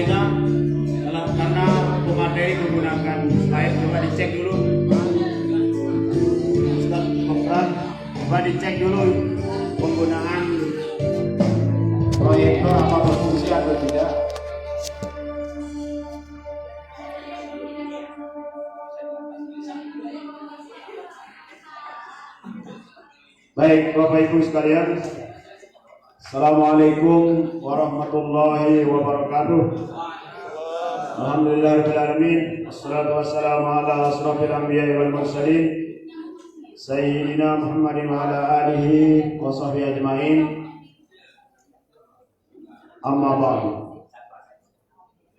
slide-nya karena pemateri menggunakan slide. Coba dicek dulu Ustaz Mokran, coba dicek dulu penggunaan proyektor apa berfungsi atau tidak. Baik, Bapak Ibu sekalian, Assalamualaikum warahmatullahi wabarakatuh. Alhamdulillahirabbil alamin, wassalatu wassalamu ala asrofil anbiya'i wal mursalin, sayyidina Muhammadin wa ala alihi wa sahbihi ajmain. Amma ba'du.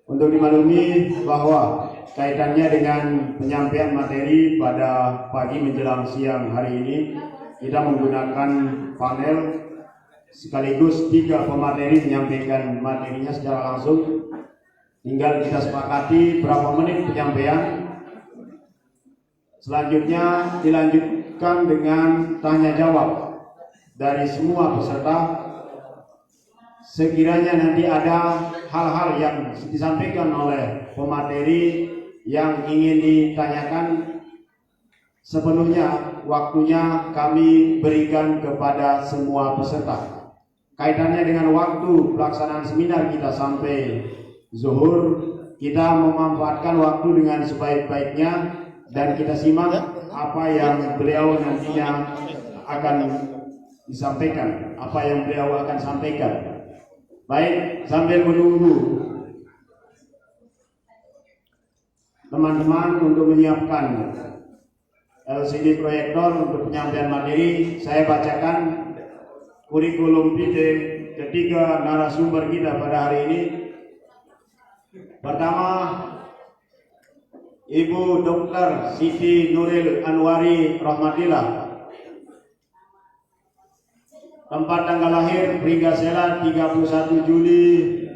Untuk dimaklumi bahwa kaitannya dengan penyampaian materi pada pagi menjelang siang hari ini, kita menggunakan panel sekaligus 3 pemateri menyampaikan materinya secara langsung. Tinggal kita sepakati berapa menit penyampaian. Selanjutnya dilanjutkan dengan tanya jawab dari semua peserta. Sekiranya nanti ada hal-hal yang disampaikan oleh pemateri yang ingin ditanyakan, sepenuhnya waktunya kami berikan kepada semua peserta. Kaitannya dengan waktu pelaksanaan seminar kita sampai zuhur, kita memanfaatkan waktu dengan sebaik-baiknya dan kita simak apa yang beliau nantinya akan disampaikan, apa yang beliau akan sampaikan. Baik, sambil menunggu teman-teman untuk menyiapkan LCD proyektor untuk penyampaian materi, saya bacakan kurikulum vitae ketiga narasumber kita pada hari ini. Pertama, Ibu Dr. Siti Nuril Anwari Rahmatillah. Tempat tanggal lahir Pringgasela 31 Juli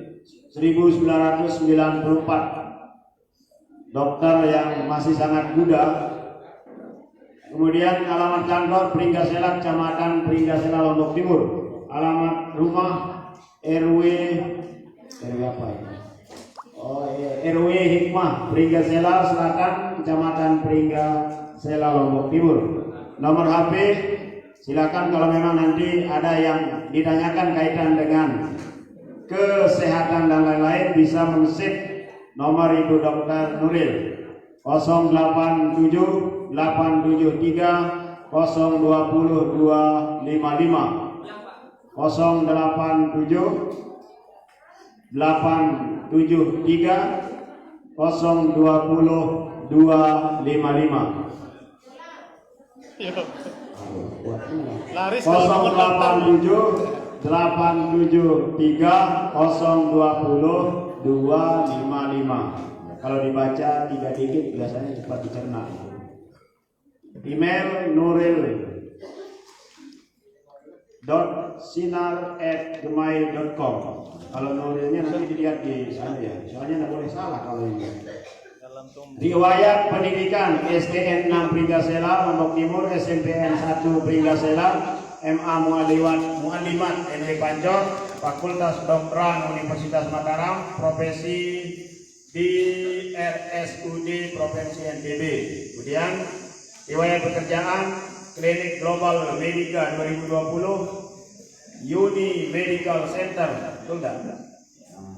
1994. Dokter yang masih sangat muda. Kemudian alamat kantor Pringgasela, Kecamatan Pringgasela, Lombok Timur. Alamat rumah RW apa ya? RW Hikmah, Pringgasela Selatan, Kecamatan Pringgasela, Lombok Timur. Nomor HP, silakan kalau memang nanti ada yang ditanyakan kaitan dengan kesehatan dan lain-lain bisa men-save nomor Ibu Dr. Nuril 087 873 020 255 087 873 020 255 087 873 020 255. Kalau dibaca 3 digit biasanya cepat dicerna. Email nuril.sinar@gmail.com. Kalau Nurilnya nanti dilihat di sana ya, soalnya tidak boleh salah kalau ini. Riwayat pendidikan SDN 6 Pringgasela, Lombok Timur, SMPN 1 Pringgasela, MA Muallimat NW Pancor, Fakultas Kedokteran Universitas Mataram, profesi di RSUD Provinsi NTB. Kemudian riwayat pekerjaan Klinik Global Medica 2020, Uni Medical Center, betul enggak? Nah,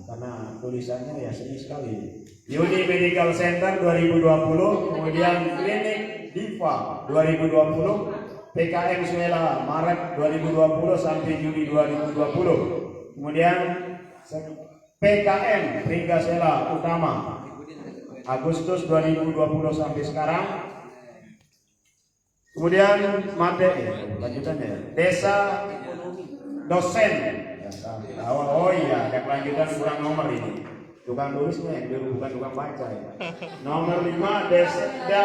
karena tulisannya ya sedih sekali. Uni Medical Center 2020, kemudian Klinik Diva 2020, PKM Suela Maret 2020 sampai Juli 2020. Kemudian PKM Pringgasela Utama Agustus 2020 sampai sekarang. Kemudian materi lanjutannya Desa Dosen. Oh iya, ada kelanjutan kurang nomor ini. Tukang tulisnya dulu bukan tukang baca ya. Nomor 5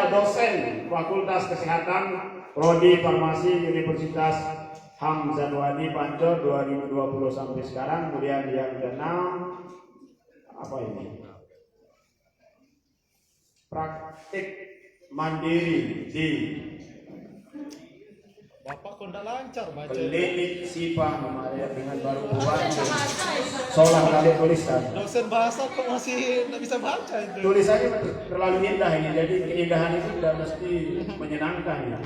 Dosen Fakultas Kesehatan Prodi Farmasi Universitas Hamzanwadi Pancor 2020 sampai sekarang. Kemudian yang ke-6 apa ini? Praktik mandiri di Bapak kok enggak lancar baca. Klinik Sipa dengan baru buat Seolah kalian tulisan. Dosen bahasa kok masih nggak bisa baca itu. Tulisannya terlalu indah ini, jadi keindahan itu sudah mesti menyenangkan. Ya.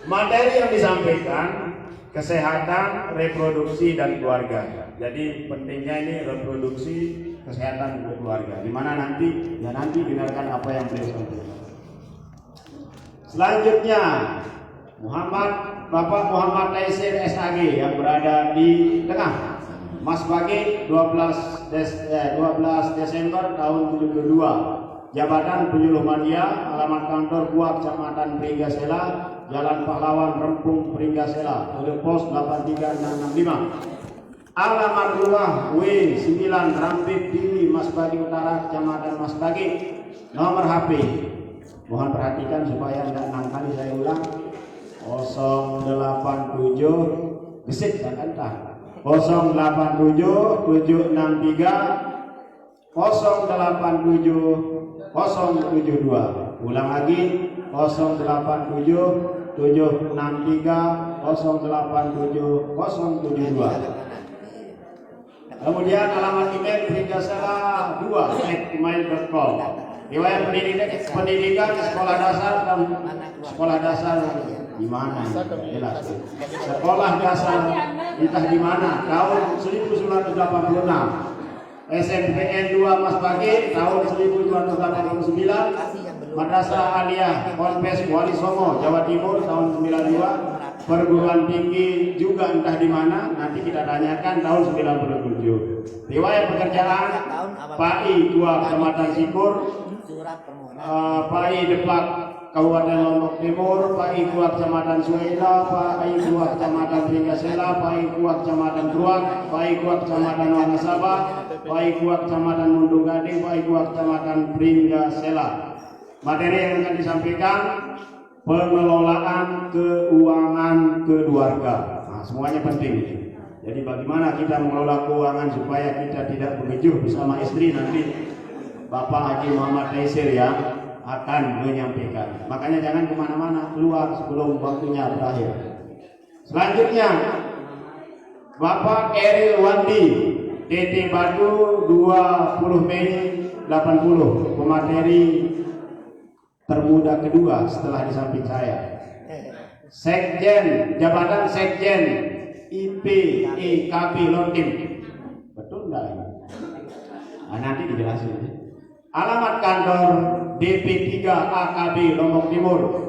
Materi yang disampaikan kesehatan, reproduksi dan keluarga. Jadi pentingnya ini reproduksi, kesehatan dan keluarga. Di mana nanti dengarkan apa yang beliau sampaikan. Selanjutnya Bapak Muhammad Taisir SAG yang berada di tengah. Mas Bagi 12 Desember tahun 72. Jabatan Penyuluh Media, alamat kantor Buak, Kecamatan Pringgasela, Jalan Pahlawan, Rempung, Pringgasela, kode pos 83665. Alamat rumah W9 Rampit Dili, Mas Bagi Utara, Kecamatan Mas Bagi. Nomor HP, mohon perhatikan supaya tidak 6 kali saya ulang. 087 gesit dan entah 087 763 087 072. Ulang lagi 087 763 087 072. Kemudian alamat email pringgasela2@gmail.com. Riwayat pendidikan sekolah dasar di mana? Jelas. Sekolah dasar entah di mana tahun 1986. SMPN 2 Mas Bagi tahun 1989. Madrasah Aliyah Ponpes Wali Songo Jawa Timur tahun 92. Perguruan tinggi juga entah di mana, nanti kita tanyakan tahun 97. Riwayat pekerjaan PAI 2 Kecamatan Sikur, PAI Depak Kabupaten Lombok Timur, PAI 2 Kecamatan Suhaila, PAI 2 Kecamatan Pringgasela, PAI 2 Kecamatan Truak, PAI 2 Kecamatan Wanasaba, PAI 2 Kecamatan Mundung Gading, PAI 2 Kecamatan Pringgasela. Materi yang akan disampaikan pengelolaan keuangan keluarga. Nah, semuanya penting. Jadi bagaimana kita mengelola keuangan supaya kita tidak begejuh bersama istri, nanti Bapak Haji Muhammad Taisir yang akan menyampaikan. Makanya jangan kemana-mana, keluar sebelum waktunya berakhir. Selanjutnya Bapak Eril Wandi, TT Batu 20 Mei 80, pemateri termuda kedua setelah di samping saya. Sekjen, jabatan Sekjen IPIKB Lontim. Betul enggak ini? Nah, nanti dijelasin. Alamat kantor DP3 AKB Lombok Timur.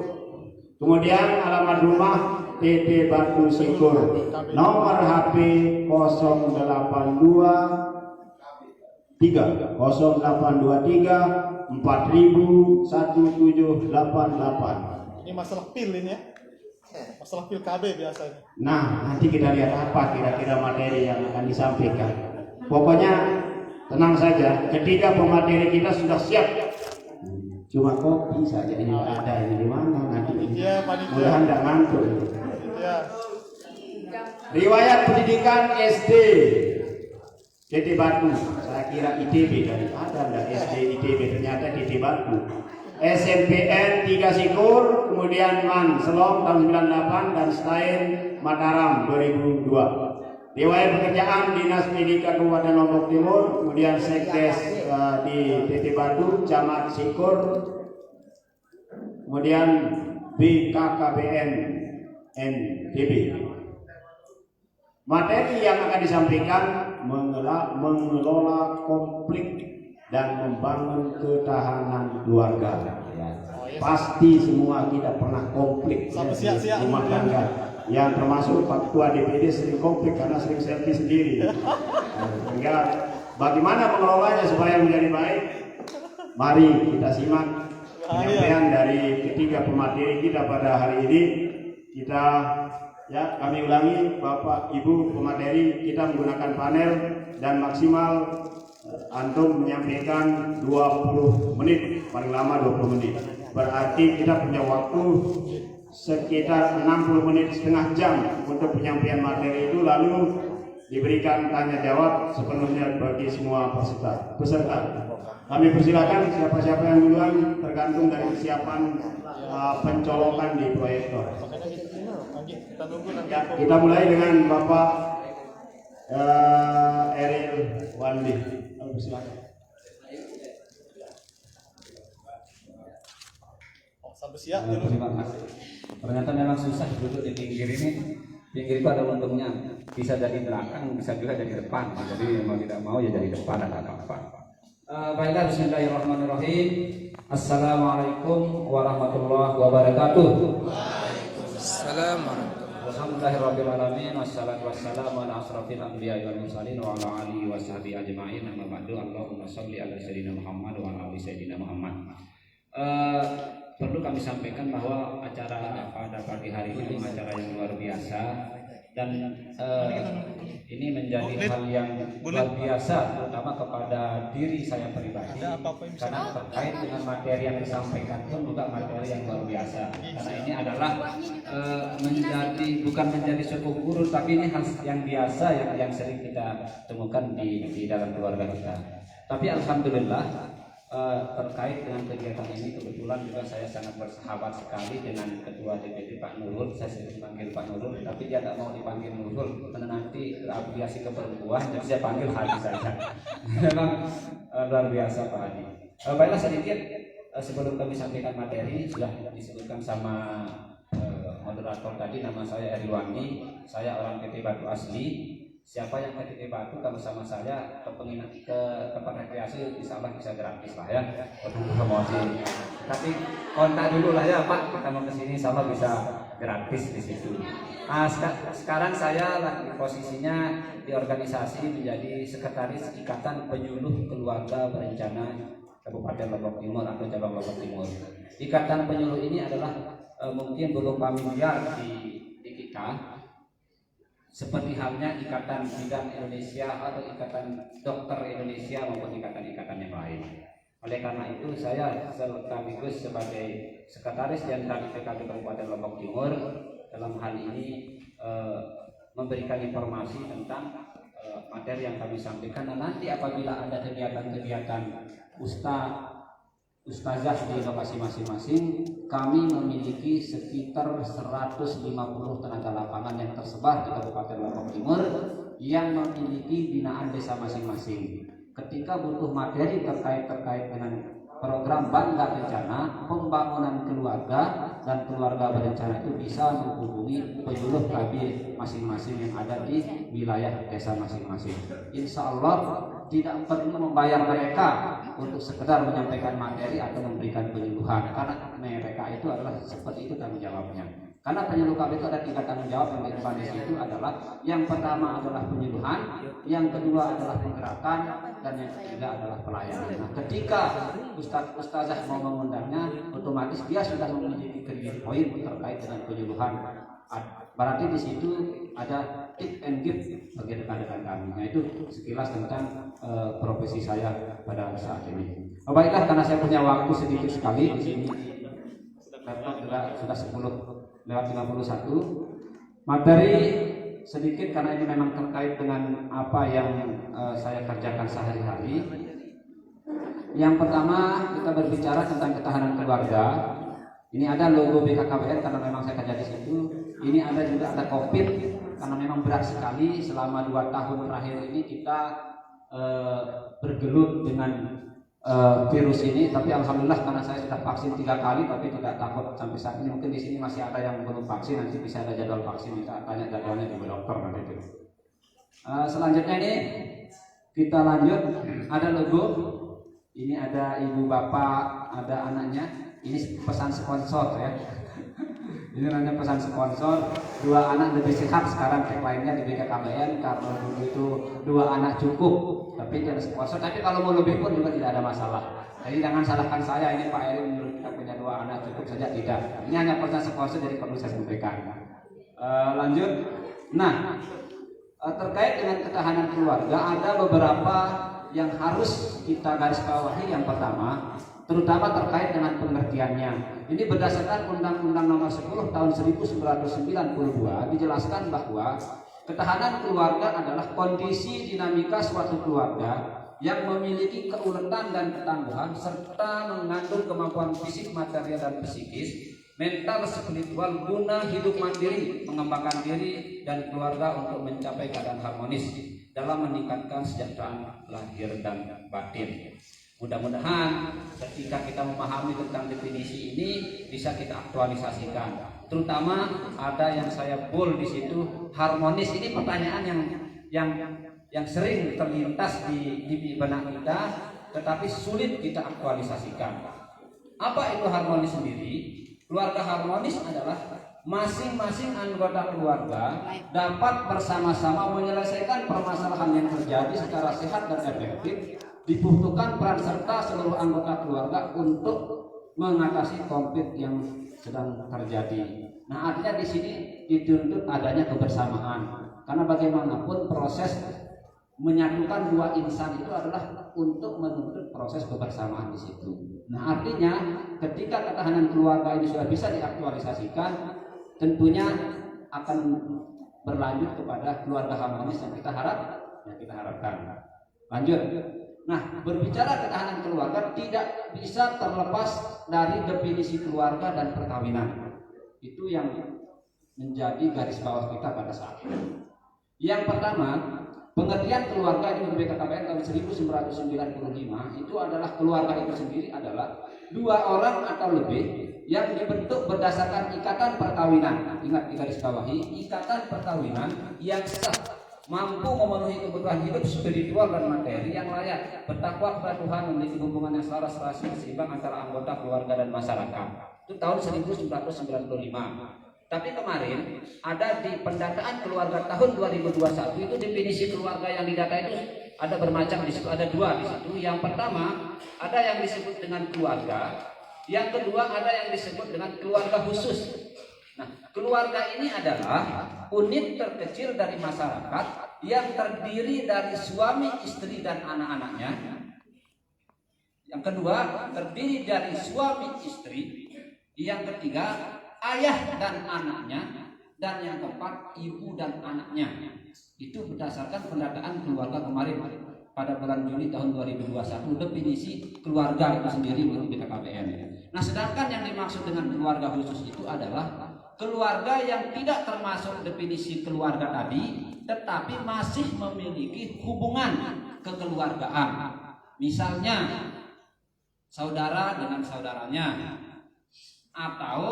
Kemudian alamat rumah TT Batu Sikur. Nomor HP 082 401788. Ini masalah pil ini ya. Masalah pil KB biasanya. Nah, nanti kita lihat apa kira-kira materi yang akan disampaikan. Pokoknya tenang saja, ketika pemateri kita sudah siap. Cuma kopi saja ini ada ini di mana nanti. Mudah-mudahan tidak ngantuk. Riwayat pendidikan SD TT Batu, saya kira ITB dari ada enggak SD ITB, ternyata TT Batu. SMPN 3 Sikur, kemudian MAN Selong tahun 98 dan STAIN Mataram 2002. Riwayat pekerjaan Dinas Pendidikan Kabupaten Lombok Timur, kemudian Sekdes di TT Batu, Camat Sikur, kemudian BKKBN NTB. Materi yang akan disampaikan mengelola konflik dan membangun ketahanan keluarga. Ya. Pasti semua kita pernah konflik di rumah tangga. Yang termasuk Pak Ketua DPD sering konflik karena sering selfie sendiri. Sehingga bagaimana mengelolanya supaya menjadi baik? Mari kita simak penyampaian dari ketiga pemateri kita pada hari ini. Kami ulangi, Bapak Ibu pemateri, kita menggunakan panel dan maksimal antum menyampaikan 20 menit, paling lama 20 menit. Berarti kita punya waktu sekitar 60 menit, setengah jam untuk penyampaian materi itu, lalu diberikan tanya jawab sepenuhnya bagi semua peserta. Kami persilakan siapa-siapa yang duluan, tergantung dari kesiapan pencolokan di proyektor. Kita mulai dengan Bapak Eril Aldi. Aldi silakan. Oh, sampai siap dulu. Terima kasih. Ternyata memang susah duduk di pinggir ini. Pinggir itu ada untungnya, bisa jadi belakang, bisa juga jadi depan. Jadi mau tidak mau ya jadi depan, ada apa-apa. Baiklah, bismillahirrahmanirrahim. Assalamualaikum warahmatullahi wabarakatuh. Assalamualaikum. Alhamdulillahirrahmanirrahim. Wassalatu wassalamu ala asrafil anbiya'i wal mursalin wa ala alihi wa sahbihi ajma'in. Amma ba'du. Allahumma shalli ala sayyidina Muhammad wa ala ali sayyidina Muhammad. Perlu kami sampaikan bahwa acara pada pagi hari ini acara yang luar biasa dan ini menjadi hal yang luar biasa terutama kepada diri saya pribadi karena terkait dengan materi yang disampaikan pun juga materi yang luar biasa karena ini adalah bukan menjadi suku guru tapi ini hal yang biasa yang sering kita temukan di dalam keluarga kita. Tapi alhamdulillah terkait dengan kegiatan ini kebetulan juga saya sangat bersahabat sekali dengan Ketua DPD Pak Nurul. Saya sering dipanggil Pak Nurul, tapi dia tidak mau dipanggil Nurul karena nanti afiliasi ke perempuan, jadi saya panggil Hadi saja. Memang luar biasa Pak Hadi. Baiklah sedikit sebelum kami sampaikan materi sudah disebutkan sama moderator tadi, nama saya Eriwandi, saya orang PT Batu asli. Siapa yang ke Batu kalau sama saya ke tempat rekreasi insya Allah bisa gratis lah ya untuk promosi. Tapi kontak dulu lah ya Pak, kita mau kesini insya Allah bisa gratis di situ. Sekarang saya lagi posisinya di organisasi menjadi sekretaris Ikatan Penyuluh Keluarga Berencana Kabupaten Lombok Timur atau cabang Lombok Timur. Ikatan penyuluh ini adalah mungkin belum familiar di kita. Seperti halnya Ikatan Bidan Indonesia atau Ikatan Dokter Indonesia maupun ikatan-ikatan yang lain. Oleh karena itu saya sekaligus sebagai Sekretaris Jenderal IPKB Kabupaten Lombok Timur dalam hal ini memberikan informasi tentang materi yang kami sampaikan dan nanti apabila ada kegiatan-kegiatan ustazah di lokasi masing-masing, kami memiliki sekitar 150 tenaga lapangan yang tersebar di Kabupaten Lombok Timur yang memiliki binaan desa masing-masing. Ketika butuh materi terkait dengan program Bangga Bencana, pembangunan keluarga dan keluarga berencana itu bisa menghubungi penyuluh KB masing-masing yang ada di wilayah desa masing-masing. Insya Allah tidak perlu membayar mereka untuk sekedar menyampaikan materi atau memberikan penyuluhan karena mereka itu adalah seperti itu tanggung jawabnya. Karena penyuluh KB itu ada 3 tanggung jawab yang diemban di situ adalah yang pertama adalah penyuluhan, yang kedua adalah penggerakan, dan yang ketiga adalah pelayanan. Nah, ketika ustazah mau mengundangnya, otomatis dia sudah memiliki kredit poin terkait dengan penyuluhan. Berarti di situ ada tip and gift bagi rekan-rekan kami. Nah itu sekilas tentang profesi saya pada saat ini. Baiklah, karena saya punya waktu sedikit sekali di sini. Sudah 10:51. Materi sedikit karena ini memang terkait dengan apa yang saya kerjakan sehari-hari. Yang pertama kita berbicara tentang ketahanan keluarga. Ini ada logo BKKBN karena memang saya kerja di situ. Ini juga ada COVID karena memang berat sekali selama 2 tahun terakhir ini kita bergelut dengan virus ini. Tapi alhamdulillah karena saya sudah vaksin 3 kali tapi tidak takut sampai saat ini. Mungkin di sini masih ada yang belum vaksin, nanti bisa ada jadwal vaksin, kita tanya jadwalnya di dokter nanti itu. Selanjutnya ini kita lanjut, ada logo. Ini ada ibu bapak, ada anaknya. Ini pesan sponsor ya. Ini namanya pesan sponsor. 2 anak lebih sehat sekarang tagline-nya di BKKBN karena dulu itu 2 anak cukup. Tapi dia sponsor. Tapi kalau mau lebih pun juga tidak ada masalah. Jadi jangan salahkan saya, ini Pak Eri menurut kita punya 2 anak cukup saja, tidak. Ini hanya pesan sponsor jadi perlu saya sampaikan. Lanjut. Nah, terkait dengan ketahanan keluarga ada beberapa yang harus kita garis bawahi. Yang pertama, terutama terkait dengan pengertiannya. Ini berdasarkan Undang-Undang Nomor 10 Tahun 1992 dijelaskan bahwa ketahanan keluarga adalah kondisi dinamika suatu keluarga yang memiliki keuletan dan ketangguhan serta mengandung kemampuan fisik, material, dan psikis, mental, spiritual guna hidup mandiri, mengembangkan diri dan keluarga untuk mencapai keadaan harmonis dalam meningkatkan kesejahteraan lahir dan batin. Mudah-mudahan ketika kita memahami tentang definisi ini bisa kita aktualisasikan. Terutama ada yang saya bold di situ, harmonis. Ini pertanyaan yang sering terlintas di benak kita, tetapi sulit kita aktualisasikan. Apa itu harmonis sendiri? Keluarga harmonis adalah masing-masing anggota keluarga dapat bersama-sama menyelesaikan permasalahan yang terjadi secara sehat dan efektif. Dibutuhkan peran serta seluruh anggota keluarga untuk mengatasi konflik yang sedang terjadi. Nah, artinya di sini dituntut adanya kebersamaan. Karena bagaimanapun proses menyatukan dua insan itu adalah untuk menuntut proses kebersamaan di situ. Nah, artinya ketika ketahanan keluarga ini sudah bisa diaktualisasikan, tentunya akan berlanjut kepada keluarga harmonis yang kita harapkan. Lanjut. Nah, berbicara ketahanan keluarga tidak bisa terlepas dari definisi keluarga dan perkawinan. Itu yang menjadi garis bawah kita pada saat ini. Yang pertama, pengertian keluarga di BKKBN tahun 1995 itu adalah keluarga itu sendiri adalah dua orang atau lebih yang dibentuk berdasarkan ikatan perkawinan. Ingat, di garis bawahi, ikatan perkawinan yang sah, mampu memenuhi kebutuhan hidup spiritual dan materi yang layak, bertakwa kepada Tuhan, memiliki hubungan yang selaras, serasi, seimbang antara anggota keluarga dan masyarakat. Itu tahun 1995. Tapi kemarin ada di pendataan keluarga tahun 2021 itu definisi keluarga yang didata itu ada bermacam di situ, ada dua di situ. Yang pertama ada yang disebut dengan keluarga, yang kedua ada yang disebut dengan keluarga khusus. Nah, keluarga ini adalah unit terkecil dari masyarakat yang terdiri dari suami, istri, dan anak-anaknya. Yang kedua, terdiri dari suami, istri. Yang ketiga, ayah dan anaknya. Dan yang keempat, ibu dan anaknya. Itu berdasarkan pendataan keluarga kemarin pada bulan Juli tahun 2021, definisi keluarga itu sendiri menurut BKKBN. Nah, sedangkan yang dimaksud dengan keluarga khusus itu adalah keluarga yang tidak termasuk definisi keluarga tadi, tetapi masih memiliki hubungan kekeluargaan. Misalnya saudara dengan saudaranya, atau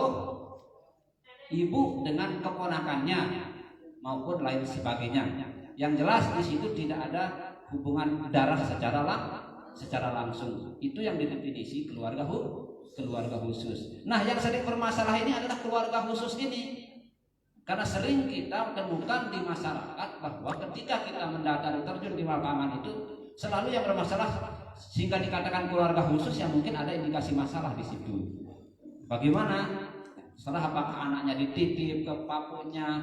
ibu dengan keponakannya, maupun lain sebagainya. Yang jelas di situ tidak ada hubungan darah secara langsung. Itu yang didefinisi keluarga khusus. Nah, yang sering bermasalah ini adalah keluarga khusus ini. Karena sering kita temukan di masyarakat bahwa ketika kita mendata terjun di lapangan itu selalu yang bermasalah, sehingga dikatakan keluarga khusus yang mungkin ada indikasi masalah di situ. Bagaimana? Setelah apakah anaknya dititip ke papunya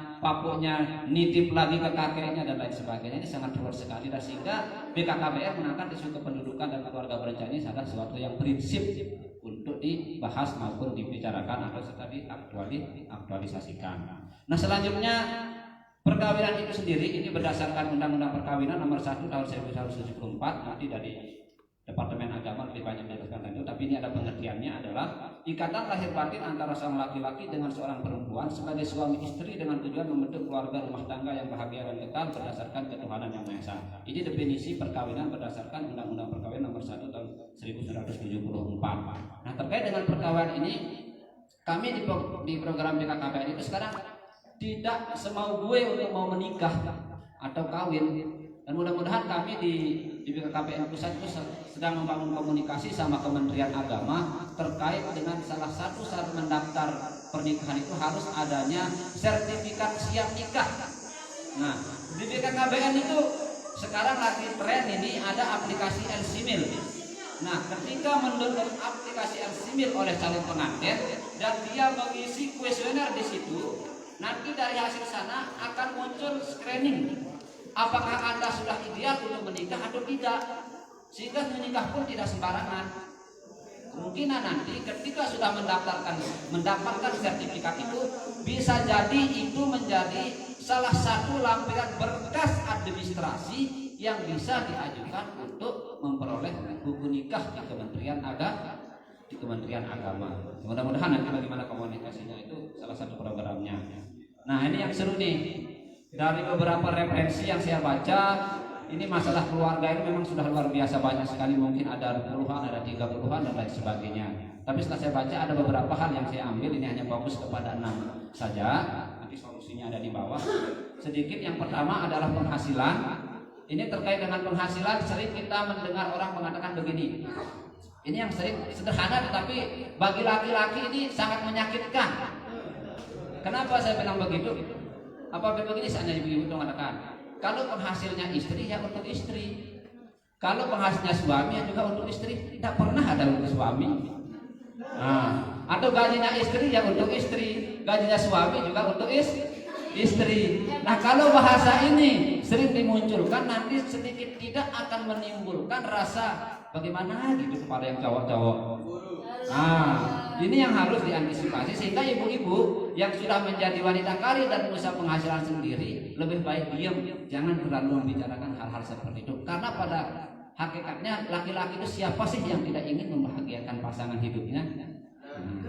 nitip lagi ke kakeknya dan lain sebagainya. Ini sangat luar sekali, dan sehingga BKKBN mengangkat isu kependudukan dan keluarga berencana ini adalah sesuatu yang prinsip untuk dibahas maupun dibicarakan atau serta diaktualisasikan. Nah, selanjutnya perkawinan itu sendiri ini berdasarkan Undang-Undang Perkawinan nomor 1 tahun 1974. Nanti dari Departemen Agama lebih banyak menjelaskan itu, tapi ini ada pengertiannya adalah ikatan lahir batin antara seorang laki-laki dengan seorang perempuan sebagai suami istri dengan tujuan membentuk keluarga rumah tangga yang bahagia dan kekal berdasarkan ketuhanan yang Maha Esa. Ini definisi perkawinan berdasarkan Undang-Undang Perkawinan nomor 1 tahun 1974. Nah, terkait dengan perkawinan ini, kami di program BKKBN itu sekarang tidak semau gue untuk mau menikah atau kawin, dan mudah-mudahan kami di BKKBN Pusat itu sedang membangun komunikasi sama Kementerian Agama terkait dengan salah satu syarat mendaftar pernikahan itu harus adanya sertifikat siap nikah. Nah, di BKKBN itu sekarang lagi tren ini ada aplikasi El-Simil. Nah, ketika mendownload aplikasi El-Simil oleh calon pengantin dan dia mengisi kuesioner di situ, nanti dari hasil sana akan muncul screening. Apakah Anda sudah ideal untuk menikah atau tidak? Sehingga menikah pun tidak sembarangan. Kemungkinan nanti ketika sudah mendapatkan sertifikat itu, bisa jadi itu menjadi salah satu lampiran berkas administrasi yang bisa diajukan untuk memperoleh buku nikah di Kementerian Agama. Mudah-mudahan nanti bagaimana komunikasinya itu salah satu programnya. Nah, ini yang seru nih. Dari beberapa referensi yang saya baca, ini masalah keluarga ini memang sudah luar biasa banyak sekali, mungkin ada puluhan, ada 30-an dan lain sebagainya. Tapi setelah saya baca ada beberapa hal yang saya ambil, ini hanya fokus kepada 6 saja. Nanti solusinya ada di bawah. Sedikit, yang pertama adalah penghasilan. Ini terkait dengan penghasilan, sering kita mendengar orang mengatakan begini. Ini yang sering sederhana, tetapi bagi laki-laki ini sangat menyakitkan. Kenapa saya bilang begitu? Apa begini saatnya ibu-ibu itu mengatakan, kalau penghasilnya istri ya untuk istri, kalau penghasilnya suami ya juga untuk istri, tidak pernah ada untuk suami. Nah, atau gajinya istri ya untuk istri, gajinya suami juga untuk istri. Nah, kalau bahasa ini sering dimunculkan, nanti sedikit tidak akan menimbulkan rasa bagaimana gitu kepada yang cowok-cowok. Nah, ini yang harus diantisipasi, sehingga ibu-ibu yang sudah menjadi wanita karir dan usaha penghasilan sendiri lebih baik diam, jangan terlalu membicarakan hal-hal seperti itu. Karena pada hakikatnya laki-laki itu siapa sih yang tidak ingin membahagiakan pasangan hidupnya?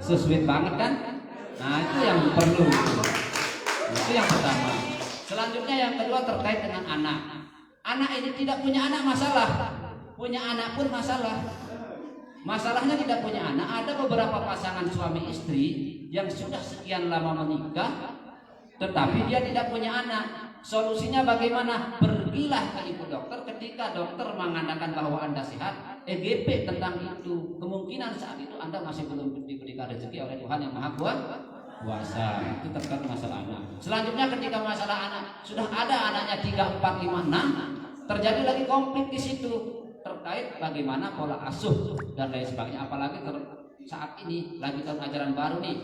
So sweet banget kan? Nah, itu yang perlu. Itu yang pertama. Selanjutnya yang kedua terkait dengan anak. Anak ini tidak punya anak masalah, punya anak pun masalah. Masalahnya tidak punya anak. Ada beberapa pasangan suami istri yang sudah sekian lama menikah, tetapi dia tidak punya anak. Solusinya bagaimana? Pergilah ke ibu dokter. Ketika dokter mengatakan bahwa Anda sehat, EGP tentang itu. Kemungkinan saat itu Anda masih belum diberikan rezeki oleh Tuhan yang Maha Kuasa. Itu terkait masalah anak. Selanjutnya ketika masalah anak, sudah ada anaknya 3, 4, 5, 6, terjadi lagi konflik di situ terkait bagaimana pola asuh dan lain sebagainya. Apalagi saat ini lagi tahun ajaran baru nih,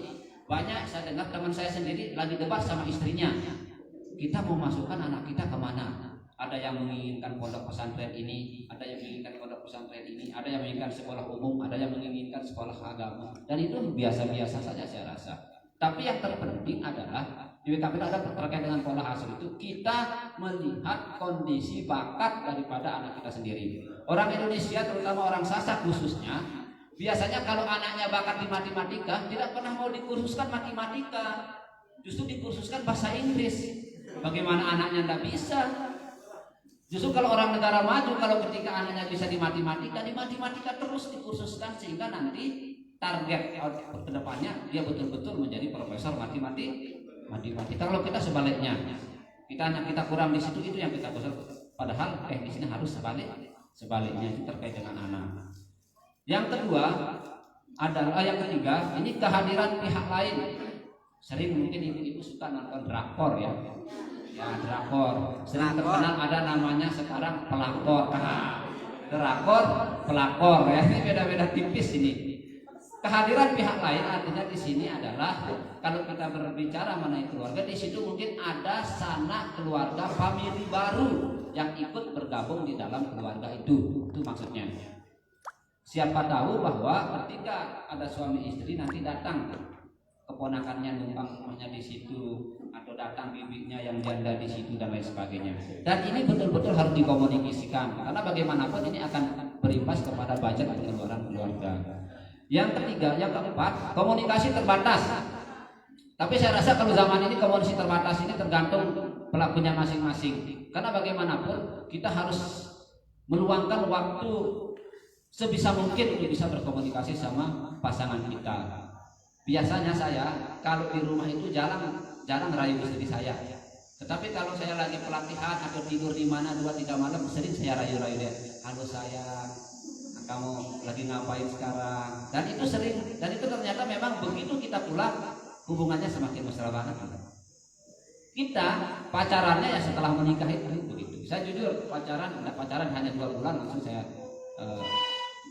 banyak saya dengar teman saya sendiri lagi debat sama istrinya, kita mau masukkan anak kita kemana? Ada yang menginginkan pondok pesantren ini, ada yang menginginkan pondok pesantren ini, ada yang menginginkan sekolah umum, ada yang menginginkan sekolah agama, dan itu biasa-biasa saja saya rasa. Tapi yang terpenting adalah di WKP ada terkait dengan pola asuh itu, kita melihat kondisi bakat daripada anak kita sendiri. Orang Indonesia, terutama orang Sasak khususnya, biasanya kalau anaknya bakat di matematika, tidak pernah mau dikursuskan matematika, justru dikursuskan bahasa Inggris. Bagaimana anaknya tidak bisa? Justru kalau orang negara maju, kalau ketika anaknya bisa di matematika terus dikursuskan, sehingga nanti target ke depannya dia betul-betul menjadi profesor matematika. Kalau kita sebaliknya, kita kurang di situ, itu yang kita kusur. Padahal di sini harus sebaliknya, itu terkait dengan anak. Yang kedua adalah yang ketiga, ini kehadiran pihak lain. Sering mungkin ibu-ibu suka nonton drakor ya. Ya, drakor. Sering terkenal ada namanya sekarang pelakor. Drakor, pelakor ya. Ini beda-beda tipis ini. Kehadiran pihak lain artinya di sini adalah kalau kita berbicara mengenai keluarga, di situ mungkin ada sanak keluarga famili baru yang ikut bergabung di dalam keluarga itu maksudnya. Siapa tahu bahwa ketika ada suami istri nanti datang keponakannya numpang rumahnya di situ, atau datang bibinya yang janda di situ dan lain sebagainya. Dan ini betul-betul harus dikomunikasikan, karena bagaimanapun ini akan berimbas kepada budget pengeluaran keluarga. Yang ketiga, yang keempat, komunikasi terbatas. Tapi saya rasa kalau zaman ini komunikasi terbatas ini tergantung pelakunya masing-masing. Karena bagaimanapun kita harus meluangkan waktu sebisa mungkin untuk bisa berkomunikasi sama pasangan kita. Biasanya saya kalau di rumah itu jarang rayu istri saya. Tetapi kalau saya lagi pelatihan atau tidur di mana 2-3 malam, sering saya rayu-rayu dia. Halo sayang, kamu lagi ngapain sekarang? Dan itu sering, dan itu ternyata memang begitu kita pulang hubungannya semakin mesra banget. Kita pacarannya ya setelah menikah itu begitu. Saya jujur pacaran hanya 2 bulan langsung saya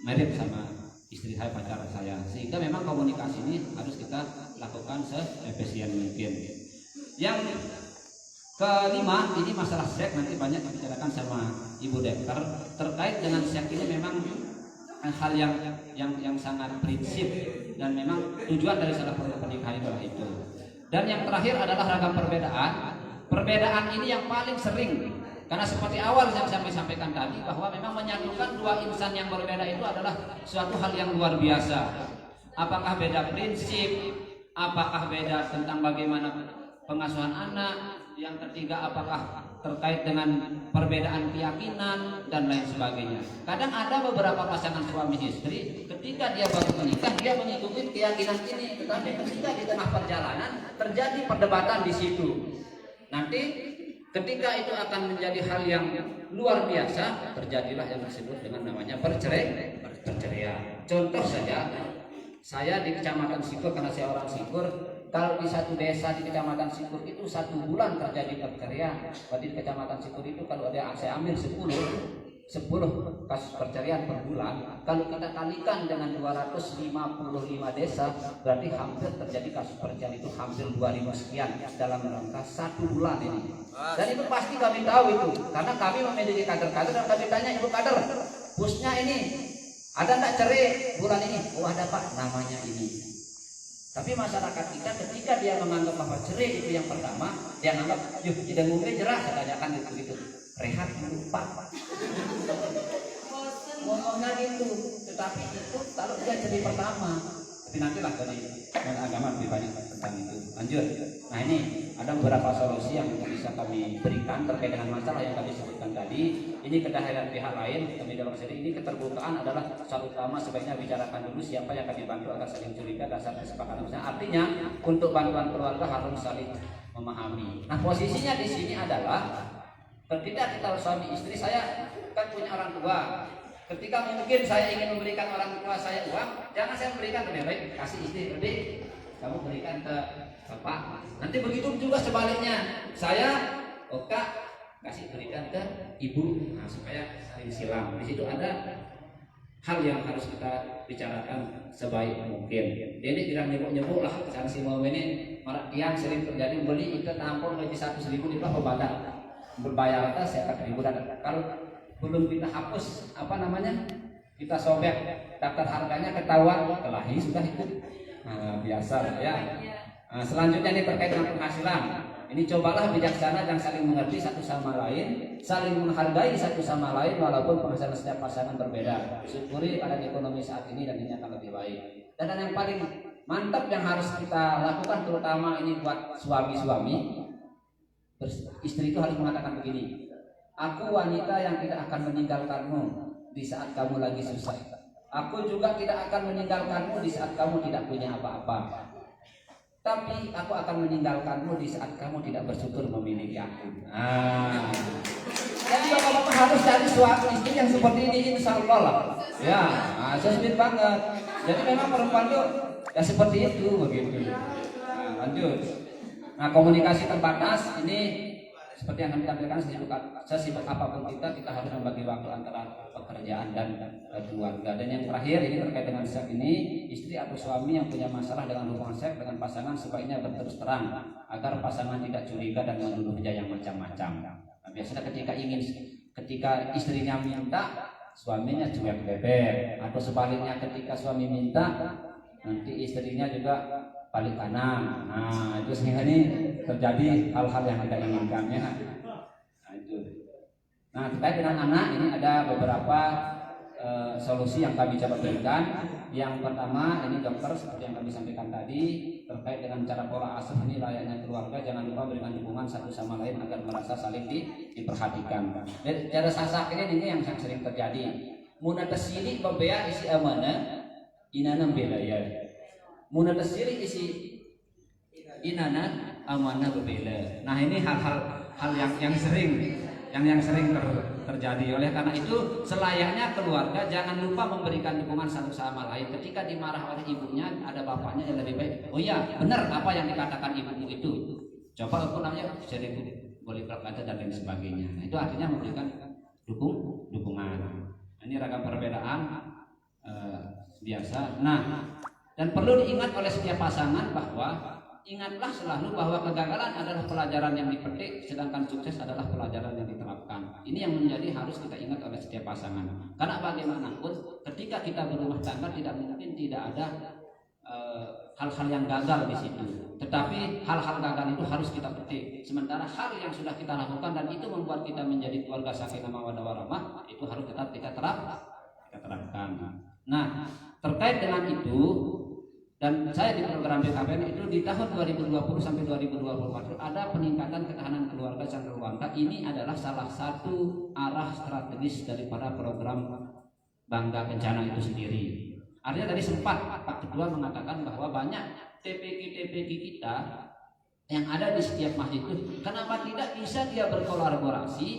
married sama istri saya, pacar saya. Sehingga memang komunikasi ini harus kita lakukan seefisien mungkin. Yang kelima, ini masalah seks, nanti banyak dibicarakan sama Ibu Dokter. Terkait dengan seks ini memang hal yang sangat prinsip, dan memang tujuan dari salah satu pernikahan adalah itu. Dan yang terakhir adalah ragam perbedaan. Perbedaan ini yang paling sering, karena seperti awal yang saya sampaikan tadi, bahwa memang menyatukan 2 insan yang berbeda itu adalah suatu hal yang luar biasa. Apakah beda prinsip, apakah beda tentang bagaimana pengasuhan anak, yang ketiga apakah terkait dengan perbedaan keyakinan dan lain sebagainya. Kadang ada beberapa pasangan suami istri ketika dia baru menikah dia mengikuti keyakinan ini, tetapi ketika di tengah perjalanan terjadi perdebatan di situ. Nanti ketika itu akan menjadi hal yang luar biasa, terjadilah yang disebut dengan namanya perceraian. Contoh saja, saya di Kecamatan Sikur, karena saya orang Sikur, kalau di satu desa di Kecamatan Sikur itu 1 bulan terjadi perceraian. Di Kecamatan Sikur itu kalau ada saya ambil 10 kasus perceraian per bulan, kalau kita kalikan dengan 255 desa, berarti hampir terjadi kasus perceraian itu hampir 2000 sekian dalam rangka 1 bulan ini. Dan itu pasti kami tahu itu, karena kami memiliki kader-kader dan kami tanya, ibu kader, busnya ini ada enggak cerai bulan ini? Oh ada pak, namanya ini. Tapi masyarakat kita ketika dia menganggap bahwa cerai itu yang pertama, dia menganggap, yuk tidak mungkin jerah, saya tanyakan gitu. Rehat dulu pak. Ngomongnya gitu, tetapi itu kalau dia cerai pertama. Tapi nantilah dari agama lebih banyak tentang itu. Lanjut. Nah ini ada beberapa solusi yang bisa kami berikan terkait dengan masalah yang kami sebutkan tadi. Ini kehadiran pihak lain, kami dalam seri ini keterbukaan adalah soal utama. Sebaiknya bicarakan dulu siapa yang kami bantu agar saling curiga dasar kesepakatan. Artinya untuk bantuan keluarga harus saling memahami. Nah posisinya di sini adalah ketika kita suami istri, saya kan punya orang tua. Ketika mungkin saya ingin memberikan orang tua saya uang, jangan saya berikan ke nenek, kasih istri, lebih kamu berikan ke bapak. Nanti begitu juga sebaliknya, saya kak kasih berikan ke ibu, nah, supaya saling silang. Di situ ada hal yang harus kita bicarakan sebaik mungkin. Ini tidak nyebuk lah, karena si mau ini malah yang sering terjadi beli ikat tampon gaji 100.000 di bawah badan berbayar atas saya ribu dan kalau belum kita hapus kita sobek daftar harganya ketahuan kelahi sudah itu biasa ya. Selanjutnya ini terkait dengan penghasilan. Ini cobalah bijaksana dan saling mengerti satu sama lain, saling menghargai satu sama lain walaupun penghasilan setiap pasangan berbeda. Syukuri keadaan ekonomi saat ini dan ini akan lebih baik. Dan yang paling mantap yang harus kita lakukan terutama ini buat suami-suami, istri itu harus mengatakan begini. Aku wanita yang tidak akan meninggalkanmu di saat kamu lagi susah. Aku juga tidak akan meninggalkanmu di saat kamu tidak punya apa-apa. Tapi aku akan meninggalkanmu di saat kamu tidak bersyukur memiliki aku. Jadi bapak-bapak harus cari suami istri yang seperti ini, insya Allah lah. Ya, sesuai banget. Jadi memang perempuan itu ya seperti itu begitu. Lanjut. Nah komunikasi terbatas ini seperti yang kami tampilkan, sesibuk apapun kita harus membagi waktu antara pekerjaan dan keluarga. Dan yang terakhir ini terkait dengan seks ini, istri atau suami yang punya masalah dengan hubungan seks dengan pasangan sebaiknya berterus terang agar pasangan tidak curiga dan menuduh dia yang macam-macam. Nah, biasanya ketika istrinya minta, suaminya cuek bebek, atau sebaliknya ketika suami minta, nanti istrinya juga balik kanan. Nah itu sehingga ini terjadi hal-hal yang tidak inginkan ya. Nah itu. Nah terkait dengan anak ini ada beberapa solusi yang kami coba berikan. Yang pertama ini dokter seperti yang kami sampaikan tadi terkait dengan cara pola asuh ini layaknya keluarga, jangan lupa berikan dukungan satu sama lain agar merasa saling diperhatikan. Dan cara sasak ini yang sering terjadi. Muna tesili pembea isi amanah inanam belaya. Muna tesili isi inana amanah berbeda. Nah ini hal yang sering terjadi. Oleh karena itu selayaknya keluarga jangan lupa memberikan dukungan satu sama lain. Ketika dimarah oleh ibunya, ada bapaknya yang lebih baik. Oh iya, benar apa yang dikatakan ibumu itu. Coba aku namanya jadi boleh berkata dan lain sebagainya. Nah, itu artinya memberikan dukungan. Nah, ini ragam perbedaan biasa. Nah, dan perlu diingat oleh setiap pasangan bahwa ingatlah selalu bahwa kegagalan adalah pelajaran yang dipetik, sedangkan sukses adalah pelajaran yang diterapkan. Ini yang menjadi harus kita ingat oleh setiap pasangan. Karena bagaimanapun ketika kita berumah tangga tidak mungkin tidak ada hal-hal yang gagal di situ. Tetapi hal-hal gagal itu harus kita petik. Sementara hal yang sudah kita lakukan dan itu membuat kita menjadi keluarga sakinah mawaddah warahmah, itu harus tetap kita terapkan. Nah, terkait dengan itu Dan saya di program BKPN itu di tahun 2020 sampai 2024 ada peningkatan ketahanan keluarga dan keluarga. Ini adalah salah satu arah strategis daripada program Bangga Kencana itu sendiri. Artinya tadi sempat Pak Ketua mengatakan bahwa banyak TPG-TPG kita yang ada di setiap masjid itu, kenapa tidak bisa dia berkolaborasi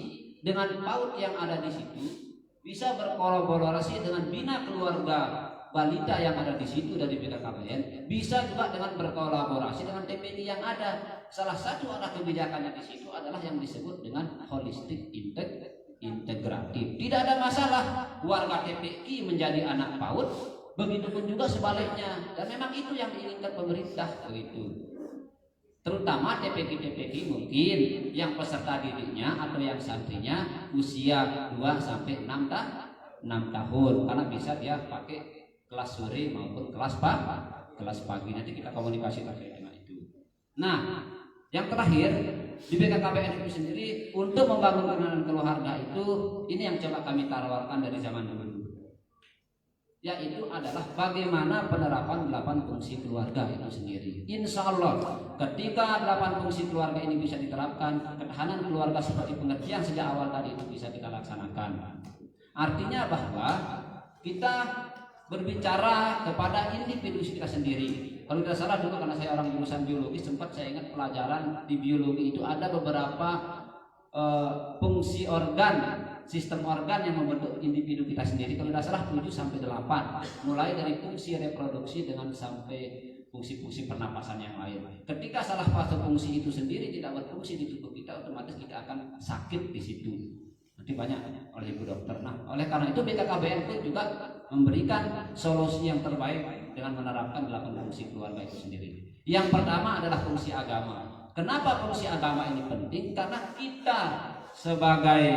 dengan PAUD yang ada di situ, bisa berkolaborasi dengan bina keluarga balita yang ada di situ dari BKKBN, bisa juga dengan berkolaborasi dengan TPD yang ada. Salah satu arah kebijakannya di situ adalah yang disebut dengan holistik integratif. Tidak ada masalah warga TPI menjadi anak PAUD, begitupun juga sebaliknya. Dan memang itu yang diinginkan pemerintah begitu. Terutama TPG-TPG mungkin yang peserta didiknya atau yang santrinya usia 2 sampai 6 tahun, karena bisa dia pakai kelas sore maupun kelas pagi. Nanti kita komunikasi terkait dengan itu. Nah, yang terakhir di BKKBN itu sendiri untuk membangun kenalan keluarga itu, ini yang coba kami tawarkan dari zaman dulu, yaitu adalah bagaimana penerapan 8 fungsi keluarga itu sendiri. Insya Allah ketika 8 fungsi keluarga ini bisa diterapkan, ketahanan keluarga seperti pengertian sejak awal tadi itu bisa kita laksanakan. Artinya bahwa kita berbicara kepada individu kita sendiri. Kalau tidak salah dulu, karena saya orang jurusan biologi, sempat saya ingat pelajaran di biologi itu ada beberapa fungsi organ, sistem organ yang membentuk individu kita sendiri. Kalau tidak salah 7 sampai 8, mulai dari fungsi reproduksi dengan sampai fungsi-fungsi pernapasan yang lain. Ketika salah satu fungsi itu sendiri tidak berfungsi di tubuh kita, otomatis kita akan sakit di situ. Nanti banyak oleh ibu dokter. Nah, oleh karena itu BKKBN itu juga memberikan solusi yang terbaik dengan menerapkan 8 fungsi keluarga itu sendiri. Yang pertama adalah fungsi agama. Kenapa fungsi agama ini penting? Karena kita sebagai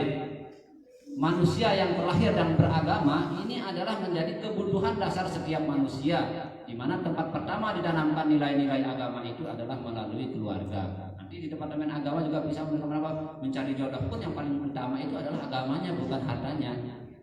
manusia yang terlahir dan beragama, ini adalah menjadi kebutuhan dasar setiap manusia, di mana tempat pertama ditanamkan nilai-nilai agama itu adalah melalui keluarga. Nanti di Departemen Agama juga bisa mencari jodoh pun yang paling utama itu adalah agamanya, bukan hartanya.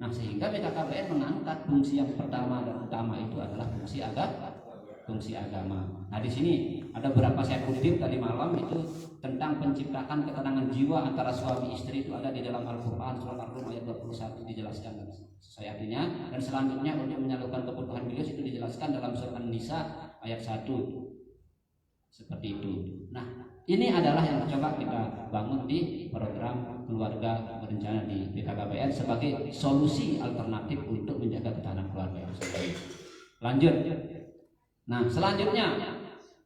Nah, sehingga BKKBN mengangkat fungsi yang pertama dan utama itu adalah fungsi agama. Nah, di sini ada beberapa saya kutip tadi malam itu tentang penciptakan ketenangan jiwa antara suami istri, itu ada di dalam Al-Qur'an surat Ar-Rum ayat 21 dijelaskan ayatnya. Dan selanjutnya untuk menyalurkan kebutuhan biologis itu dijelaskan dalam surat An-Nisa ayat 1. Seperti itu. Nah, ini adalah yang coba kita bangun di program keluarga berencana di BKKBN sebagai solusi alternatif untuk menjaga ketahanan keluarga itu sendiri. Lanjut. Nah, selanjutnya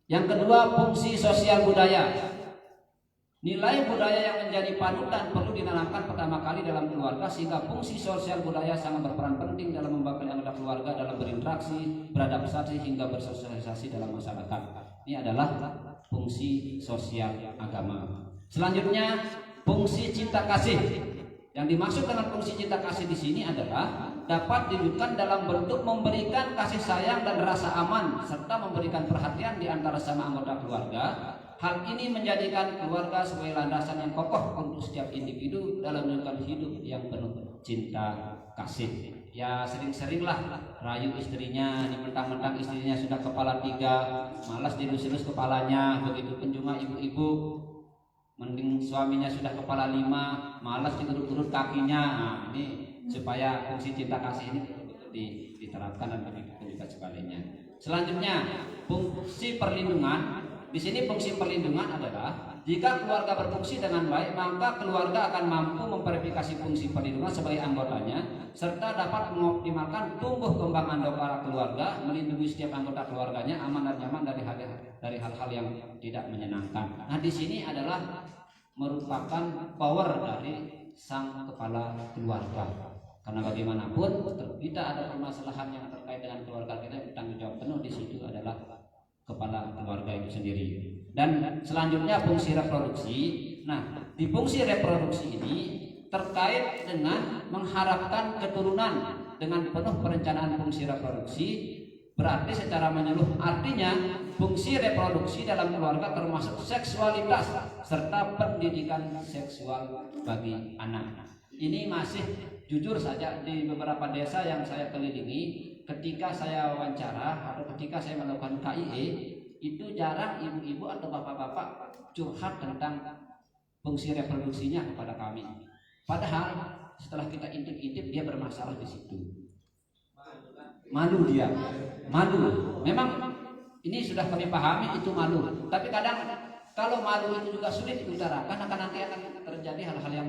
yang kedua, fungsi sosial budaya. Nilai budaya yang menjadi panutan perlu ditanamkan pertama kali dalam keluarga, sehingga fungsi sosial budaya sangat berperan penting dalam membekali anggota keluarga dalam berinteraksi, beradaptasi hingga bersosialisasi dalam masyarakat. Ini adalah fungsi sosial agama. Selanjutnya, fungsi cinta kasih. Yang dimaksud dengan fungsi cinta kasih di sini adalah dapat diwujudkan dalam bentuk memberikan kasih sayang dan rasa aman serta memberikan perhatian di antara sama anggota keluarga. Hal ini menjadikan keluarga sebagai landasan yang kokoh untuk setiap individu dalam menunjukkan hidup yang penuh cinta kasih. Ya, sering-seringlah rayu istrinya, mentang-mentang istrinya sudah kepala 3, malas dilus-lus kepalanya. Begitupun juga ibu-ibu, mending suaminya sudah kepala 5, malas digerut-gerut kakinya. Nah, ini supaya fungsi cinta kasih ini betul-betul diterapkan dan begitu juga sebaliknya. Selanjutnya, fungsi perlindungan. Di sini fungsi perlindungan adalah jika keluarga berfungsi dengan baik, maka keluarga akan mampu memverifikasi fungsi perlindungan sebagai anggotanya serta dapat mengoptimalkan tumbuh kembang anggota keluarga, melindungi setiap anggota keluarganya aman dan nyaman dari hal-hal yang tidak menyenangkan. Nah, di sini adalah merupakan power dari sang kepala keluarga. Karena bagaimanapun kita ada permasalahan yang terkait dengan keluarga kita, tanggung jawab penuh di situ adalah kepala keluarga itu sendiri. Dan selanjutnya fungsi reproduksi. Nah, di fungsi reproduksi ini terkait dengan mengharapkan keturunan dengan penuh perencanaan fungsi reproduksi, berarti secara menyeluruh artinya fungsi reproduksi dalam keluarga termasuk seksualitas serta pendidikan seksual bagi anak. Ini masih jujur saja di beberapa desa yang saya kelilingi ketika saya wawancara atau ketika saya melakukan KIE, itu jarang ibu-ibu atau bapak-bapak curhat tentang fungsi reproduksinya kepada kami. Padahal setelah kita intip-intip dia bermasalah di situ. Malu dia, malu. Memang ini sudah kami pahami itu malu. Tapi kadang kalau malu itu juga sulit diutarakan, akan nanti akan terjadi hal-hal yang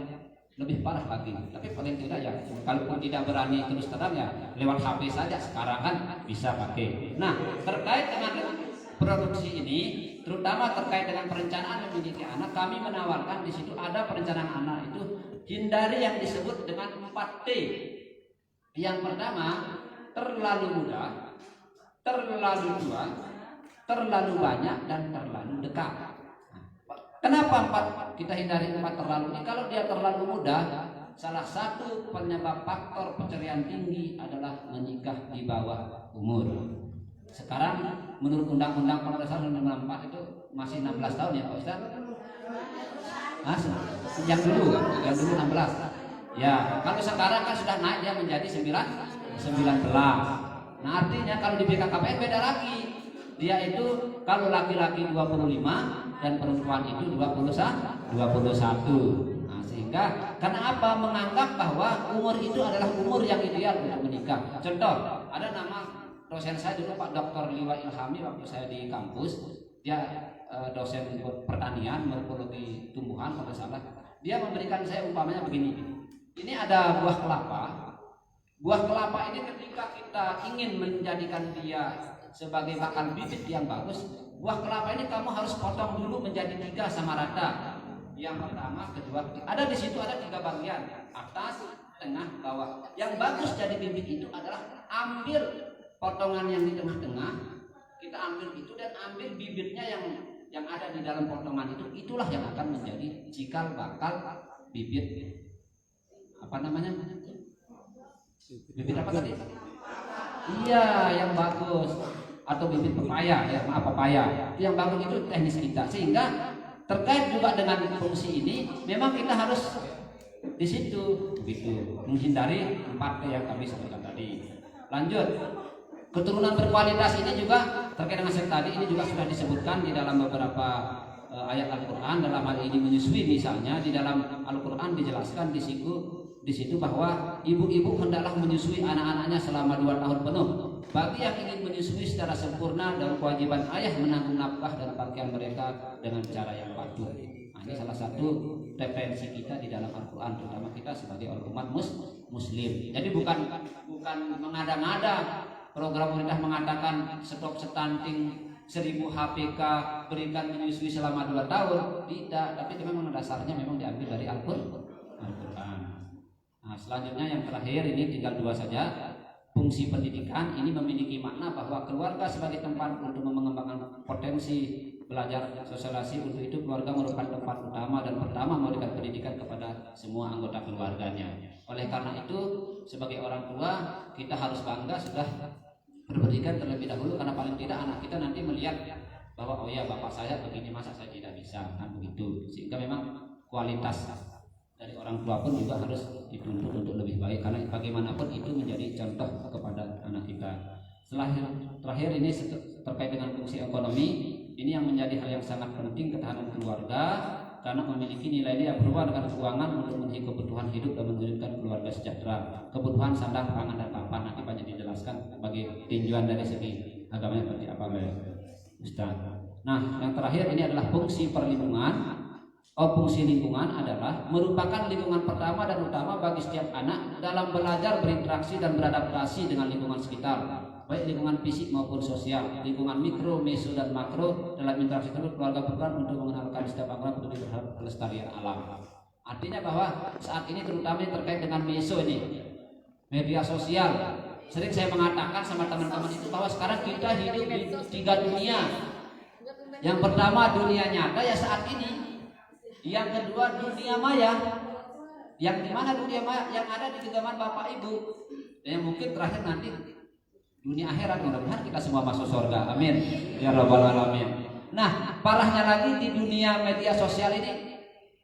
lebih parah lagi. Tapi paling tidak ya, kalaupun tidak berani terus terang ya lewat HP saja sekarang kan bisa pakai. Nah, terkait dengan produksi ini, terutama terkait dengan perencanaan memiliki anak, kami menawarkan di situ ada perencanaan anak itu hindari yang disebut dengan 4T. Yang pertama, terlalu muda, terlalu tua, terlalu banyak, dan terlalu dekat. Kenapa kita hindari 4 terlalu ini? Kalau dia terlalu muda, salah satu penyebab faktor perceraian tinggi adalah menikah di bawah umur. Sekarang menurut Undang-Undang Pada Dasar 1944 itu masih 16 tahun ya Pak Ustaz? Yang dulu 16. Ya, kalau sekarang kan sudah naik dia menjadi 19. Nah, artinya kalau di BKKBN beda lagi. Dia itu kalau laki-laki 25 dan perempuan itu 21. Nah, sehingga karena apa? Menganggap bahwa umur itu adalah umur yang ideal untuk menikah. Contoh, ada nama dosen saya dulu Pak Dr. Liwa Ilhami waktu saya di kampus. Dia dosen pertanian, morfologi tumbuhan kalau salah. Dia memberikan saya umpamanya begini. Ini ada buah kelapa. Buah kelapa ini ketika kita ingin menjadikan dia sebagai bakal bibit yang bagus, buah kelapa ini kamu harus potong dulu menjadi 3 sama rata. Yang pertama, kedua, ada di situ ada 3 bagian, atas, tengah, bawah. Yang bagus jadi bibit itu adalah ambil potongan yang di tengah-tengah, kita ambil itu dan ambil bibitnya yang ada di dalam potongan itu, itulah yang akan menjadi cikal bakal bibit apa namanya? Bibit apa tadi? Iya, yang bagus. Atau bibit pepaya ya, pepaya. Itu yang bagus, itu teknis kita. Sehingga terkait juga dengan fungsi ini, memang kita harus di situ begitu, menghindari 4T yang kami sebutkan tadi. Lanjut. Keturunan berkualitas ini juga terkait dengan yang tadi ini juga sudah disebutkan di dalam beberapa ayat Al-Qur'an. Dalam hal ini menyusui misalnya di dalam Al-Qur'an dijelaskan di situ bahwa ibu-ibu hendaklah menyusui anak-anaknya selama 2 tahun penuh. Bagi yang ingin menyusui secara sempurna dan kewajiban ayah menanggung nafkah dan pakaian mereka dengan cara yang patuh. Nah, ini salah satu referensi kita di dalam Al-Quran, terutama kita sebagai umat muslim. Jadi bukan mengada-ngada program pemerintah mengatakan stop stunting 1000 HPK berikan menyusui selama 2 tahun. Tidak, tapi memang dasarnya memang diambil dari Al-Quran. Nah, selanjutnya yang terakhir ini tinggal 2 saja. Fungsi pendidikan ini memiliki makna bahwa keluarga sebagai tempat untuk mengembangkan potensi belajar sosialisasi. Untuk itu keluarga merupakan tempat utama dan pertama memberikan pendidikan kepada semua anggota keluarganya. Oleh karena itu sebagai orang tua kita harus bangga sudah berpendidikan terlebih dahulu, karena paling tidak anak kita nanti melihat bahwa oh ya bapak saya begini, masa saya tidak bisa, kan begitu. Sehingga memang kualitas dari orang tua pun juga harus dituntut untuk lebih baik, karena bagaimanapun itu menjadi contoh kepada anak kita. Terakhir ini terkait dengan fungsi ekonomi, ini yang menjadi hal yang sangat penting, ketahanan keluarga, karena memiliki nilai-nilai yang berhubungan dengan keuangan untuk memenuhi kebutuhan hidup dan menghidupkan keluarga sejahtera. Kebutuhan sandang, pangan, dan papan nanti banyak dijelaskan bagi tinjauan dari segi agamanya seperti apa Ustaz. Nah, yang terakhir ini adalah fungsi perlindungan. Fungsi lingkungan adalah merupakan lingkungan pertama dan utama bagi setiap anak dalam belajar, berinteraksi, dan beradaptasi dengan lingkungan sekitar, baik lingkungan fisik maupun sosial. Lingkungan mikro, meso, dan makro dalam interaksi tersebut keluarga berperan untuk mengenalkan setiap anggota untuk pelestarian alam. Artinya bahwa saat ini terutama terkait dengan meso ini, media sosial. Sering saya mengatakan sama teman-teman itu bahwa sekarang kita hidup di 3 dunia. Yang pertama dunia nyata ya saat ini. Yang kedua dunia maya, yang dimana dunia maya yang ada di genggaman bapak ibu, dan yang mungkin terakhir nanti dunia akhirat. Mudah-mudahan kita semua masuk surga, amin ya rabbal alamin. Nah, parahnya lagi di dunia media sosial ini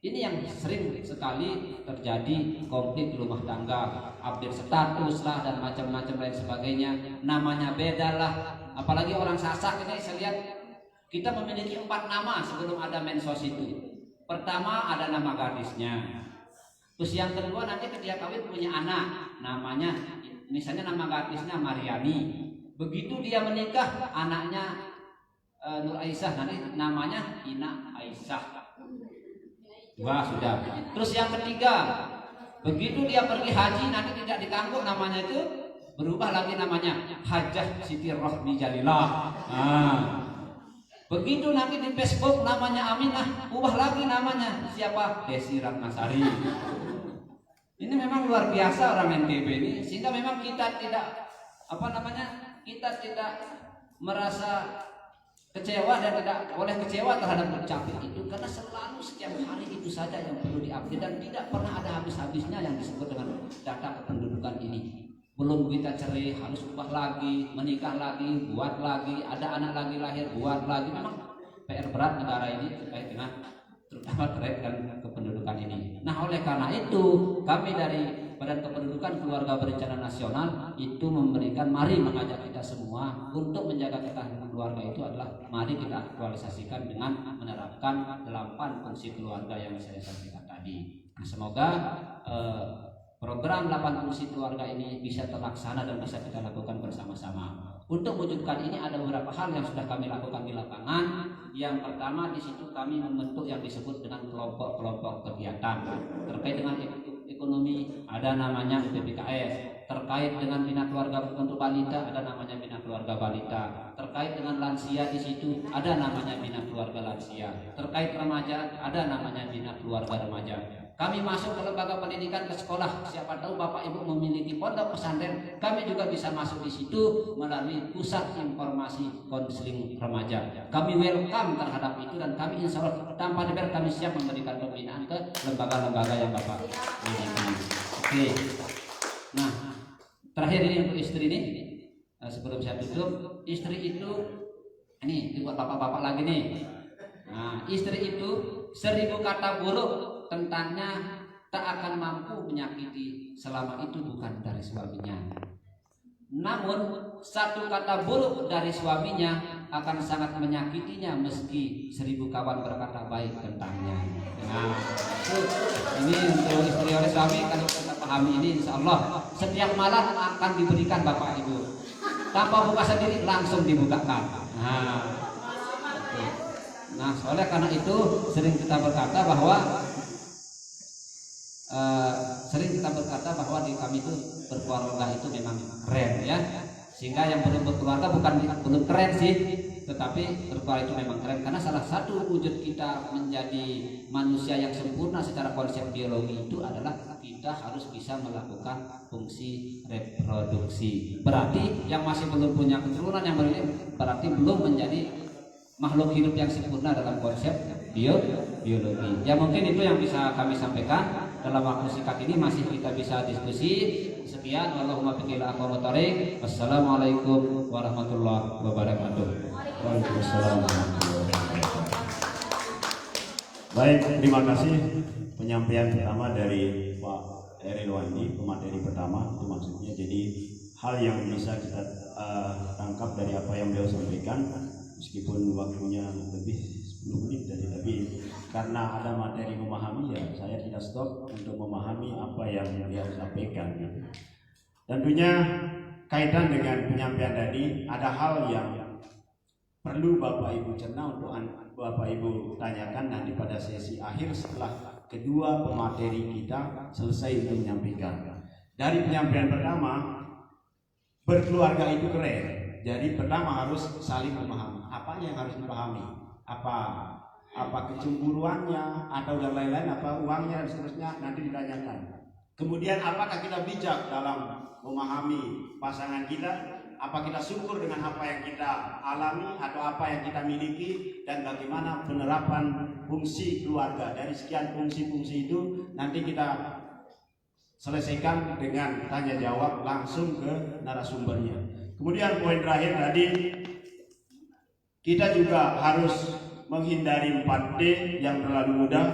Ini yang sering sekali terjadi konflik rumah tangga, update status lah dan macam-macam lain sebagainya. Namanya beda lah. Apalagi orang Sasak ini saya lihat kita memiliki 4 nama sebelum ada mensos itu. Pertama ada nama gadisnya. Terus yang kedua nanti ketika kawin punya anak, namanya misalnya nama gadisnya Mariani. Begitu dia menikah, anaknya Nur Aisyah, nanti namanya Ina Aisyah. 2 sudah. Terus yang ketiga, begitu dia pergi haji nanti tidak ditanggung namanya itu berubah lagi namanya Hajah Siti Rohmi Jalilah. Begitu nanti di Facebook namanya Aminah, ubah lagi namanya siapa? Desi Ratnasari. Ini memang luar biasa orang NTB ini, sehingga memang kita tidak kita tidak merasa kecewa dan tidak boleh kecewa terhadap dukcapil itu, karena selalu setiap hari itu saja yang perlu diupdate dan tidak pernah ada habis-habisnya yang disebut dengan data kependudukan ini. Belum kita cerai harus ubah lagi, menikah lagi, buat lagi, ada anak lagi lahir, buat lagi. Memang PR berat negara ini terkait dengan terutama terkait dengan kependudukan ini. Nah, oleh karena itu kami dari Badan Kependudukan Keluarga Berencana Nasional itu mari mengajak kita semua untuk menjaga ketahanan keluarga itu adalah mari kita aktualisasikan dengan menerapkan 8 fungsi keluarga yang saya sampaikan tadi. Nah, semoga program 8 fungsi keluarga ini bisa terlaksana dan bisa kita lakukan bersama-sama. Untuk mewujudkan ini ada beberapa hal yang sudah kami lakukan di lapangan. Yang pertama di situ kami membentuk yang disebut dengan kelompok-kelompok kegiatan terkait dengan ekonomi, ada namanya BPKS. Terkait dengan bina keluarga untuk balita, ada namanya bina keluarga balita. Terkait dengan lansia di situ ada namanya bina keluarga lansia. Terkait remaja ada namanya bina keluarga remaja. Kami masuk ke lembaga pendidikan, ke sekolah. Siapa tahu Bapak Ibu memiliki pondok pesantren, kami juga bisa masuk di situ melalui pusat informasi konseling remaja. Kami welcome terhadap itu dan kami insya Allah tanpa dibayar kami siap memberikan pembinaan ke lembaga-lembaga yang Bapak miliki. Oke. Nah, terakhir ini untuk istri ini, sebelum saya tutup, istri itu ini buat bapak-bapak lagi nih. Nah, istri itu 1000 kata buruk tentangnya tak akan mampu menyakiti selama itu bukan dari suaminya. Namun 1 kata buruk dari suaminya akan sangat menyakitinya meski 1000 kawan berkata baik tentangnya. Nah, ini untuk istri oleh suami, kalau kita pahami ini insya Allah setiap malam akan diberikan Bapak Ibu. Tanpa buka sendiri langsung dibukakan. Nah, oleh karena itu sering kita berkata bahwa di kami itu berkeluarga itu memang keren ya, sehingga yang belum berkeluarga belum keren sih, tetapi berkeluarga itu memang keren karena salah satu wujud kita menjadi manusia yang sempurna secara konsep biologi itu adalah kita harus bisa melakukan fungsi reproduksi. Berarti yang masih belum punya keturunan yang berarti belum menjadi makhluk hidup yang sempurna dalam konsep biologi. Ya mungkin itu yang bisa kami sampaikan dalam waktu singkat ini, masih kita bisa diskusi. Sekian, Allahumma biqil aqwamut thariq. Wassalamualaikum warahmatullahi wabarakatuh. Waalaikumsalam warahmatullahi wabarakatuh. Baik, terima kasih penyampaian pertama dari Pak Eril Wandi, pemateri pertama itu maksudnya. Jadi hal yang bisa kita tangkap dari apa yang beliau sampaikan, meskipun waktunya lebih 10 menit tadi, tapi karena ada materi memahami ya saya tidak stop untuk memahami apa yang beliau sampaikan. Tentunya kaitan dengan penyampaian tadi ada hal yang perlu Bapak Ibu cerna untuk Bapak Ibu tanyakan nanti pada sesi akhir setelah kedua pemateri kita selesai untuk menyampaikan. Dari penyampaian pertama, berkeluarga itu keren. Jadi pertama harus saling memahami. Apa yang harus dipahami? Apa kecemburuannya atau dan lain-lain, apa uangnya dan seterusnya nanti ditanyakan. Kemudian apakah kita bijak dalam memahami pasangan kita? Apa kita syukur dengan apa yang kita alami atau apa yang kita miliki, dan bagaimana penerapan fungsi keluarga. Dari sekian fungsi-fungsi itu nanti kita selesaikan dengan tanya jawab langsung ke narasumbernya. Kemudian poin terakhir tadi, kita juga harus menghindari 4D yang terlalu mudah.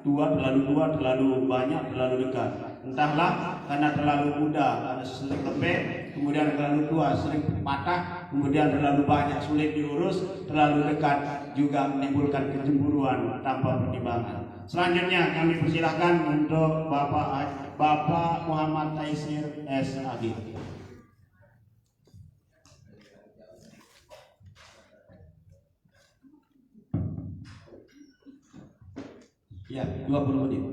tua, terlalu banyak, terlalu dekat. Entahlah karena terlalu muda, karena sering lembek, kemudian terlalu tua, sering patah, kemudian terlalu banyak, sulit diurus, terlalu dekat juga menimbulkan kecemburuan tanpa pertimbangan. Selanjutnya kami persilahkan untuk Bapak Muhammad Taisir S. Agil. Ya, 20 menit.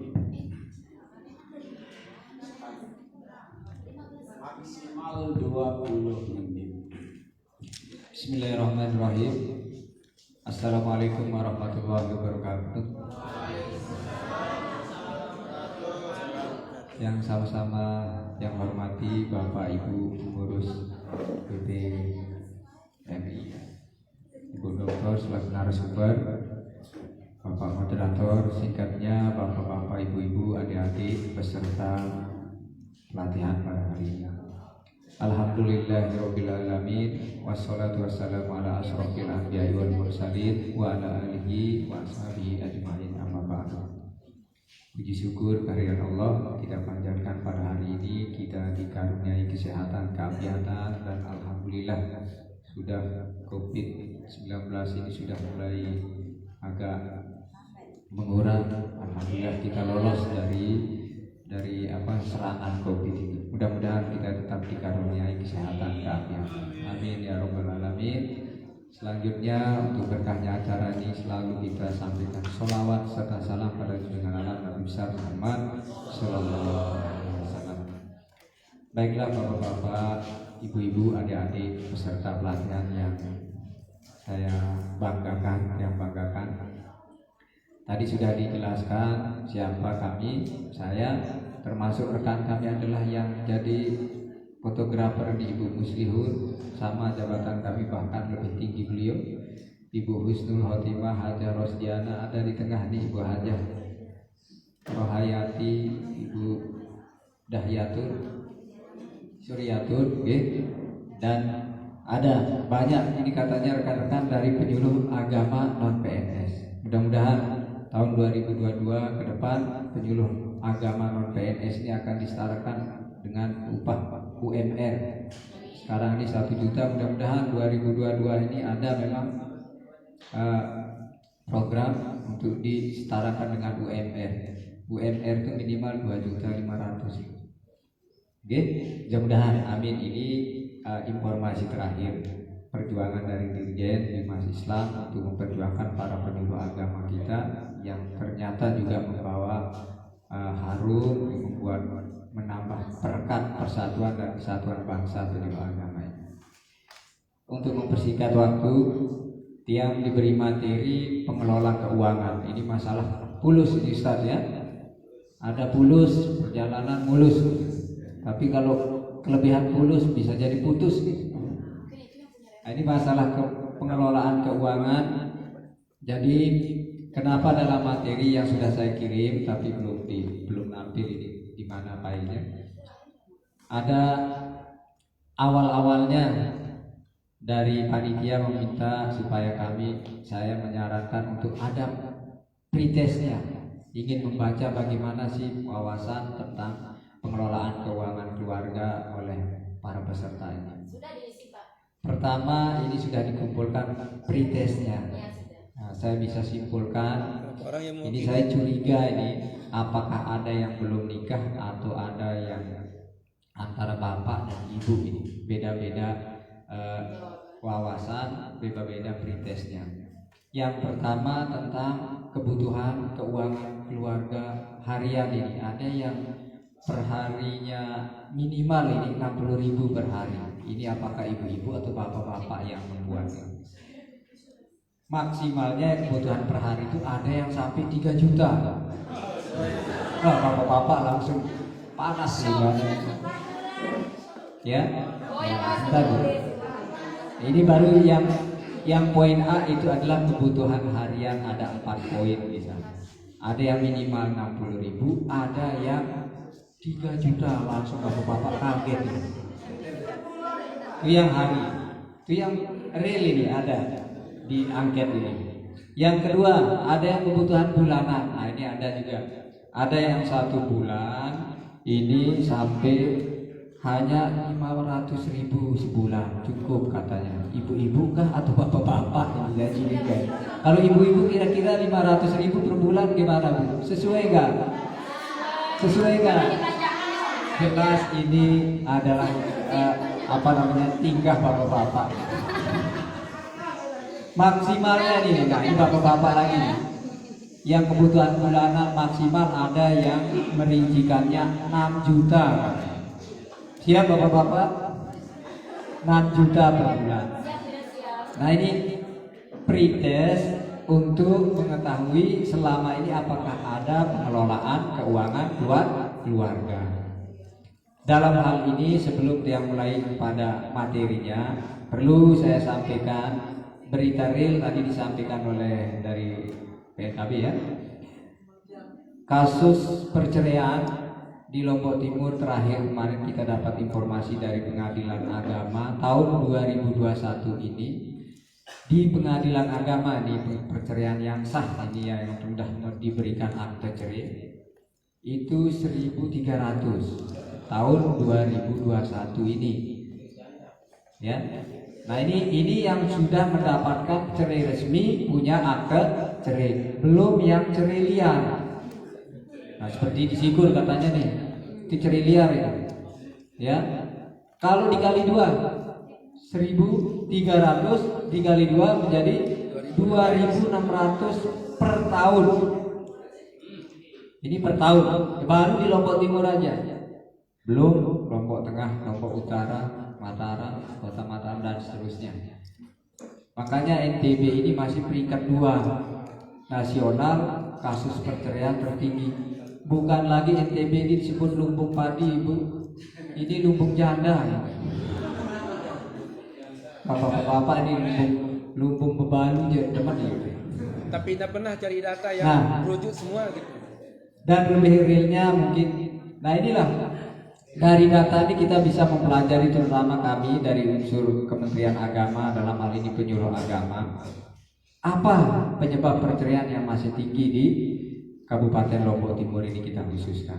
Maksimal 20 menit. Bismillahirrahmanirrahim. Assalamualaikum warahmatullahi wabarakatuh. Yang sama-sama yang hormati Bapak Ibu pengurus PPMI, Ibu Doktor selaku narasumber, Bapak Moderator, singkatnya Bapak-bapak, Ibu-ibu, adik-adik peserta pelatihan pada hari ini. Alhamdulillahirabbil alamin, wassalatu wassalamu ala asrofil anbiya'i wal mursalin wa ala alihi wa ashabihi ajmain, amma ba'du. Puji syukur kehadirat Allah kita panjatkan pada hari ini, kita dikaruniai kesehatan, keafiatan, dan alhamdulillah sudah COVID-19 ini sudah mulai agak mengurang. Alhamdulillah kita lolos dari serangan COVID ini. Mudah-mudahan kita tetap dikaruniai kesehatan, keafiatan. Amin ya rabbal alamin. Selanjutnya untuk berkahnya acara ini selalu kita sampaikan sholawat serta salam pada junjungan alam Nabi besar Muhammad Sallallahu Alaihi Wasallam. Baiklah bapak-bapak, ibu-ibu, adik-adik peserta pelatihan yang saya banggakan. Tadi sudah dijelaskan siapa kami. Saya termasuk rekan kami adalah yang jadi fotografer di Ibu Muslihun, sama jabatan kami bahkan lebih tinggi beliau. Ibu Husnul Khotimah Hajah Rosdiana ada di tengah nih, Ibu Hajah Rohayati, Ibu Dahyatur Suryatur, dan ada banyak ini katanya rekan-rekan dari penyuluh agama non PNS. Mudah-mudahan tahun 2022 ke depan penyuluh agama non PNS ini akan disetarakan dengan upah UMR. Sekarang ini 1 juta, mudah-mudahan 2022 ini ada memang program untuk disetarakan dengan UMR. UMR itu minimal 2.500.000. Oke, mudah-mudahan amin. Ini informasi terakhir perjuangan dari Dirjen Bimas Islam untuk memperjuangkan para penyuluh agama kita yang ternyata juga membawa harum, membuat menambah perekat persatuan dan kesatuan bangsa penyuluh agama ini. Untuk mempersingkat waktu, Tiang diberi materi pengelola keuangan. Ini masalah pulus ini Ustaz ya. Ada pulus, perjalanan mulus. Tapi kalau kelebihan pulus bisa jadi putus nih. Nah, ini masalah pengelolaan keuangan. Jadi kenapa dalam materi yang sudah saya kirim tapi belum nampil ini di mana filenya? Ada awal-awalnya dari panitia meminta supaya saya menyarankan untuk ada pretestnya, ingin membaca bagaimana sih wawasan tentang pengelolaan keuangan keluarga oleh para peserta ini. Sudah diisi Pak. Pertama ini sudah dikumpulkan pretestnya. Nah, saya bisa simpulkan, ini saya curiga ini apakah ada yang belum nikah atau ada yang antara bapak dan ibu ini beda-beda wawasan, beda-beda pretestnya. Yang pertama tentang kebutuhan keuangan keluarga harian ini, ada yang perharinya minimal ini 60.000 per hari. Ini apakah ibu-ibu atau bapak-bapak yang membuatnya? Maksimalnya kebutuhan per hari itu ada yang sampai 3 juta. Nah, bapak-bapak langsung panas gimana? Ya, bentar. Ini baru yang poin A itu adalah kebutuhan harian, ada 4 poin misalnya. Ada yang minimal 60.000, ada yang 3 juta, langsung bapak-bapak kaget. Itu yang hari, itu yang real ini ada di angket ini. Yang kedua, ada yang kebutuhan bulanan. Nah, ini ada juga. Ada yang 1 bulan ini sampai hanya 500.000 sebulan, cukup katanya. Ibu-ibu kah atau bapak-bapak yang digaji kan? Kalau ibu-ibu kira-kira 500.000 per bulan gimana Bu? Sesuai nggak? Sesuai nggak? Jelas ini adalah tingkah bapak-bapak. Maksimalnya nih, nah ini bapak-bapak lagi nih. Yang kebutuhan bulanan maksimal ada yang merincikannya 6 juta. Siap bapak-bapak? 6 juta per bulan. Nah ini pretest untuk mengetahui selama ini apakah ada pengelolaan keuangan buat keluarga. Dalam hal ini sebelum dia mulai pada materinya, perlu saya sampaikan berita real tadi disampaikan oleh dari PKB ya. Kasus perceraian di Lombok Timur terakhir kemarin kita dapat informasi dari Pengadilan Agama tahun 2021 ini. Di Pengadilan Agama di perceraian yang sah ini ya, yang sudah diberikan akte cerai itu 1.300 tahun 2021 ini ya. Nah ini yang sudah mendapatkan cerai resmi, punya akte cerai, belum yang cerai liar. Nah seperti di Sigul katanya nih, itu cerai liar itu ya. Kalau dikali 2 1.300 dikali 2 menjadi 2.600 per tahun. Ini per tahun, baru di Lombok Timur aja. Belum Lombok Tengah, Lombok Utara, Mataram, Kota Mataram dan seterusnya. Makanya NTB ini masih peringkat 2 nasional kasus perceraian tertinggi. Bukan lagi NTB ini disebut lumbung padi, Ibu. Ini lumbung janda. Bapak-bapak ini lumbung bebalu ya, teman ya. Tapi tidak pernah cari data yang merujuk semua gitu. Dan lebih realnya mungkin, nah inilah dari data ini kita bisa mempelajari, terutama kami dari unsur Kementerian Agama dalam hal ini penyuluh agama, apa penyebab perceraian yang masih tinggi di Kabupaten Lombok Timur ini kita khususkan.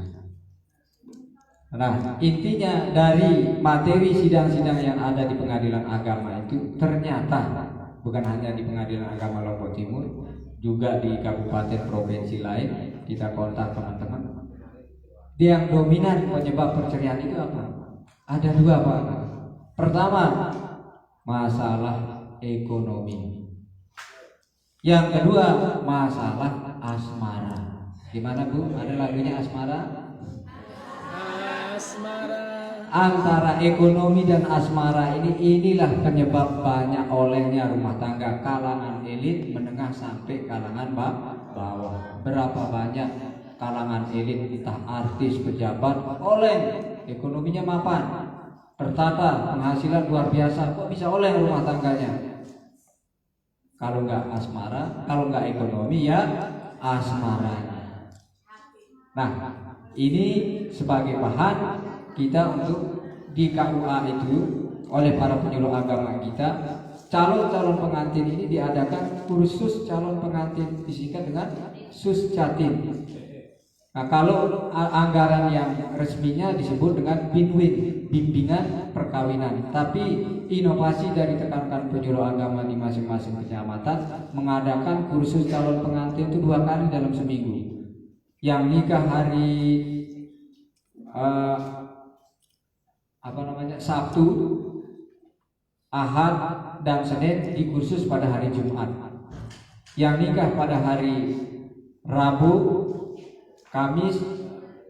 Nah intinya dari materi sidang-sidang yang ada di Pengadilan Agama itu ternyata bukan hanya di Pengadilan Agama Lombok Timur, juga di kabupaten provinsi lain kita kontak teman-teman. Yang dominan penyebab perceraian itu apa? Ada 2 Pak. Pertama, masalah ekonomi. Yang kedua, masalah asmara. Gimana Bu? Ada lagunya asmara? Asmara. Antara ekonomi dan asmara inilah penyebab banyak olehnya rumah tangga kalangan elit, menengah sampai kalangan bawah. Berapa banyak kalangan elit, entah artis, pejabat, oleh ekonominya mapan, tertata, penghasilan luar biasa, kok bisa oleh rumah tangganya? Kalau nggak asmara, kalau nggak ekonomi ya asmaranya. Nah, ini sebagai bahan kita untuk di KUA itu oleh para penyuluh agama kita, calon-calon pengantin ini diadakan kursus calon pengantin, disingkat dengan SUSCATIN. Nah, kalau anggaran yang resminya disebut dengan BINWIN, bimbingan perkawinan. Tapi inovasi dari rekan-rekan penyuluh agama di masing-masing kecamatan mengadakan kursus calon pengantin itu 2 kali dalam seminggu. Yang nikah hari Sabtu, Ahad dan Senin di kursus pada hari Jumat. Yang nikah pada hari Rabu, Kamis,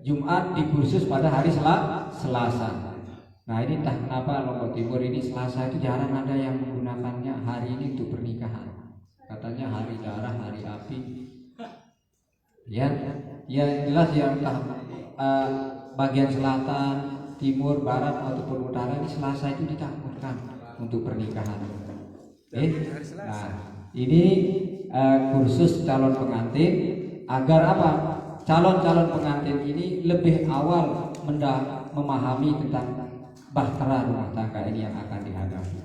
Jumat di kursus pada hari Selasa. Nah ini entah kenapa Lombok Timur ini Selasa itu jarang ada yang menggunakannya hari ini untuk pernikahan. Katanya hari darah, hari api. Ya jelas ya, entah bagian selatan, timur, barat ataupun utara ini Selasa itu ditakutkan untuk pernikahan. Nah ini kursus calon pengantin agar apa? Calon-calon pengantin ini lebih awal memahami tentang bahtera rumah tangga ini yang akan dihadapi.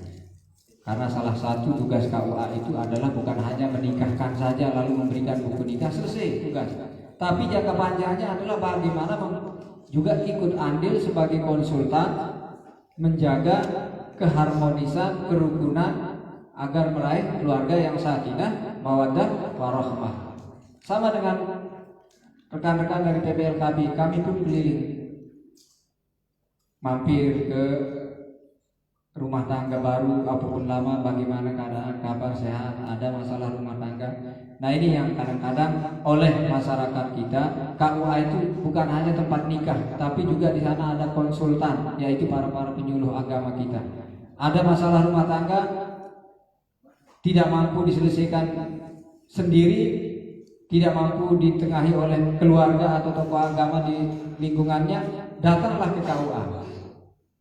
Karena salah satu tugas KUA itu adalah bukan hanya menikahkan saja lalu memberikan buku nikah selesai tugas, tapi jangka panjangnya adalah bagaimana juga ikut andil sebagai konsultan menjaga keharmonisan, kerukunan agar meraih keluarga yang sakinah, mawaddah, warahmah. Sama dengan rekan-rekan dari PPLKB, kami pun keliling mampir ke rumah tangga baru apapun lama, bagaimana keadaan, kabar sehat, ada masalah rumah tangga. Nah ini yang kadang-kadang oleh masyarakat kita, KUA itu bukan hanya tempat nikah, tapi juga di sana ada konsultan, yaitu para penyuluh agama kita. Ada masalah rumah tangga tidak mampu diselesaikan sendiri, tidak mampu ditengahi oleh keluarga atau tokoh agama di lingkungannya, datanglah ke KUA.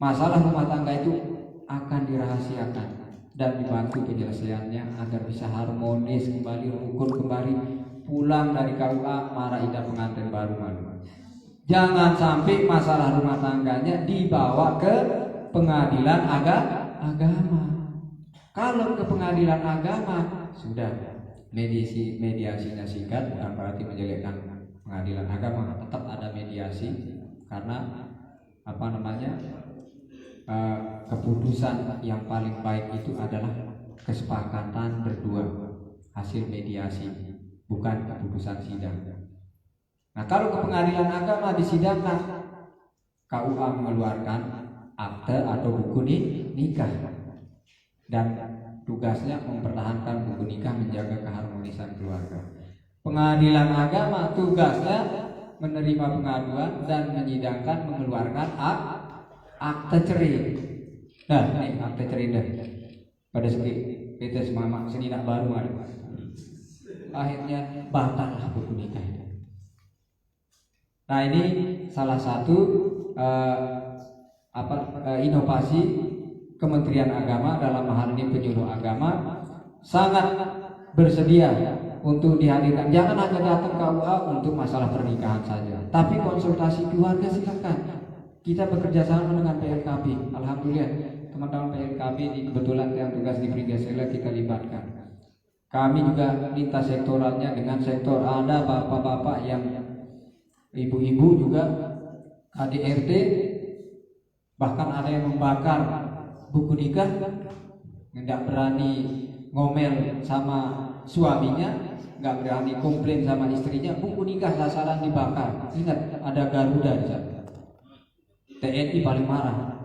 Masalah rumah tangga itu akan dirahasiakan dan dibantu penyelesaiannya agar bisa harmonis kembali, rukun kembali, pulang dari KUA marah indah pengantin baru. Jangan sampai masalah rumah tangganya dibawa ke pengadilan agama. Kalau ke pengadilan agama sudah mediasinya singkat, bukan berarti menjelekkan pengadilan agama, tetap ada mediasi karena keputusan yang paling baik itu adalah kesepakatan berdua, hasil mediasi, bukan keputusan sidang. Nah kalau ke pengadilan agama disidangkan, KUA mengeluarkan akte atau buku nikah dan tugasnya mempertahankan buku nikah, menjaga keharmonisan keluarga. Pengadilan agama tugasnya menerima pengaduan dan menyidangkan, mengeluarkan akte cerai. Nah, ini akte cerai dah. Pada segi kita semama seninak baru ada. Akhirnya batallah buku nikah itu. Nah, ini salah satu inovasi Kementerian Agama dalam hal ini penyuluh agama sangat bersedia untuk dihadirkan. Jangan hanya datang ke KUA untuk masalah pernikahan saja, tapi konsultasi keluarga silakan. Kita bekerja sama dengan PLKB. Alhamdulillah teman-teman PLKB kebetulan yang tugas di Pringgesela kita libatkan. Kami juga minta sektoralnya dengan sektor, ada bapak-bapak yang ibu-ibu juga KDRT, bahkan ada yang membakar buku nikah, nggak berani ngomel sama suaminya, nggak berani komplain sama istrinya, buku nikah sasaran dibakar. Ingat ada Garuda di sana. TNI paling marah.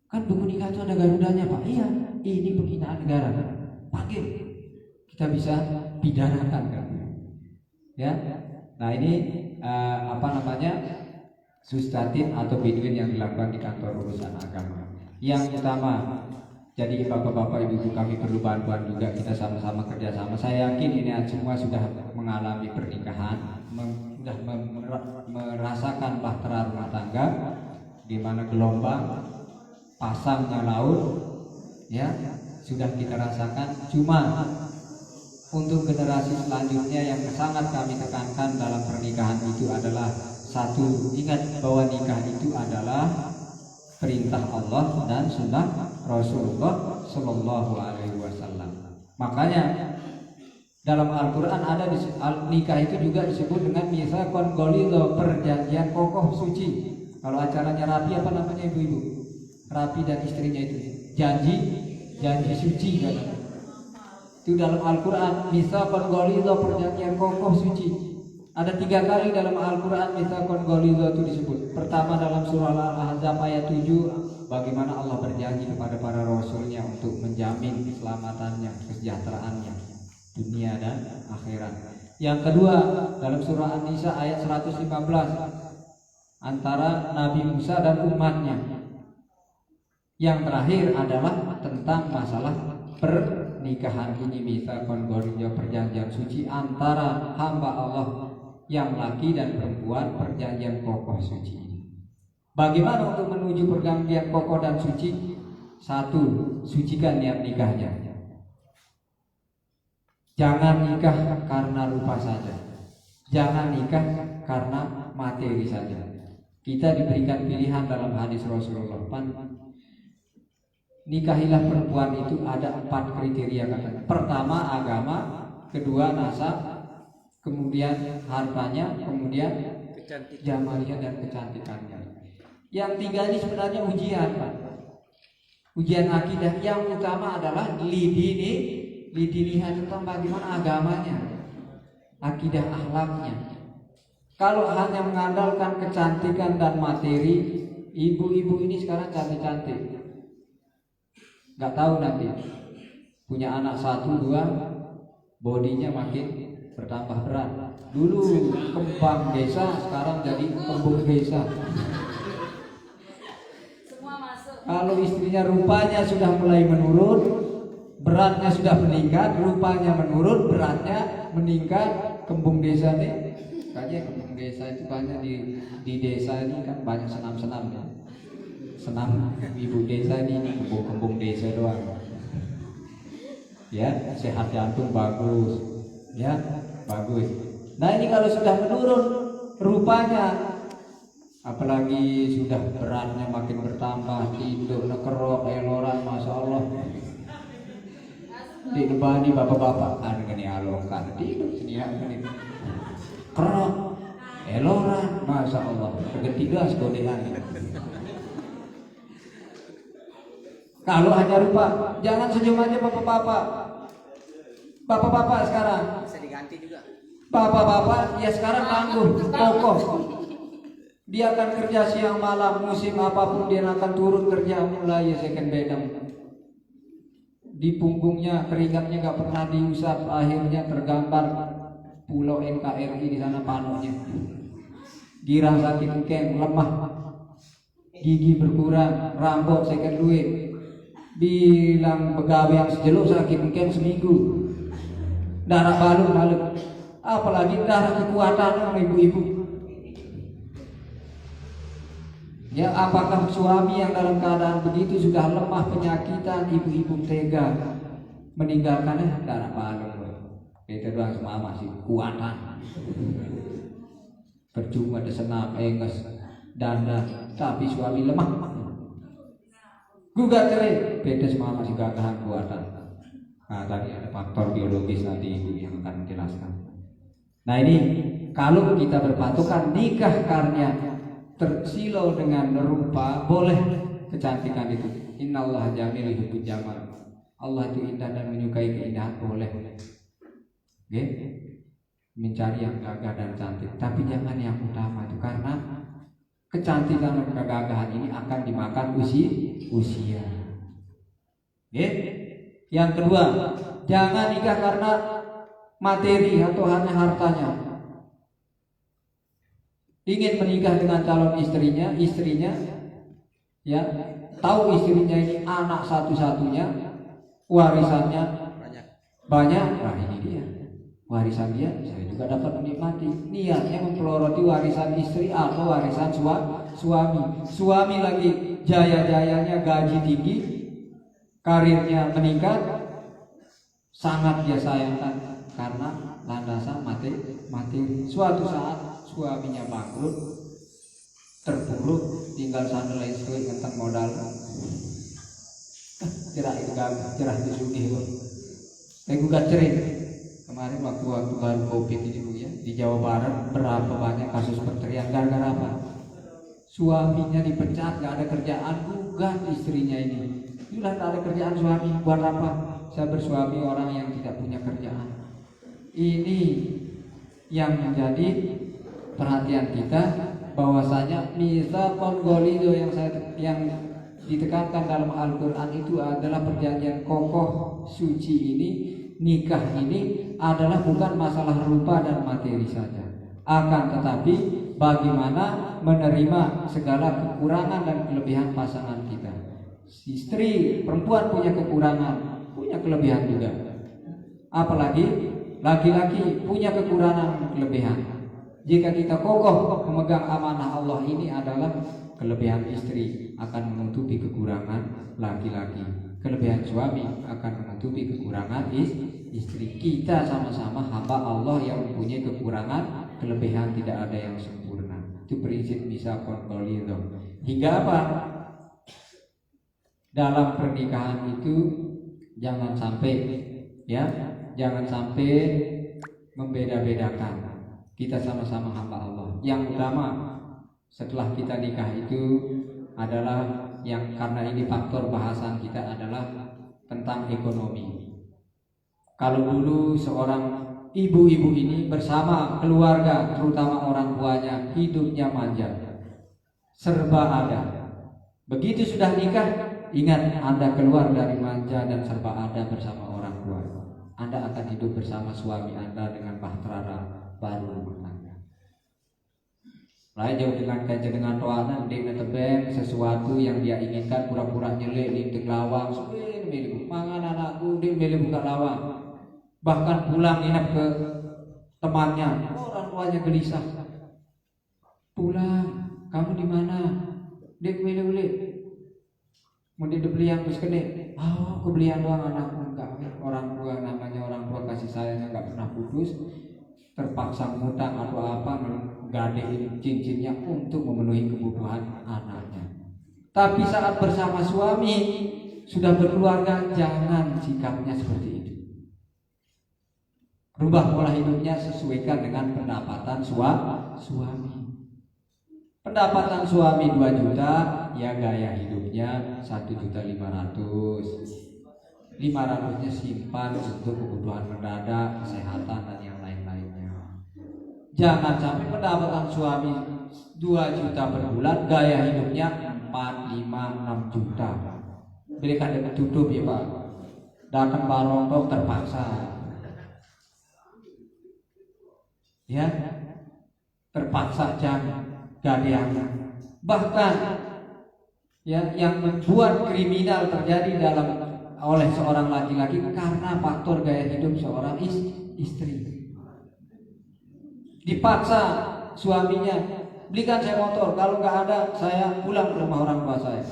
Kan buku nikah itu ada Garudanya Pak. Iya, ini penghinaan negara. Panggil, kita bisa pidanakan kan? Ya. Nah ini sustatin atau biduin yang dilakukan di kantor urusan agama. Yang utama, jadi bapak-bapak ibu-ibu kami perlu bantuan juga, kita sama-sama kerjasama. Saya yakin ini semua sudah mengalami pernikahan, sudah merasakan bahtera rumah tangga, di mana gelombang pasangnya laut, ya sudah kita rasakan. Cuma untuk generasi selanjutnya yang sangat kami tekankan dalam pernikahan itu adalah satu, ingat bahwa nikah itu adalah perintah Allah dan sunnah Rasulullah Shallallahu Alaihi Wasallam. Makanya dalam Al-Quran ada nikah itu juga disebut dengan mitsaqon ghalidha, perjanjian kokoh suci. Kalau acaranya Rapi apa namanya ibu-ibu? Rapi dan istrinya itu janji suci kan? Itu dalam Al-Quran mitsaqon ghalidha, perjanjian kokoh suci. Ada 3 kali dalam Al-Quran mitsaqon ghalidha itu disebut. Pertama dalam surah Al-Ahzab ayat 7, bagaimana Allah berjanji kepada para rasulnya untuk menjamin keselamatannya, kesejahteraannya dunia dan akhirat. Yang kedua dalam surah An-Nisa ayat 115, antara Nabi Musa dan umatnya. Yang terakhir adalah tentang masalah pernikahan ini, mitsaqon ghalidha, perjanjian suci antara hamba Allah yang laki dan perempuan, perjanjian kokoh suci. Bagaimana untuk menuju perjanjian kokoh dan suci? Satu, sucikan niat nikahnya. Jangan nikah karena rupa saja. Jangan nikah karena materi saja. Kita diberikan pilihan dalam hadis Rasulullah, nikahilah perempuan itu ada 4 kriteria katanya. Pertama agama, kedua nasab, kemudian hartanya, kemudian Kecantikan. jamaliah dan kecantikannya. Yang 3 ini sebenarnya ujian, Pak. Ujian akidah yang utama adalah lidiniha tentang bagaimana agamanya, akidah akhlaknya. Kalau hanya mengandalkan kecantikan dan materi, ibu-ibu ini sekarang cantik-cantik, nggak tahu nanti punya anak 1, 2, bodinya makin bertambah berat. Dulu kembang desa, sekarang jadi kembung desa. Kalau istrinya rupanya sudah mulai menurun, beratnya sudah meningkat, rupanya menurun, beratnya meningkat, kembung desa nih. Kayaknya kembung desa itu banyak di desa ini kan banyak senam-senam ya. Senam ibu desa ini kembung desa doang. Ya, sehat jantung bagus. Ya, bagus. Nah, ini kalau sudah menurun rupanya, apalagi sudah beratnya makin bertambah, tidur nekerok eloran, masya Allah. Di nebani bapak-bapak kan gini alokan tidur sini kerok eloran, masya Allah. Ketiga sekodehan. Kalau hanya rupa, jangan senyum aja bapak-bapak. Bapak-bapak sekarang. Bisa diganti juga. Bapak-bapak ya sekarang tangguh, kokoh. Dia akan kerja siang malam, musim apapun dia akan turun kerja mulai ya second bedam. Di punggungnya keringatnya gak pernah diusap, akhirnya tergambar pulau NKRI di sana panonya. Girang sakit keng, lemah, gigi berkurang, rambut second duit. Bilang pegawai yang sejeluk sakit keng seminggu. Darah balut, apalagi darah kekuatan ibu-ibu. Ya, apakah suami yang dalam keadaan begitu sudah lemah penyakitan, ibu-ibu tega meninggalkannya? Darah balut. Kita doang semua masih kuatan. Percuma disenam, enges, dandan, tapi suami lemah. Gugat cerai, beda semua masih gagahan kuatan. Nah, tadi ada faktor biologis nanti ibu yang akan menjelaskan. Nah, ini kalau kita berpatokan nikah karena tersilau dengan rupa, boleh kecantikan itu. Innallaha jamil yuhibbul jamal. Allah itu indah dan menyukai keindahan, boleh. Oke? Mencari yang gagah dan cantik, tapi jangan yang utama itu, karena kecantikan dan kegagahan ini akan dimakan usia. Oke? Yang kedua, jangan nikah karena materi atau hanya hartanya. Ingin menikah dengan calon istrinya ya tahu istrinya ini anak satu-satunya, warisannya banyak. Nah, ini dia warisan dia, saya juga dapat menikmati. Niatnya mempeloroti warisan istri atau warisan suami. Suami lagi jaya-jayanya, gaji tinggi, karirnya meningkat, sangat dia sayangkan karena landasan materi. Suatu saat suaminya bangkrut, terpuruk, tinggal sandal istri ngenteng modal. Cerah itu gagal, cerah itu sugih. Gugat cerai. Kemarin waktu baru COVID ini Bu ya, di Jawa Barat berapa banyak kasus perceraian gara-gara apa? Suaminya dipecat, gak ada kerjaan, gugat istrinya ini. Sudah tak ada kerjaan suami, buat apa? Saya bersuami orang yang tidak punya kerjaan. Ini yang menjadi perhatian kita, bahwasanya mitsaqon ghalido yang ditekankan dalam Al-Quran itu adalah perjanjian kokoh suci ini. Nikah ini adalah bukan masalah rupa dan materi saja, akan tetapi bagaimana menerima segala kekurangan dan kelebihan pasangan kita. Istri perempuan punya kekurangan, punya kelebihan juga. Apalagi laki-laki punya kekurangan kelebihan. Jika kita kokoh memegang amanah Allah, ini adalah kelebihan istri akan menutupi kekurangan laki-laki. Kelebihan suami akan menutupi kekurangan istri. Kita sama-sama hamba Allah yang mempunyai kekurangan, kelebihan, tidak ada yang sempurna. Itu prinsip bisa kontrol. Hingga apa? dalam pernikahan itu jangan sampai membeda-bedakan. Kita sama-sama hamba Allah. Yang utama setelah kita nikah itu adalah yang, karena ini faktor bahasan kita adalah tentang ekonomi. Kalau dulu seorang ibu-ibu ini bersama keluarga, terutama orang tuanya, hidupnya manja, serba ada. Begitu sudah nikah, ingat Anda keluar dari manja dan serba ada bersama orang tua, Anda akan hidup bersama suami Anda dengan bahtera baru rumah tangga. Lain jauh dengan kaca dengan toanan di tebeng sesuatu yang dia inginkan, pura-pura nyelek di lawang, milik mangan anakku di milik buka lawang, bahkan pulang nginep ke temannya, orang tuanya gelisah, pulang kamu di mana, dek milik mau dibeli yang terus kene, kebelian doang anakku, enggak, orang tua namanya orang tua kasih sayangnya nggak pernah putus, terpaksa ngutang atau apa gadein cincinnya untuk memenuhi kebutuhan anaknya. Tapi saat bersama suami sudah berkeluarga, jangan sikapnya seperti itu. Rubah pola hidupnya, sesuaikan dengan pendapatan suami. Pendapatan suami 2 juta, ya gaya hidupnya 1.500.000. 500-nya simpan untuk kebutuhan mendadak, kesehatan dan yang lain-lainnya. Jangan sampai pendapatan suami 2 juta per bulan, gaya hidupnya 4, 5, 6 juta. Berikan dengan tutup ya Pak. Datang barongsai terpaksa. Ya, terpaksa jangan gadean. Bahkan ya, yang membuat kriminal terjadi oleh seorang laki-laki karena faktor gaya hidup seorang istri. Dipaksa suaminya, belikan saya motor, kalau nggak ada saya pulang ke rumah orang tua saya.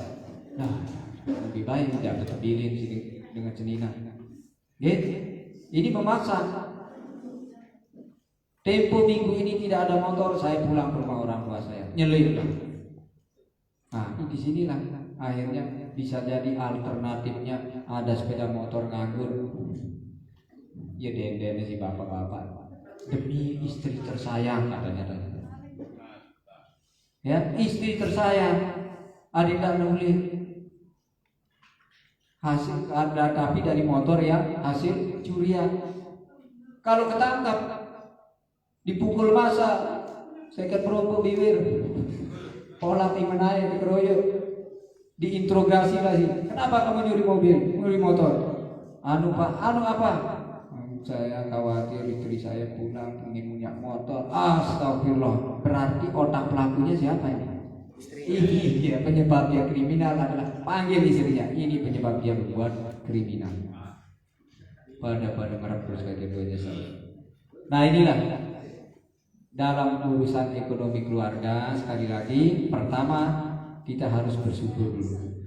Nah, lebih baik tidak terbilin dengan senina. Ini memaksa. Tempo minggu ini tidak ada motor, saya pulang ke rumah orang tua saya. Nyelip. Nah, di sinilah akhirnya bisa jadi alternatifnya ada sepeda motor nganggur. Ya den si bapak-bapak. Demi istri tersayang katanya. Ya, istri tersayang. Adik tak nulis. Hasil ada tapi dari motor yang hasil curian. Kalau ketangkap dipukul masa, seket perompo bibir, pola timenai dikeroyok, diinterogasi lagi. Kenapa kamu nyuri motor? Anu Pak, anu apa? Saya khawatir istri saya pulang ingin punya motor. Astagfirullah. Berarti otak pelakunya siapa ini? Iya, penyebab dia kriminal adalah panggil istrinya. Ini penyebab dia membuat kriminal. Pada merebus kedua-duanya saya. Nah inilah. Dalam urusan ekonomi keluarga, sekali lagi, pertama kita harus bersyukur dulu.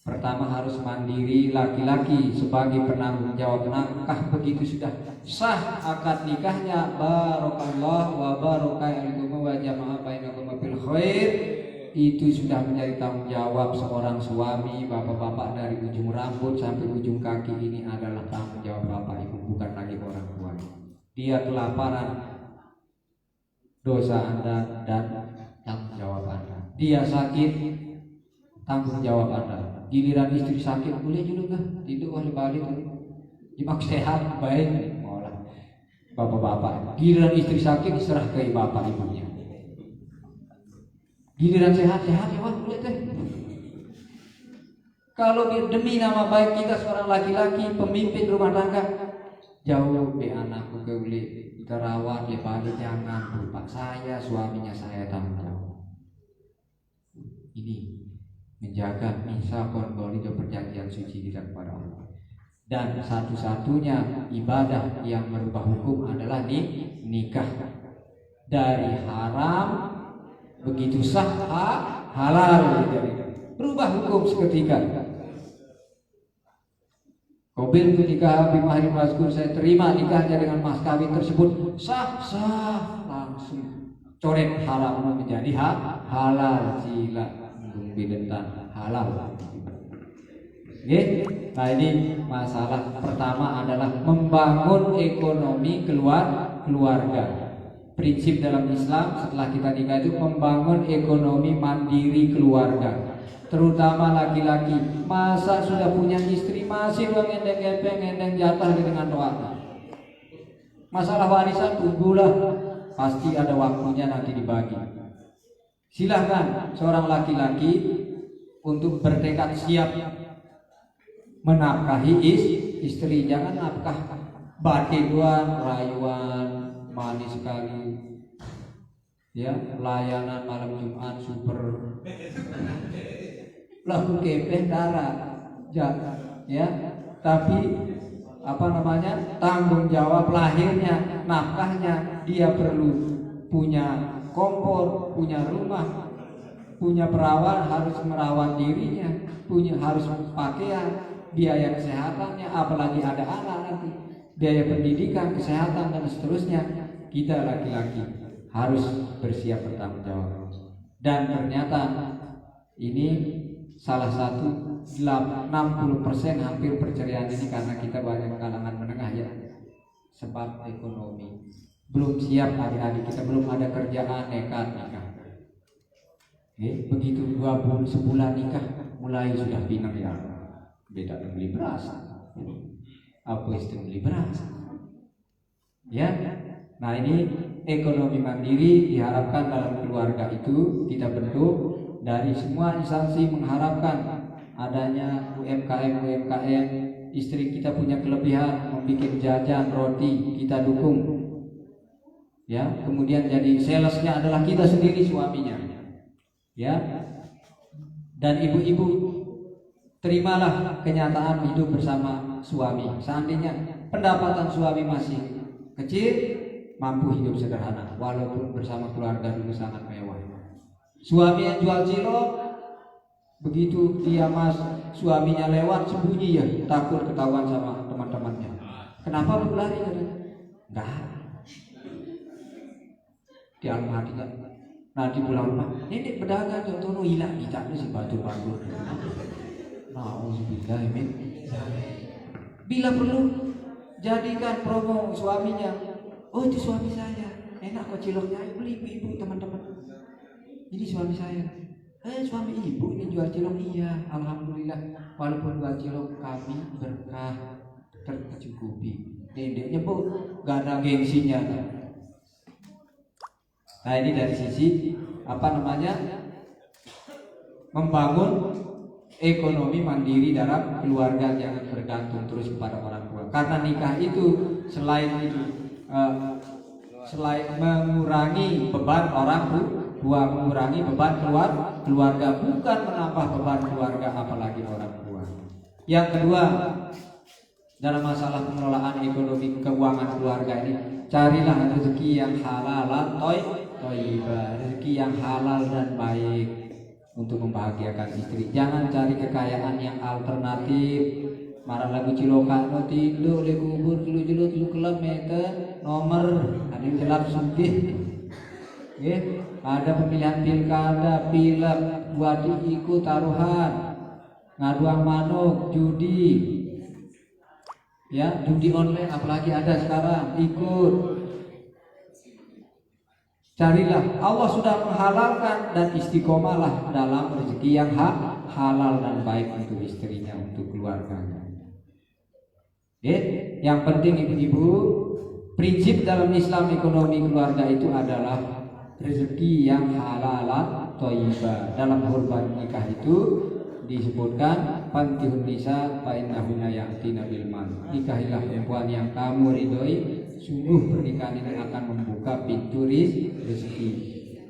Pertama harus mandiri, laki-laki sebagai penanggung jawab nafkah. Begitu sudah sah akad nikahnya, barakallah wa barakatuhu wa jama'a bainakum bil khair, itu sudah menjadi tanggung jawab seorang suami. Bapak-bapak dari ujung rambut sampai ujung kaki ini adalah tanggung jawab bapak ibu, bukan lagi orang tua. Dia kelaparan, dosa Anda dan tanggung jawab Anda. Dia sakit, tanggung jawab Anda. Giliran istri sakit, boleh juga kah? Tidur oleh balik, dimak sehat, baik. Olah, bapak-bapak. Giliran istri sakit diserah ke bapak ibunya. Giliran sehat ya boleh teh. Kalau demi nama baik kita seorang laki-laki, pemimpin rumah tangga, jauh be anakku ke uli. Terawat ya pagi, jangan lupa saya suaminya, saya tanggung jawab. Ini menjaga misakon itu perjanjian suci kita kepada Allah. Dan satu-satunya ibadah yang merubah hukum adalah nikah. Dari haram begitu sah halal, berubah hukum seketika. Mobil ketika Habib Mahir Maskur saya terima nikahnya dengan mas kawin tersebut sah, langsung coret haram menjadi halal, sila bidentan halal. Oke? Nah ini masalah pertama adalah membangun ekonomi keluarga. Prinsip dalam Islam setelah kita nikah itu membangun ekonomi mandiri keluarga, terutama laki-laki. Masa sudah punya istri masih doang ngendeng jatah dengan doa. Masalah warisan tunggulah, pasti ada waktunya nanti dibagi. Silahkan seorang laki-laki untuk bertekad siap menafkahi istri, jangan nafkah batiduan, rayuan, manis sekali, ya layanan malam Jumat super, lagu kepeh darat, ya. Tapi tanggung jawab lahirnya, nafkahnya, dia perlu punya kompor, punya rumah, punya perawat, harus merawat dirinya, harus pakaian, biaya kesehatannya, apalagi ada anak nanti, biaya pendidikan, kesehatan dan seterusnya. Kita laki-laki harus bersiap bertanggung jawab. Dan ternyata ini salah satu 60% hampir perceraian ini karena kita banyak kalangan menengah, ya, sebab ekonomi. Belum siap adik-adik kita, belum ada kerjaan, nekat nikah. Begitu 2 bulan sebulan nikah mulai sudah pinang, ya. Beda beli beras. Apa itu beli beras? Ya. Nah ini ekonomi mandiri diharapkan dalam keluarga itu kita bentuk dari semua instansi, mengharapkan adanya UMKM. Istri kita punya kelebihan membuat jajan roti, kita dukung. Ya, kemudian jadi salesnya adalah kita sendiri suaminya. Ya. Dan ibu-ibu, terimalah kenyataan hidup bersama suami. Seandainya pendapatan suami masih kecil, mampu hidup sederhana, walaupun bersama keluarga dulu sangat mewah. Suami yang jual cilok, begitu dia suaminya lewat sembunyi, ya, takut ketahuan sama teman-temannya. Kenapa bu lari? Enggak. Di almati kan. Nanti pulang rumah, ini pedagang contohnya hilang, tidak si batu-batu. Nauzubillah min. Bila perlu jadikan promo suaminya. Oh itu suami saya, enak kok ciloknya, ayo beli ibu teman-teman. Ini suami saya. Suami ibu ini jual cilok, iya, alhamdulillah. Walaupun jual cilok kami berkah, tercukupi. Dedeknya bu, gak ada gengsinya. Nah ini dari sisi membangun ekonomi mandiri dalam keluarga, jangan bergantung terus kepada orang tua. Karena nikah itu selain mengurangi beban orang tua, mengurangi beban keluarga, bukan menambah beban keluarga apalagi orang tua. Yang kedua, dalam masalah pengelolaan ekonomi keuangan keluarga ini, carilah rezeki yang halal, rezeki yang halal dan baik untuk membahagiakan istri. Jangan cari kekayaan yang alternatif. Marah lagu cilokan no tidur le kubur lu jelut lu kelab meter nomor ada yang gelap sugih. Ada pemilihan pilkada, pilek, buat ikut taruhan, ngaduang manuk, judi. Ya, judi online apalagi ada sekarang, ikut. Carilah, Allah sudah menghalalkan, dan istiqomahlah dalam rezeki yang halal dan baik untuk istrinya, untuk keluarganya. Yang penting ibu-ibu, prinsip dalam Islam ekonomi keluarga itu adalah rezeki yang halal thayyibah. Dalam kurban nikah itu disebutkan fantihun nisa fa innahunna ya'tina bil man. Nikahilah perempuan yang kamu ridhoi, sungguh pernikahan ini akan membuka pintu rezeki.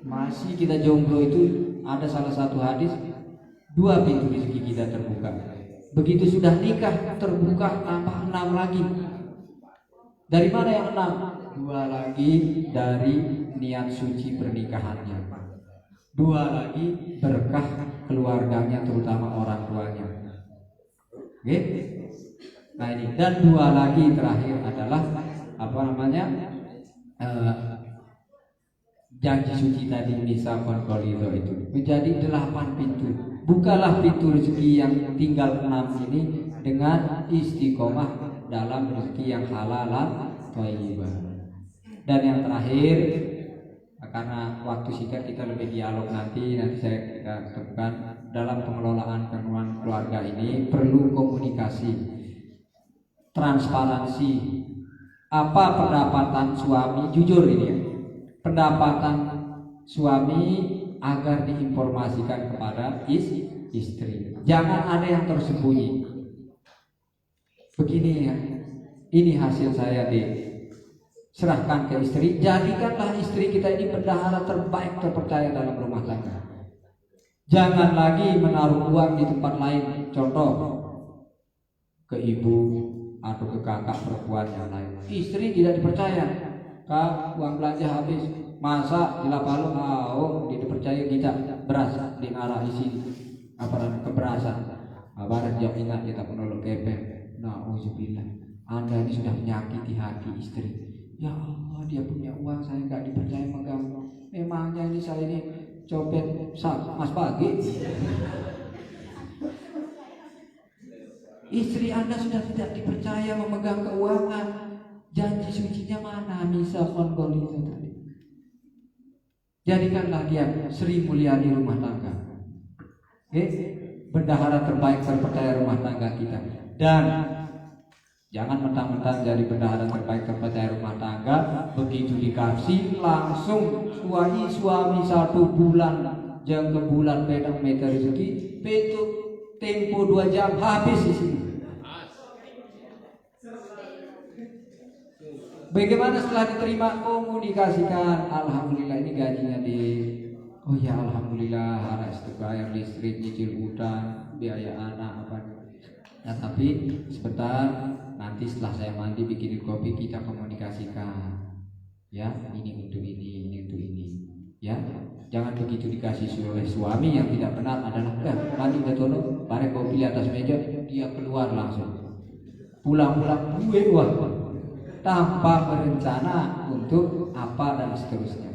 Masih kita jomblo itu ada salah satu hadis, 2 pintu rezeki kita terbuka. Begitu sudah nikah terbuka tambah 6 lagi. Dari mana yang 6? 2 lagi dari niat suci pernikahannya. 2 lagi berkah keluarganya, terutama orang tuanya. Oke? Nah ini, dan 2 lagi terakhir adalah janji suci tadi, nisa konqolido itu menjadi 8 pintu. bukalah pintu rezeki yang tinggal 6 ini dengan istiqomah dalam rezeki yang halal thayyibah. Dan yang terakhir, karena waktu singkat kita lebih dialog nanti saya ketemukan dalam pengelolaan keuangan keluarga ini perlu komunikasi, transparansi. Apa pendapatan suami, jujur ini ya, pendapatan suami agar diinformasikan kepada istri. Jangan ada yang tersembunyi. Begini ya, ini hasil saya serahkan ke istri. Jadikanlah istri kita ini bendahara terbaik terpercaya dalam rumah tangga. Jangan lagi menaruh uang di tempat lain. Contoh, ke ibu atau ke kakak perempuan yang lain. Istri tidak dipercaya. Kak, uang belanja habis. Masa di Lapalo, tidak percaya kita beras di arah isi keberasan. Barat jaminan kita penolong kepeng. Nauzubillah. Anda ini sudah menyakiti hati istri. Ya Allah, dia punya uang, saya nggak dipercaya megang. Memangnya ini saya ini copet mas pagi. Istri Anda sudah tidak dipercaya memegang keuangan. Janji sucinya mana? Misafon itu tadi. Jadikanlah dia Sri Mulyani rumah tangga. Bendahara terbaik terpercaya rumah tangga kita. Dan jangan mentang-mentang jadi bendahara terbaik terpercaya rumah tangga, begitu dikasih langsung suami 1 bulan jam ke bulan pedang meter rezeki, itu tempo 2 jam habis di sini. Bagaimana setelah diterima? Komunikasikan. Alhamdulillah ini gajinya oh ya alhamdulillah, harus bayar listrik, nyicil utang, biaya anak apa. Nah tapi sebentar, nanti setelah saya mandi bikinin kopi, kita komunikasikan. Ya, ini untuk ini untuk ini. Ya, jangan begitu dikasih oleh suami yang tidak benar adalah mandi betono, bareng kopi di atas meja, dia keluar langsung. Pulang-pulang uang tanpa berencana untuk apa dan seterusnya.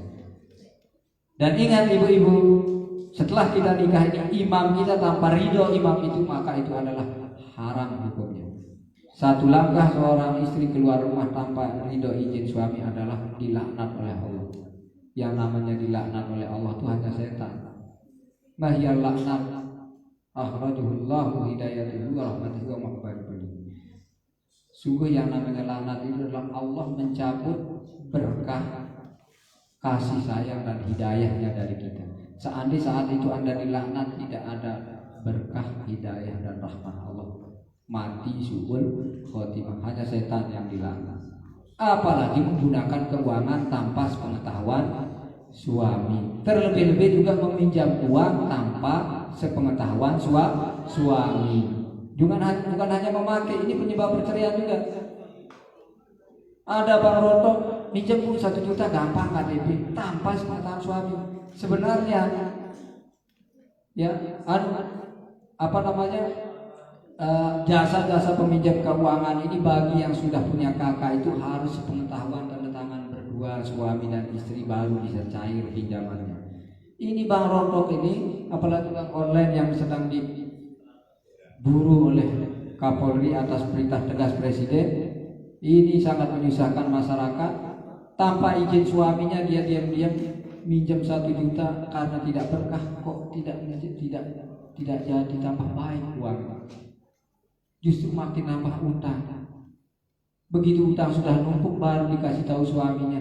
Dan ingat ibu-ibu, setelah kita nikah ini imam kita tanpa ridho imam itu, maka itu adalah haram hukumnya. Satu langkah seorang istri keluar rumah tanpa ridho izin suami adalah dilaknat oleh Allah. Yang namanya dilaknat oleh Allah itu hanya setan. Mahyal laknat akhrajuhullahu hidayatuhu wa rahmatuhu wa maghfiratuhu. Sungguh yang namanya laknat itu adalah Allah mencabut berkah, kasih sayang dan hidayahnya dari kita. Seandainya saat itu Anda dilaknat, tidak ada berkah, hidayah dan rahmat Allah, mati suul khotimah, hanya setan yang dilaknat. Apalagi menggunakan keuangan tanpa sepengetahuan suami. Terlebih-lebih juga meminjam uang tanpa sepengetahuan suami. Bukan hanya memakai, ini penyebab perceraian juga. Ada Bang Roto minjem 1 juta gampang KTP tanpa sepengetahuan suami. Sebenarnya ya jasa-jasa peminjam keuangan ini bagi yang sudah punya kakak itu harus sepengetahuan tanda tangan berdua suami dan istri baru bisa cair pinjamannya. Ini Bang Roto ini, apalagi Bang online yang sedang diburu oleh Kapolri atas perintah tegas Presiden, ini sangat menyusahkan masyarakat. Tanpa izin suaminya dia diam-diam minjem 1 juta karena tidak berkah, kok tidak jadi tambah baik uang, justru makin nambah utang. Begitu utang sudah numpuk baru dikasih tahu suaminya.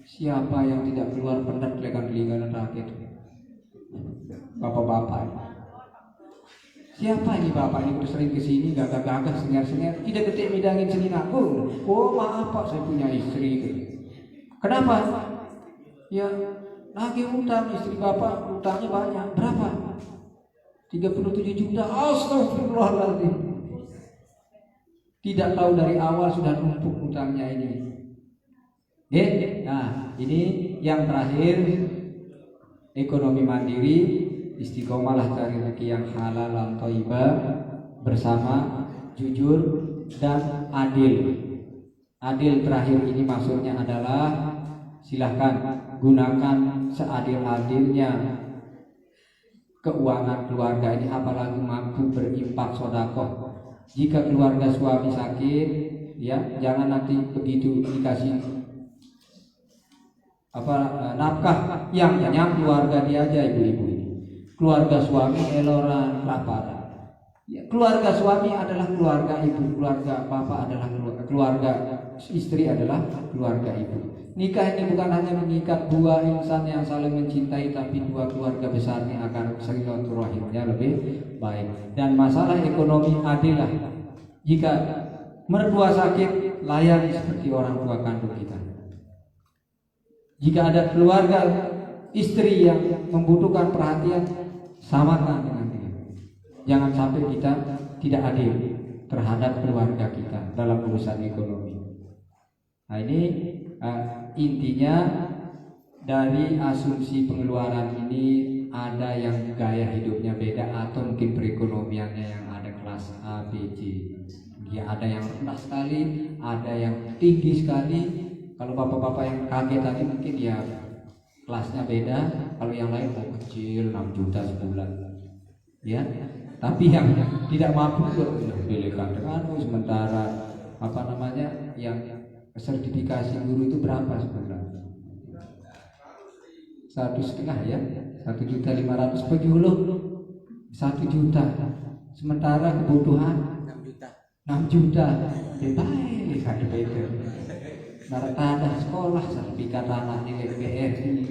Siapa yang tidak keluar pendak lekan telinga dan rakyat? Bapak-bapak. Siapa ini bapak ini sering kesini gagah-gagah sengar-sengar, tidak ketik midangin selinang. Oh maaf Pak, saya punya istri. Kenapa? Ya lagi utang, istri bapak utangnya banyak. Berapa? 37 juta. Astagfirullahaladzim. Tidak tahu dari awal sudah numpuk utangnya ini. Nah ini yang terakhir, ekonomi mandiri. Istiqomahlah cari rezeki yang halal dan thayyibah, bersama, jujur dan adil. Adil terakhir ini maksudnya adalah silahkan gunakan seadil-adilnya keuangan keluarga ini, apalagi mampu berimpak sodakoh. Jika keluarga suami sakit, ya jangan nanti begitu dikasih nafkah yang kenyang keluarga dia aja, ibu-ibu ini. Keluarga suami eloran kelaparan. Ya, keluarga suami adalah keluarga ibu, keluarga bapak adalah keluarga istri adalah keluarga ibu. Nikah ini bukan hanya mengikat dua insan yang saling mencintai, tapi dua keluarga besar ini akan silaturahimnya lebih baik. Dan masalah ekonomi adalah jika mertua sakit, layani seperti orang tua kandung kita. Jika ada keluarga istri yang membutuhkan perhatian, samakan dengan dia. Jangan sampai kita tidak adil terhadap keluarga kita dalam urusan ekonomi. Nah ini intinya dari asumsi pengeluaran ini, ada yang gaya hidupnya beda atau mungkin perekonomiannya yang ada kelas A, B, C. Ya ada yang rendah sekali, ada yang tinggi sekali. Kalau bapak-bapak yang kaget tadi mungkin ya kelasnya beda. Kalau yang lain kecil 6 juta sebulan, ya. Tapi yang tidak mampu pilihkan dengan sementara yang sertifikasi guru itu berapa sebulan? 1,5 ya, 1.500.000 per bulan, 1 juta. Sementara kebutuhan 6 juta. Detail kan itu. Ada sekolah sertifikat anak nilai BRI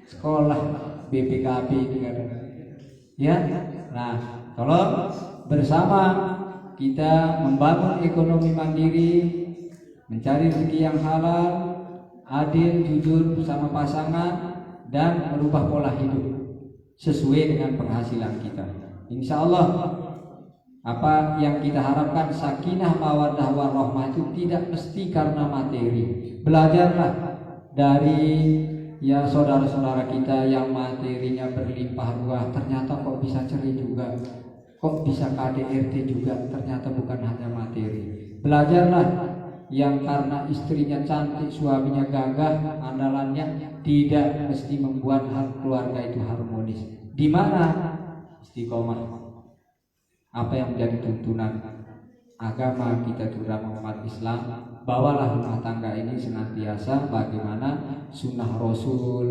sekolah BPKB itu kan. Ya, nah kalau bersama kita membangun ekonomi mandiri, mencari rezeki yang halal, adil, jujur bersama pasangan, dan merubah pola hidup sesuai dengan penghasilan kita. Insya Allah apa yang kita harapkan sakinah mawaddah warahmah itu tidak mesti karena materi. Belajarlah dari ya saudara-saudara kita yang materinya berlimpah ruah, ternyata kok bisa cerai juga, kok bisa KDRT juga, ternyata bukan hanya materi. Belajarlah yang karena istrinya cantik, suaminya gagah, andalannya, tidak mesti membuat keluarga itu harmonis. Di mana istiqomah? Apa yang menjadi tuntunan agama kita dalam umat Islam? Bawalah rumah tangga ini senantiasa bagaimana sunnah Rasul,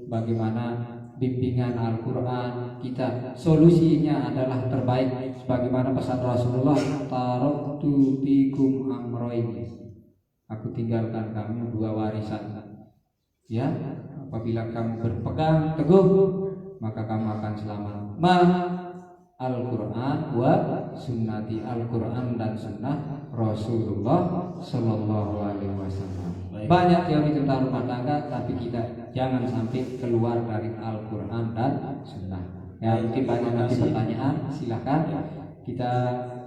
bagaimana bimbingan Al-Quran kita. Solusinya adalah terbaik sebagaimana pesan Rasulullah, taraktu fikum amroini, aku tinggalkan kamu 2 warisan. Ya, apabila kamu berpegang teguh, maka kamu akan selamat. Al-Quran wa sunnati, Al-Quran dan sunnah Rasulullah Sallallahu Alaihi Wasallam. Banyak teori tentang rumah tangga, tapi kita jangan sampai keluar dari Al-Quran dan sunnah. Ya, mungkin banyak nanti pertanyaan, silakan.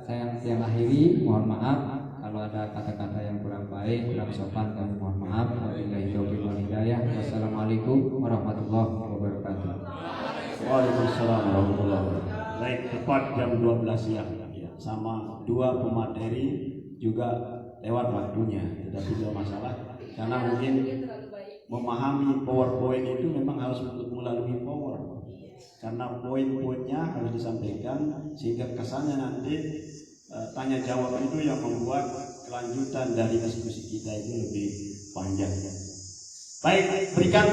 Saya akhiri, mohon maaf kalau ada kata-kata yang kurang baik, kurang sopan, kami mohon maaf. Wabillahi taufiq wal hidayah. Wassalamualaikum warahmatullahi wabarakatuh. Waalaikumsalam warahmatullahi wabarakatuh. Baik, tepat jam 12 siang ya, sama 2 pemateri juga lewat waktunya, tetapi tidak masalah karena mungkin memahami PowerPoint itu memang harus melalui power, karena poin-poinnya harus disampaikan sehingga kesannya nanti tanya jawab itu yang membuat kelanjutan dari diskusi kita itu lebih panjang. Baik, berikan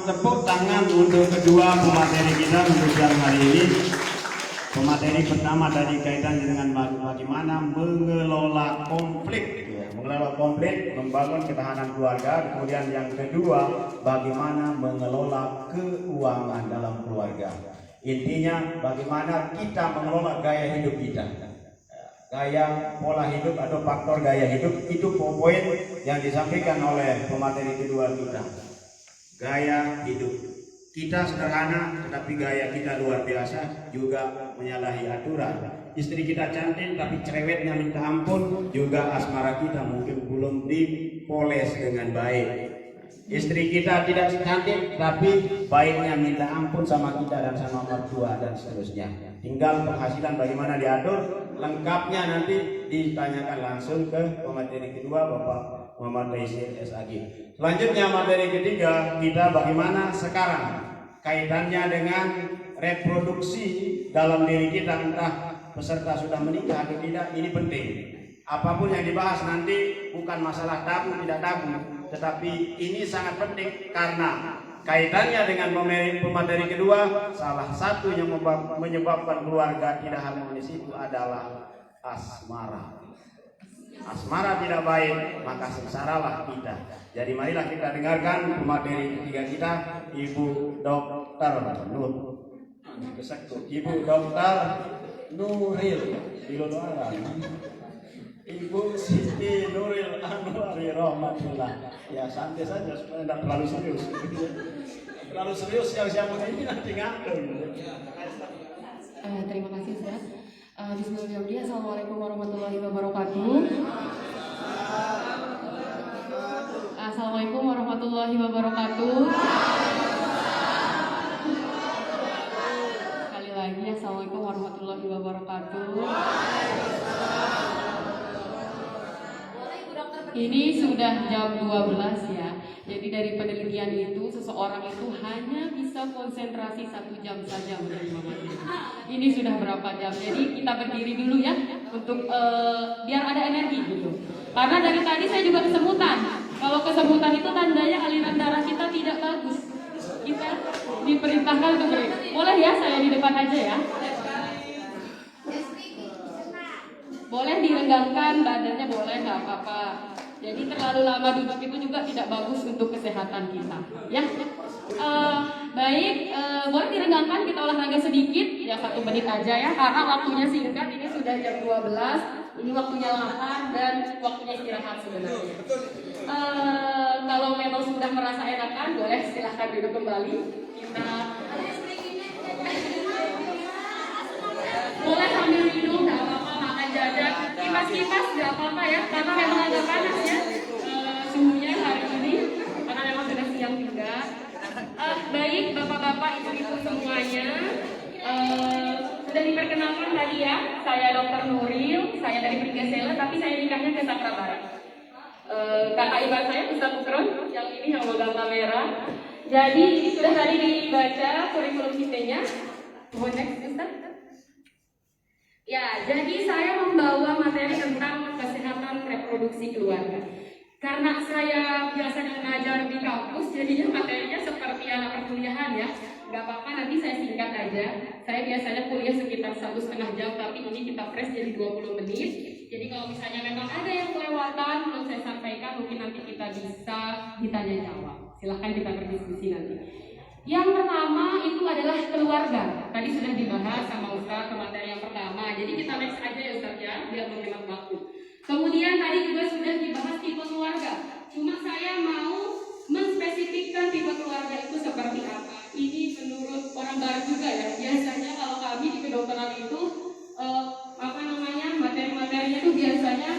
tepuk tangan untuk kedua pemateri kita untuk siang hari ini. Pemateri pertama tadi kaitannya dengan bagaimana mengelola konflik, mengelola konflik, membangun ketahanan keluarga. Kemudian yang kedua, bagaimana mengelola keuangan dalam keluarga. Intinya bagaimana kita mengelola gaya hidup kita. Gaya pola hidup atau faktor gaya hidup itu poin yang disampaikan oleh pemateri kedua kita. Gaya hidup. Kita sederhana, tetapi gaya kita luar biasa, juga menyalahi aturan. Istri kita cantik, tapi cerewetnya minta ampun, juga asmara kita mungkin belum dipoles dengan baik. Istri kita tidak cantik, tapi baiknya minta ampun sama kita dan sama mertua dan seterusnya. Tinggal penghasilan bagaimana diatur, lengkapnya nanti ditanyakan langsung ke pemateri kedua, Bapak Muhammad Taisir SAG. Selanjutnya materi ketiga kita bagaimana sekarang kaitannya dengan reproduksi dalam diri kita, entah peserta sudah menikah atau tidak, ini penting. Apapun yang dibahas nanti bukan masalah tabu tidak tabu, tetapi ini sangat penting karena kaitannya dengan pemateri kedua. Salah satu yang menyebabkan keluarga tidak harmonis itu adalah asmara. Asmara tidak baik, maka sengsaralah kita. Jadi marilah kita dengarkan pemateri ketiga kita, Ibu Dokter Ibu Dokter Nuril Ibu Siti Nuril Anwari Rahmatullah. Ya santai saja supaya tidak terlalu serius. Terlalu serius siang-siang ini nanti ngantuk. Terima kasih Ustaz. Bismillahirrahmanirrahim. Assalamualaikum warahmatullahi wabarakatuh. Assalamualaikum warahmatullahi wabarakatuh. Sekali lagi Assalamualaikum warahmatullahi wabarakatuh. Ini sudah jam 12 ya. Jadi dari penelitian itu seseorang itu hanya bisa konsentrasi 1 jam saja menerima materi. Ini sudah berapa jam? Jadi kita berdiri dulu ya untuk biar ada energi gitu. Karena dari tadi saya juga kesemutan. Kalau kesemutan itu tandanya aliran darah kita tidak bagus. Kita diperintahkan untuk berdiri. Boleh ya saya di depan aja ya. Boleh direnggangkan badannya, boleh nggak apa-apa. Jadi terlalu lama duduk itu juga tidak bagus untuk kesehatan kita, ya. Baik, boleh direnggangkan, kita olahraga sedikit, ya 1 menit aja ya, karena waktunya singkat. Ini sudah jam 12, ini waktunya lapar dan waktunya istirahat sebenarnya. Kalau memang sudah merasa enakan, boleh silahkan duduk kembali. Kita boleh sambil minum, nggak apa-apa, makan jajan, kipas-kipas nggak apa-apa ya, karena memang agak panas ya suhunya hari ini, karena memang sudah siang juga. Baik, bapak-bapak, ibu-ibu semuanya, sudah diperkenalkan tadi ya, saya Dr. Nuril, saya dari Prigasela, tapi saya nikahnya ke Sakrabara. Kakak ipar saya Ustaz Ukron, yang ini yang megang kamera. Jadi ini sudah tadi dibaca kurikulum vitae-nya. Mohon next Ustaz. Ya, jadi saya membawa materi tentang kesehatan reproduksi keluarga. Karena saya biasanya mengajar di kampus, jadinya materinya seperti anak perkuliahan ya. Gak apa-apa, nanti saya singkat aja. Saya biasanya kuliah sekitar 1,5 jam, tapi ini kita fresh jadi 20 menit. Jadi kalau misalnya memang ada yang kelewatan, belum saya sampaikan, mungkin nanti kita bisa ditanya jawab. Silahkan kita berdiskusi nanti. Yang pertama itu adalah keluarga. Tadi sudah dibahas sama Ustaz ke materi yang pertama. Jadi kita next aja ya Ustaz ya, biar menghemat waktu. Kemudian tadi juga sudah dibahas tipe keluarga. Cuma saya mau menspesifikkan tipe keluarga itu seperti apa. Ini menurut orang barat juga ya. Biasanya kalau kami di kedokteran itu materi-materinya itu biasanya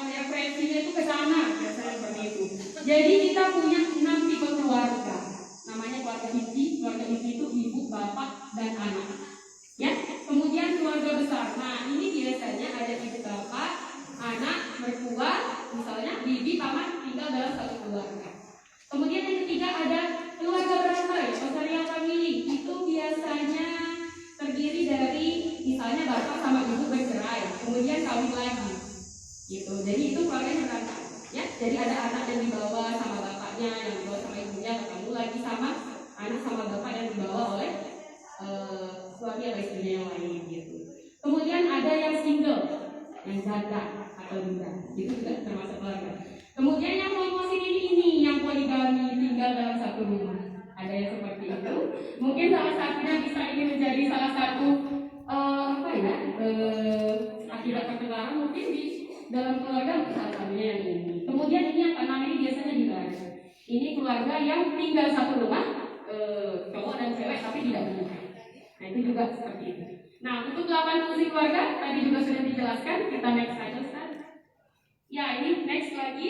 referensinya itu ke sana, biasanya seperti itu. Jadi kita punya 6 tipe keluarga. Namanya keluarga inti. Keluarga inti itu ibu, bapak, dan anak. Ya. Kemudian keluarga besar. Nah, ini biasanya ada ibu, bapak, anak, mertua, misalnya bibi, paman tinggal dalam satu keluarga. Kemudian yang ketiga ada keluarga berantai, Australia family. Itu biasanya terdiri dari misalnya bapak sama ibu bercerai, kemudian kawin lagi. Gitu. Jadi itu keluarganya berantai. Ya, jadi ada anak yang dibawa sama bapaknya, yang dibawa sama ibunya, ketemu lagi sama anak sama bapak yang dibawa oleh suami atau istrinya yang lain gitu. Kemudian ada yang single, yang janda atau duda, itu juga termasuk keluarga. Kemudian yang monosin ini yang poligami, tinggal dalam satu rumah. Ada yang seperti itu. Mungkin salah satunya bisa ini menjadi salah satu akibat pertengkaran mungkin di dalam keluarga misalnya yang ini. Kemudian ini yang keenam ini biasanya juga ada. Ini keluarga yang tinggal satu rumah, cowok dan cewek tapi tidak menikah. Nah itu juga seperti itu. Nah untuk 8 fungsi keluarga tadi juga sudah dijelaskan. Kita next aja Ustaz. Ya ini next lagi.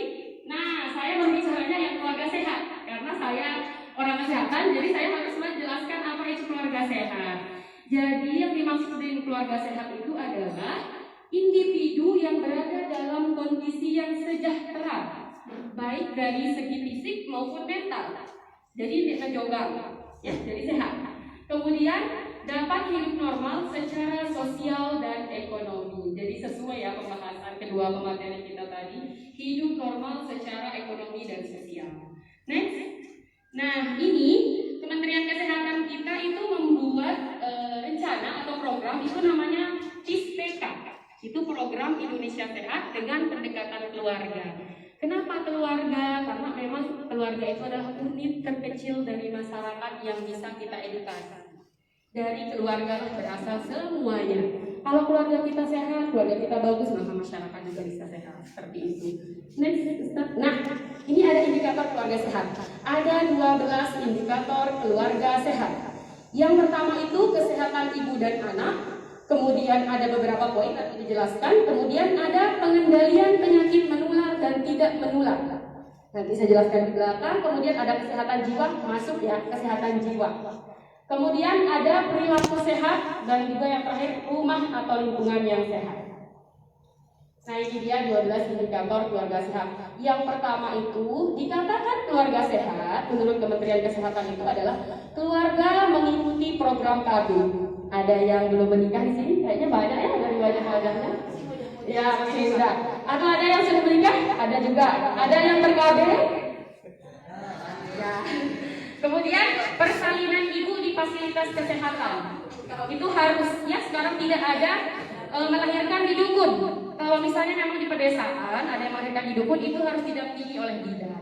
Nah saya berbicaranya yang keluarga sehat karena saya orang kesehatan, jadi saya harus menjelaskan apa itu keluarga sehat. Jadi yang dimaksud dengan keluarga sehat itu adalah individu yang berada dalam kondisi yang sejahtera, baik dari segi fisik maupun mental. jadi tidak jogang, ya, jadi sehat. Kemudian dapat hidup normal secara sosial dan ekonomi. Jadi sesuai ya pembahasan kedua pemateri kita tadi, hidup normal secara ekonomi dan sosial. Next. Nah, ini Kementerian Kesehatan kita itu membuat rencana atau program itu namanya PISPK. Itu program Indonesia Sehat dengan pendekatan keluarga. Kenapa keluarga? Karena memang keluarga itu adalah unit terkecil dari masyarakat yang bisa kita edukasi. Dari keluarga lah berasal semuanya. Kalau keluarga kita sehat, keluarga kita bagus, maka masyarakat juga bisa sehat. Seperti itu. Next. Nah, ini ada indikator keluarga sehat. Ada 12 indikator keluarga sehat. Yang pertama itu kesehatan ibu dan anak. Kemudian ada beberapa poin nanti dijelaskan. Kemudian ada pengendalian penyakit menular dan tidak menular. Nanti saya jelaskan di belakang. Kemudian ada kesehatan jiwa, masuk ya, kesehatan jiwa. Kemudian ada perilaku sehat dan juga yang terakhir rumah atau lingkungan yang sehat. Nah, ini dia 12 indikator keluarga sehat. Yang pertama itu dikatakan keluarga sehat menurut Kementerian Kesehatan itu adalah keluarga mengikuti program KB. Ada yang belum menikah di sini? Kayaknya banyak ya dari wajah-wajahnya. Ya, masih muda. Atau ada yang sudah menikah? Ada juga. Ada yang ber-KB? Ya. Kemudian persalinan ibu di fasilitas kesehatan. Itu harusnya sekarang tidak ada melahirkan di dukun. Kalau misalnya memang di pedesaan ada yang melahirkan di dukun, itu harus didampingi oleh bidan.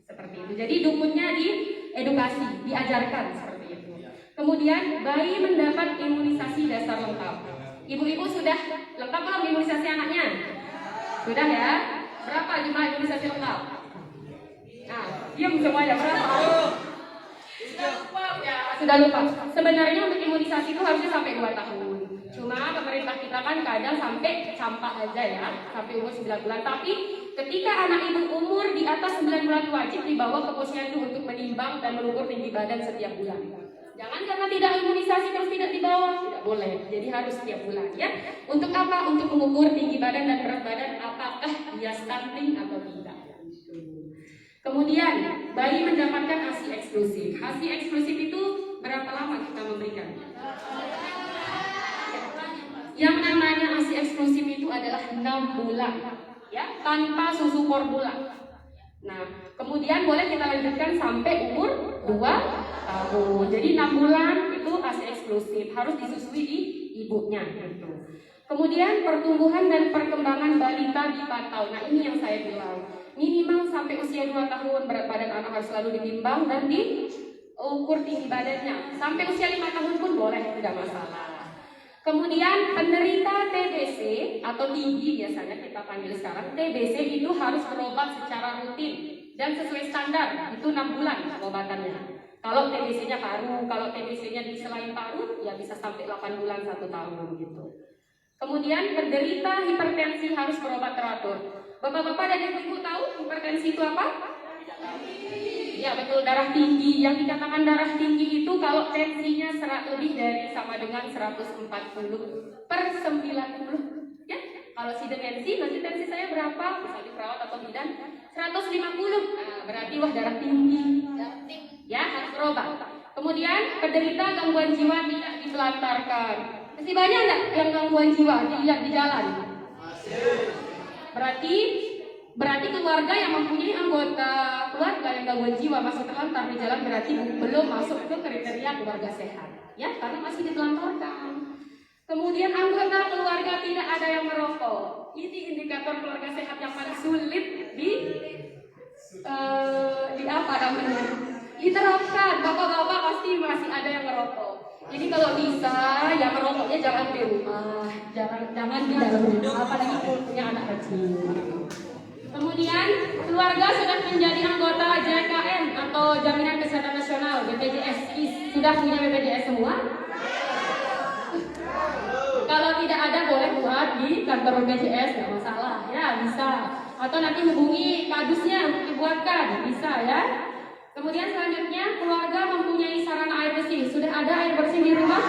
Seperti itu. Jadi dukunnya diedukasi, diajarkan seperti itu. Kemudian bayi mendapat imunisasi dasar lengkap. Ibu-ibu sudah lengkap belum imunisasi anaknya? Sudah ya? Berapa jumlah imunisasi lengkap? Nah, diam semuanya, berapa? Sudah lupa. Sebenarnya untuk imunisasi itu harusnya sampai 2 tahun. Cuma pemerintah kita kan kadang sampai campak aja ya, sampai umur 9 bulan. Tapi ketika anak ibu umur di atas 9 bulan wajib dibawa ke posyandu untuk menimbang dan mengukur tinggi badan setiap bulan. Jangan karena tidak imunisasi terus tidak dibawa, tidak boleh. Jadi harus setiap bulan ya. Untuk apa? Untuk mengukur tinggi badan dan berat badan apakah dia stunting atau tidak. Kemudian bayi mendapatkan ASI eksklusif. ASI eksklusif itu berapa lama kita memberikan? Yang namanya ASI eksklusif itu adalah 6 bulan, ya, tanpa susu formula. Nah, kemudian boleh kita lanjutkan sampai umur 2 tahun. Jadi 6 bulan itu ASI eksklusif, harus disusui di ibunya. Gitu. Kemudian pertumbuhan dan perkembangan balita dipantau. Nah, ini yang saya bilang. Minimal sampai usia 2 tahun berat badan anak harus selalu ditimbang dan diukur tinggi badannya. Sampai usia 5 tahun pun boleh, tidak masalah. Kemudian penderita TBC atau tinggi biasanya kita panggil sekarang, TBC itu harus berobat secara rutin dan sesuai standar, itu 6 bulan pengobatannya. Kalau TBC-nya paru, kalau TBC-nya di selain paru, ya bisa sampai 8 bulan 1 tahun gitu. Kemudian penderita hipertensi harus berobat teratur. Bapak-bapak dan ibu-ibu tahu hipertensi itu apa? Ya betul, darah tinggi. Yang dikatakan darah tinggi itu kalau tensinya lebih dari sama dengan 140/90. Ya, kalau si demensi, nanti tensi saya berapa? Bisa diperawat atau bidan? 150. Nah, berarti wah darah tinggi. Ya, harus berobat. Kemudian penderita gangguan jiwa tidak ditelantarkan. Masih banyak nggak yang gangguan jiwa dilihat di jalan? Berarti keluarga yang mempunyai anggota keluarga yang gangguan jiwa masih terlantar di jalan berarti belum masuk ke kriteria keluarga sehat, ya, karena masih ditelantarkan. Kemudian anggota keluarga tidak ada yang merokok. Ini indikator keluarga sehat yang paling sulit di apa namanya? Diterapkan. Bapak-bapak pasti masih ada yang merokok. Jadi kalau bisa ya merokoknya jangan di rumah, jangan di dalam rumah, apalagi punya anak kecil. Kemudian keluarga sudah menjadi anggota JKN atau Jaminan Kesehatan Nasional BPJS. Sudah punya BPJS semua? Kalau tidak ada boleh buat di kantor BPJS, nggak masalah ya, bisa. Atau nanti hubungi kadusnya untuk dibuatkan, bisa ya. Kemudian selanjutnya keluarga mempunyai sarana air bersih. Sudah ada air bersih di rumah?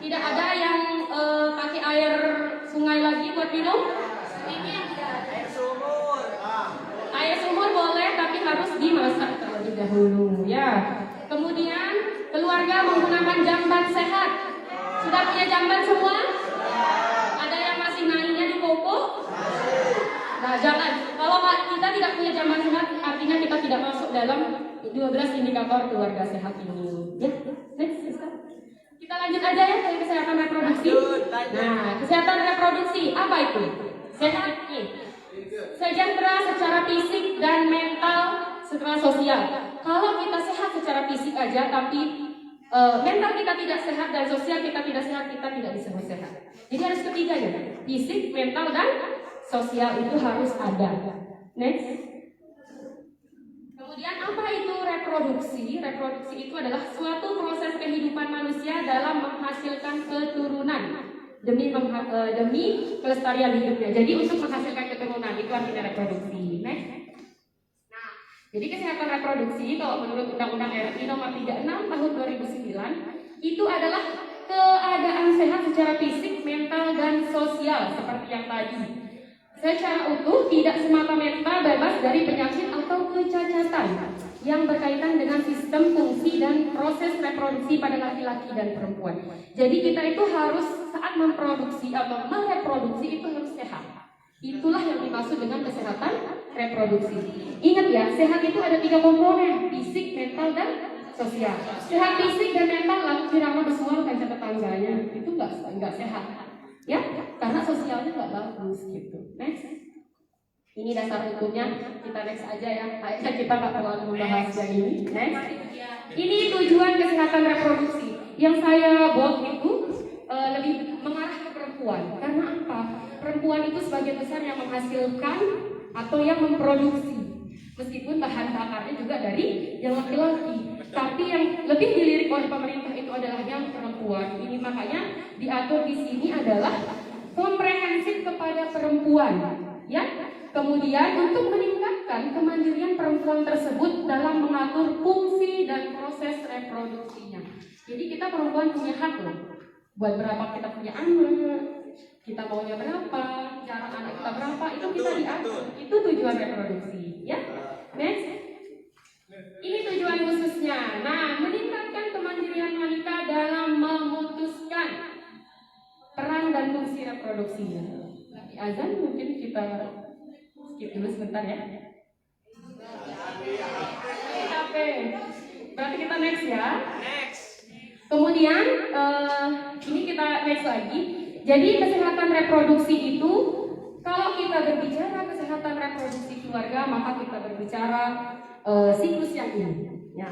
Tidak ada yang pakai air sungai lagi buat minum? Air sumur boleh, tapi harus dimasak terlebih terlebih dahulu ya. Kemudian keluarga menggunakan jamban sehat. Sudah punya jamban semua? Ada yang masih naiknya di koko? Nah, jangan. Kalau kita tidak punya jamban sehat, artinya kita tidak masuk dalam 12 indikator keluarga sehat ini. Ya, next. Kita lanjut aja ya ke kesehatan reproduksi. Nah, kesehatan reproduksi apa itu? Sehat nih. Sejahtera secara fisik dan mental secara sosial. Kalau kita sehat secara fisik aja, tapi mental kita tidak sehat dan sosial kita tidak sehat, kita tidak disebut sehat. Jadi harus ketiganya, fisik, mental dan sosial itu harus ada. Next. Kemudian apa itu reproduksi? Reproduksi itu adalah suatu proses kehidupan manusia dalam menghasilkan keturunan demi kelestarian hidupnya. Jadi untuk menghasilkan keturunan itu artinya reproduksi. Next. Nah, jadi kesehatan reproduksi kalau menurut Undang-Undang RI Nomor 36 Tahun 2009 itu adalah keadaan sehat secara fisik, mental dan sosial seperti yang tadi. Secara utuh, tidak semata-mata bebas dari penyakit atau kecacatan yang berkaitan dengan sistem fungsi dan proses reproduksi pada laki-laki dan perempuan. Jadi kita itu harus saat memproduksi atau mereproduksi itu harus sehat. Itulah yang dimaksud dengan kesehatan reproduksi. Ingat ya, sehat itu ada 3 komponen, fisik, mental, dan sosial. Sehat fisik dan mental lalu kirama bersuara kaca tetangganya, itu nggak sehat. Ya, karena sosialnya nggak bagus gitu. Next, ini dasar hukumnya, kita next aja ya. Kayaknya kita nggak terlalu membahas yang ini. Next, ini tujuan kesehatan reproduksi. Yang saya buat itu lebih mengarah ke perempuan. Karena apa? Perempuan itu sebagian besar yang menghasilkan atau yang memproduksi. Meskipun bahan bakarnya juga dari yang laki-laki, tapi yang lebih dilirik oleh pemerintah itu adalah yang perempuan. Ini makanya diatur di sini adalah komprehensif kepada perempuan, ya. Kemudian untuk meningkatkan kemandirian perempuan tersebut dalam mengatur fungsi dan proses reproduksinya. Jadi kita perempuan punya hak loh. Buat berapa kita punya anak, kita maunya berapa, jarak anak kita berapa, itu kita diatur. Itu tujuan reproduksi, ya. Next. Ini tujuan khususnya. Nah, meningkatkan kemandirian wanita dalam memutuskan peran dan fungsi reproduksinya. Lagi azan mungkin kita skip dulu sebentar ya. Capek. Berarti kita next ya. Next. Kemudian ini kita next lagi. Jadi kesehatan reproduksi itu, kalau kita berbicara kesehatan reproduksi keluarga, maka kita berbicara siklus yang ini. Ya.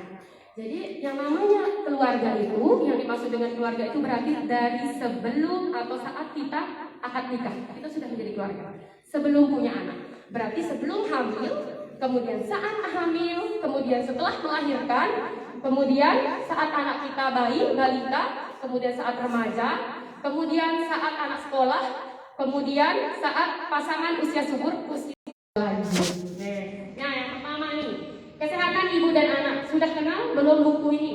Jadi yang namanya keluarga itu, yang dimaksud dengan keluarga itu berarti dari sebelum atau saat kita akad nikah, kita sudah menjadi keluarga. Sebelum punya anak, berarti sebelum hamil, kemudian saat hamil, kemudian setelah melahirkan, kemudian saat anak kita bayi, balita, kemudian saat remaja, kemudian saat anak sekolah, kemudian saat pasangan usia subur, usia lanjut. Nah, yang pertama nih, kesehatan ibu dan anak. Sudah kenal belum buku ini?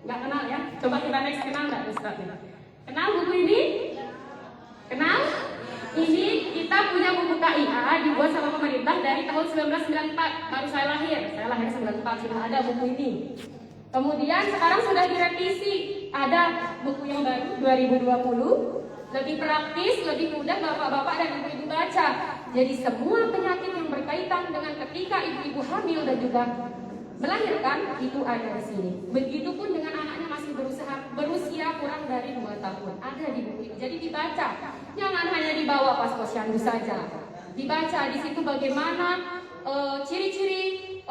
Nggak kenal ya? Coba kita next, kenal nggak Ustaz? Kenal buku ini? Kenal? Ini kita punya buku KIA dibuat sama pemerintah dari tahun 1994. Baru saya lahir 94, sudah ada buku ini. Kemudian sekarang sudah direvisi, ada buku yang baru 2020, lebih praktis, lebih mudah bapak-bapak dan ibu-ibu baca. Jadi semua penyakit yang berkaitan dengan ketika ibu-ibu hamil dan juga melahirkan itu ada di sini. Begitupun dengan anaknya masih berusia kurang dari 2 tahun, ada di buku ini. Jadi dibaca, jangan hanya dibawa pas posyandu saja. Dibaca di situ bagaimana ciri-ciri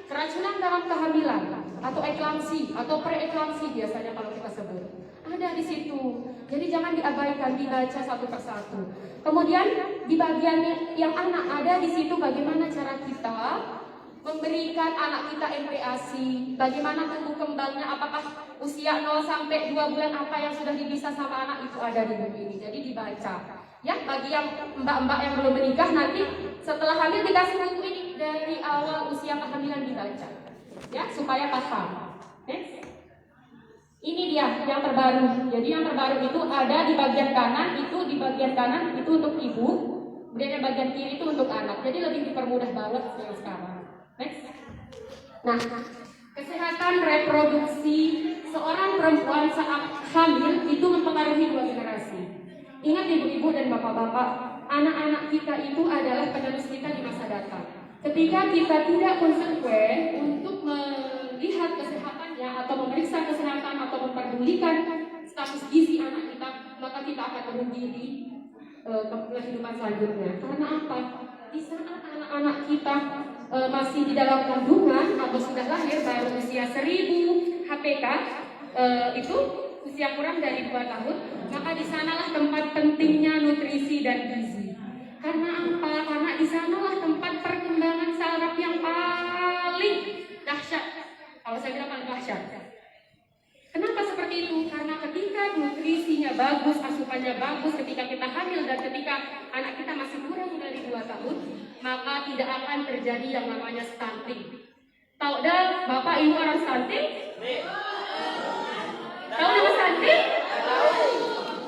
keracunan dalam kehamilan atau eklamsi atau preeklamsi biasanya kalau kita sebut. Ada di situ. Jadi jangan diabaikan, dibaca satu persatu. Kemudian di bagian yang anak ada di situ bagaimana cara kita memberikan anak kita MPASI, bagaimana tumbuh kembangnya, apakah usia 0 sampai 2 bulan apa yang sudah dipisah sama anak itu ada di buku ini. Jadi dibaca. Ya, bagi yang mbak-mbak yang belum menikah nanti setelah hamil dikasih buku ini dari awal usia kehamilan dibaca. Ya, supaya paham. Next. Ini dia yang terbaru. Jadi yang terbaru itu ada di bagian kanan, di bagian kanan itu untuk ibu, kemudian yang bagian kiri itu untuk anak. Jadi lebih dipermudah banget yang sekarang. Next. Nah, kesehatan reproduksi seorang perempuan saat hamil itu mempengaruhi 2 generasi. Ingat ibu-ibu dan bapak-bapak, anak-anak kita itu adalah penerus kita di masa datang. Ketika kita tidak konsekuen untuk melihat kesehatannya atau memeriksa kesehatan atau memperdulikan status gizi anak kita, maka kita akan merugi di kehidupan selanjutnya. Karena apa? Di saat anak-anak kita masih di dalam kandungan atau sudah lahir baru usia 1000 HPK, itu usia kurang dari 2 tahun, maka di sanalah tempat pentingnya nutrisi dan gizi. Karena apa? Karena di sanalah tempat perkembangan saraf yang paling dahsyat. Kalau saya bilang paling dahsyat. Kenapa seperti itu? Karena ketika nutrisinya bagus, asupannya bagus, ketika kita hamil dan ketika anak kita masih kurang dari 2 tahun, maka tidak akan terjadi yang namanya stunting. Tahu dah Bapak Ibu orang stunting? Tahu nama stunting?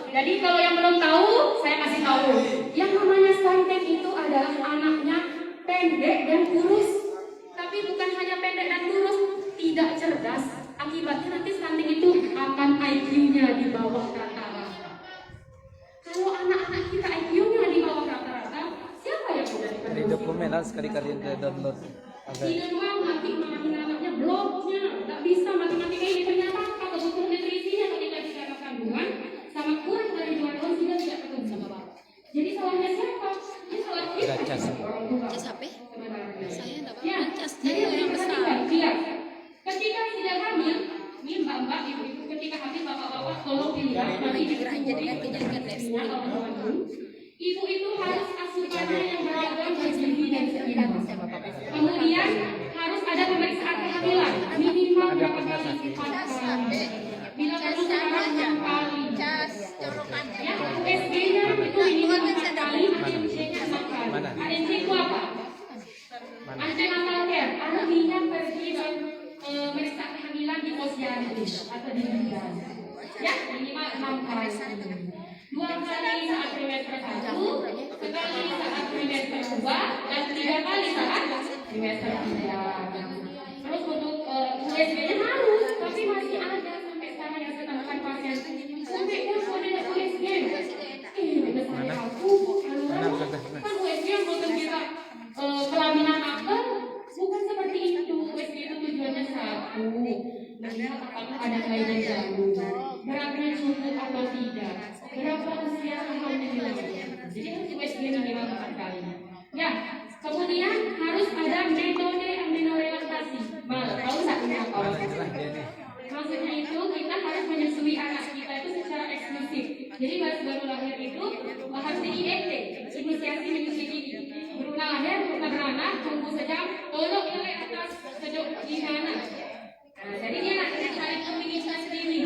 Jadi kalau yang belum tahu, saya kasih tahu. Yang namanya stunting itu adalah anaknya pendek dan kurus. Tapi bukan hanya pendek dan kurus, tidak cerdas. Akibatnya nanti stunting itu akan IQ-nya di bawah rata-rata. Kalau anak-anak kita IQ-nya di bawah rata-rata, siapa yang sudah Di diperlukan? dokumen lah sekali-kali download. Tidak doang nanti marahin anaknya blognya, nggak bisa matematika ini ternyata apa kebutuhan nutrisinya ketika di dalam kandungan sama kurang dari 2 tahun sudah tidak ketemu sama bapak. Jadi salahnya siapa? Ini salah kita. Orang tua. Cas HP? Sebenarnya. Saya enggak Ya, pakai cas, jadi saya yang besar. Iya. Ketika sudah hamil, ini mbak-mbak, ibu-ibu, ketika hamil bapak-bapak tolong dilihat nanti di ibu itu harus asupannya yang beragam bergizi dan seimbang. Kemudian harus ada pemeriksaan kehamilan minimal berapa kali sifatkan. Bila perlu sekarang 6 kali. Ya, USG-nya itu minimal 4 kali, ANC-nya 6 kali. ANC itu apa? Antenatal care, artinya pergi dan meriksa kehamilan di posyandu atau di bidan. Ya, minimal 6 kali. 2 kali saat trimester 1, sekali saat trimester 2, dan 3 kali saat trimester 3. Terus untuk USG-nya harus, tapi masih ada sampai sekarang yang saya temukan pasien. Sampai dia kode USG. Udah sampai aku, kan USG yang bukan kita kelaminan akal, bukan seperti itu. USG itu tujuannya satu, melihat apakah ada kelainan janin, beratnya cukup atau tidak, berapa usia alhamdulillah. Jadi harus USG minimal 4 kali. Ya, kemudian harus ada metode aminorelaksasi. Tahu nggak ini apa? Maksudnya itu kita harus menyusui anak kita itu secara eksklusif. Jadi baru lahir itu harus di IET, inisiasi menyusui ini. Berulang lahir, beranak, tunggu sejam, tolong nilai atas sejauh di mana. Nah, jadi dia nanti cari kepinginan sendiri.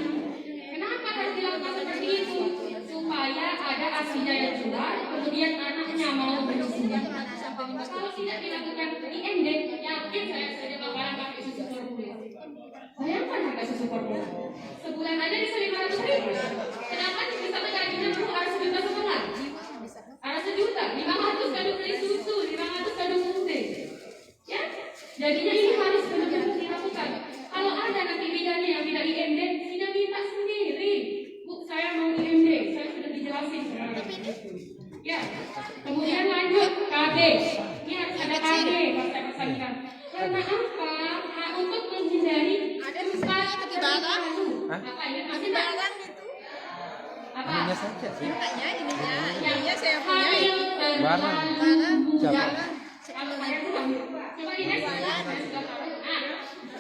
Kenapa harus dilakukan seperti itu? Supaya ada asinya yang keluar, kemudian anaknya mau menyusui. Kalau tidak dilakukan IMD, yakin saya bakalan pakai susu formula. Bayangkan harga susu formula. Sebulan aja bisa 500.000. Kenapa bisa gajinya perlu harus 1,5 juta? Harus 1 juta, 500 kado beli susu, 500 kado mute. Ya, jadinya ini harus benar-benar dilakukan. Kalau ada nanti bidannya yang tidak IMD, tidak minta sendiri. Bu, saya mau IMD, saya sudah dijelasin. Ya, kemudian lanjut KB. Ini harus ada KB, saya pesankan. Karena apa? Untuk menghindari apa ini masih barang itu? Apa? Ininya saja sih. Ininya saya punya. Barang. Coba di next.